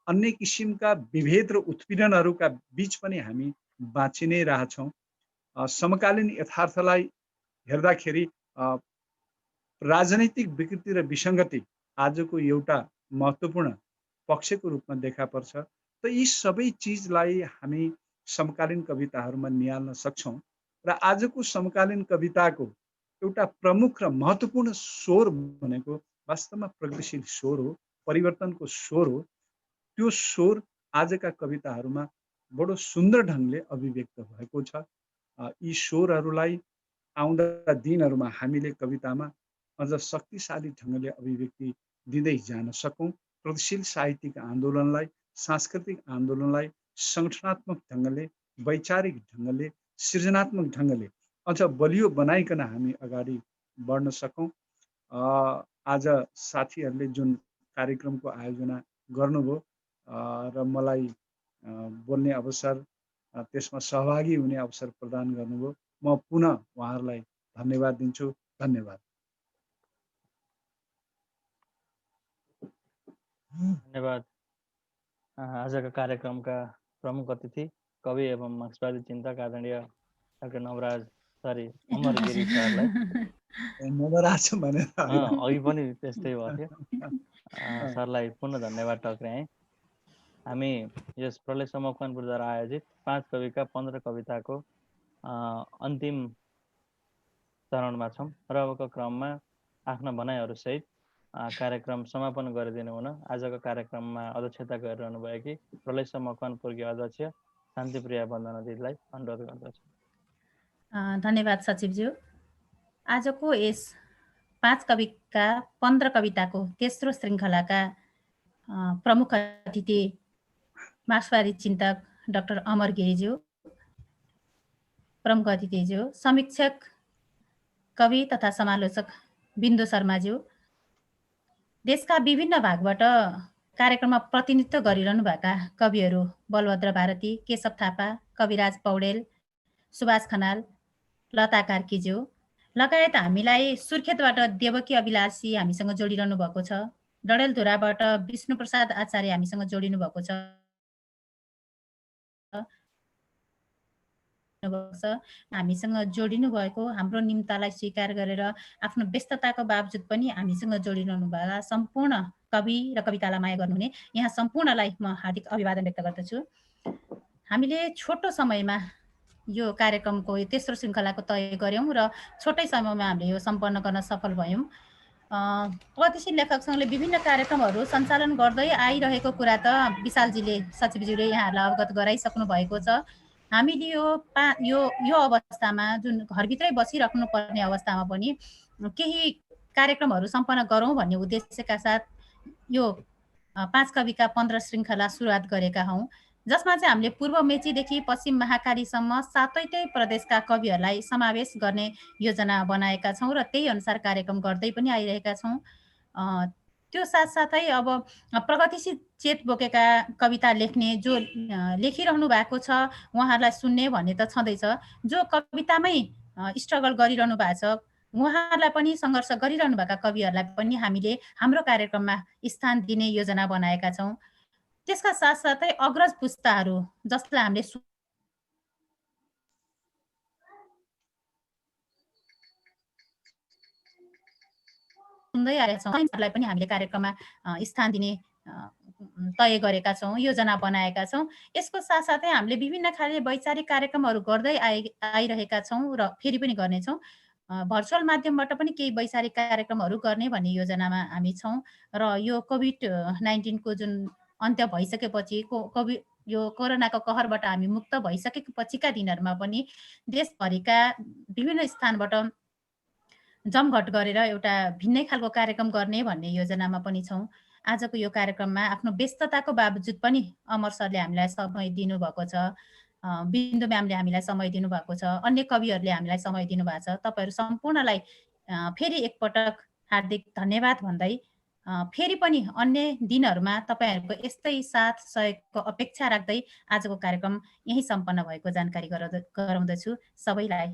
अन्य किसिमका विभेद र उत्पीडनहरूका बीच पनि हामी बाँचि नै रहेछौँ। समकालीन यथार्थलाई हेर्दाखेरि राजनैतिक विकृति र विसङ्गति आजको एउटा महत्त्वपूर्ण पक्षको रूपमा देखा पर्छ। त यी सबै चिजलाई हामी समकालीन कविताहरूमा निहाल्न सक्छौँ। र आजको समकालीन कविताको एउटा प्रमुख र महत्त्वपूर्ण स्वर भनेको वास्तवमा प्रगतिशील स्वर हो, परिवर्तनको स्वर हो। त्यो स्वर आजका कविताहरूमा बडो सुन्दर ढङ्गले अभिव्यक्त भएको छ। यी स्वरहरूलाई आउँदा दिनहरूमा हामीले कवितामा अझ शक्तिशाली ढङ्गले अभिव्यक्ति दिँदै जान सकौँ। प्रगतिशील साहित्यिक आन्दोलनलाई, सांस्कृतिक आन्दोलनलाई सङ्गठनात्मक ढङ्गले, वैचारिक ढङ्गले, सृजनात्मक ढङ्गले अझ बलियो बनाइकन हामी अगाडि बढ्न सकौँ। आज साथीहरूले जुन कार्यक्रमको आयोजना गर्नुभयो र मलाई बोल्ने अवसर, त्यसमा सहभागी हुने अवसर प्रदान गर्नुभयो, म पुनः उहाँहरूलाई धन्यवाद दिन्छु। धन्यवाद। धन्यवाद। आजका कार्यक्रमका प्रमुख अतिथि कवि एवं मार्क्सवादी चिन्तक आदरणीय डाक्टर नवराज अमरगिरी सरलाई नवराज भनेर अघि पनि त्यस्तै भयो थियो। सरलाई पुनः धन्यवाद टक्राएँ। हामी यस प्रलय मकवानपुरद्वारा आयोजित 5 कविका 15 कविताको अन्तिम चरणमा छौँ र अबको क्रममा आफ्ना भनाइहरूसहित कार्यक्रम समापन गरिदिनु हुन आजको कार्यक्रममा अध्यक्षता गरिरहनु भएकी प्रलय मकवानपुरकी अध्यक्ष शान्तिप्रिया वन्दना दिदीलाई अनुरोध गर्दछु। धन्यवाद सचिवज्यू। आजको यस 5 कविका 15 कविताको तेस्रो श्रृङ्खलाका प्रमुख अतिथि मार्क्सवादी चिन्तक डाक्टर अमर गिरिज्यू, प्रमुख अतिथिज्यू समीक्षक कवि तथा समालोचक बिन्दु शर्माज्यू, देशका विभिन्न भागबाट कार्यक्रममा प्रतिनिधित्व गरिरहनुभएका कविहरू बलभद्र भारती, केशव थापा, कविराज पौडेल, सुभाष खनाल, लता कार्कीज्यू लगायत हामीलाई सुर्खेतबाट देवकी अभिलाषी हामीसँग जोडिरहनु भएको छ। डडेलधुराबाट विष्णुप्रसाद आचार्य हामीसँग जोडिनु भएको छ। हामीसँग जोडिनु भएको, हाम्रो निम्तालाई स्वीकार गरेर आफ्नो व्यस्तताको बावजुद पनि हामीसँग जोडिरहनु भएका सम्पूर्ण कवि र कवितालाई माया गर्नुहुने यहाँ सम्पूर्णलाई म हार्दिक अभिवादन व्यक्त गर्दछु। हामीले छोटो समयमा यो कार्यक्रमको तेस्रो श्रृङ्खलाको तय गऱ्यौँ र छोटै समयमा हामीले यो सम्पन्न गर्न सफल भयौँ। प्रगतिशील लेखक सङ्घले विभिन्न कार्यक्रमहरू सञ्चालन गर्दै आइरहेको कुरा त विशालजीले, सचिवज्यूले यहाँहरूलाई अवगत गराइसक्नु भएको छ। हामीले यो अवस्थामा जुन घरभित्रै बसिराख्नु पर्ने अवस्थामा पनि केही कार्यक्रमहरू सम्पन्न गरौँ भन्ने उद्देश्यका साथ यो 5 कविका 15 श्रृङ्खला सुरुवात गरेका हौँ, जसमा चाहिँ हामीले पूर्व मेचीदेखि पश्चिम महाकालीसम्म 7वटै प्रदेशका कविहरूलाई समावेश गर्ने योजना बनाएका छौँ र त्यही अनुसार कार्यक्रम गर्दै पनि आइरहेका छौँ। त्यो साथसाथै अब प्रगतिशील चेत बोकेका कविता लेख्ने जो लेखिरहनु भएको छ उहाँहरूलाई सुन्ने भन्ने त छँदैछ, जो कवितामै स्ट्रगल गरिरहनु भएको छ उहाँहरूलाई पनि, सङ्घर्ष गरिरहनु भएका कविहरूलाई पनि हामीले हाम्रो कार्यक्रममा स्थान दिने योजना बनाएका छौँ। त्यसका साथसाथै अग्रज पुस्ताहरू जसलाई हामीले सुन्दै आएका छौँ। उहाँहरूलाई पनि हामीले कार्यक्रममा स्थान दिने तय गरेका छौँ, योजना बनाएका छौँ। यसको साथसाथै हामीले विभिन्न खाले वैचारिक कार्यक्रमहरू गर्दै आइरहेका छौँ र फेरि पनि गर्नेछौँ। भर्चुअल माध्यमबाट पनि केही वैचारिक कार्यक्रमहरू गर्ने भन्ने योजनामा हामी छौँ र यो कोभिड-19 को जुन अन्त्य भइसकेपछि यो कोरोनाको कहरबाट हामी मुक्त भइसकेको पछिका दिनहरूमा पनि देशभरिका विभिन्न स्थानबाट जमघट गरेर एउटा भिन्नै खालको कार्यक्रम गर्ने भन्ने योजनामा पनि छौँ। आजको यो कार्यक्रममा आफ्नो व्यस्तताको बावजुद पनि अमर सरले हामीलाई समय दिनुभएको छ, बिन्दु म्यामले हामीलाई समय दिनुभएको छ, अन्य कविहरूले हामीलाई समय दिनुभएको छ। तपाईँहरू सम्पूर्णलाई फेरि एकपटक हार्दिक धन्यवाद भन्दै फेरि पनि अन्य दिनहरूमा तपाईँहरूको यस्तै साथ सहयोगको अपेक्षा राख्दै आजको कार्यक्रम यही सम्पन्न भएको जानकारी गराउँदछु। सबैलाई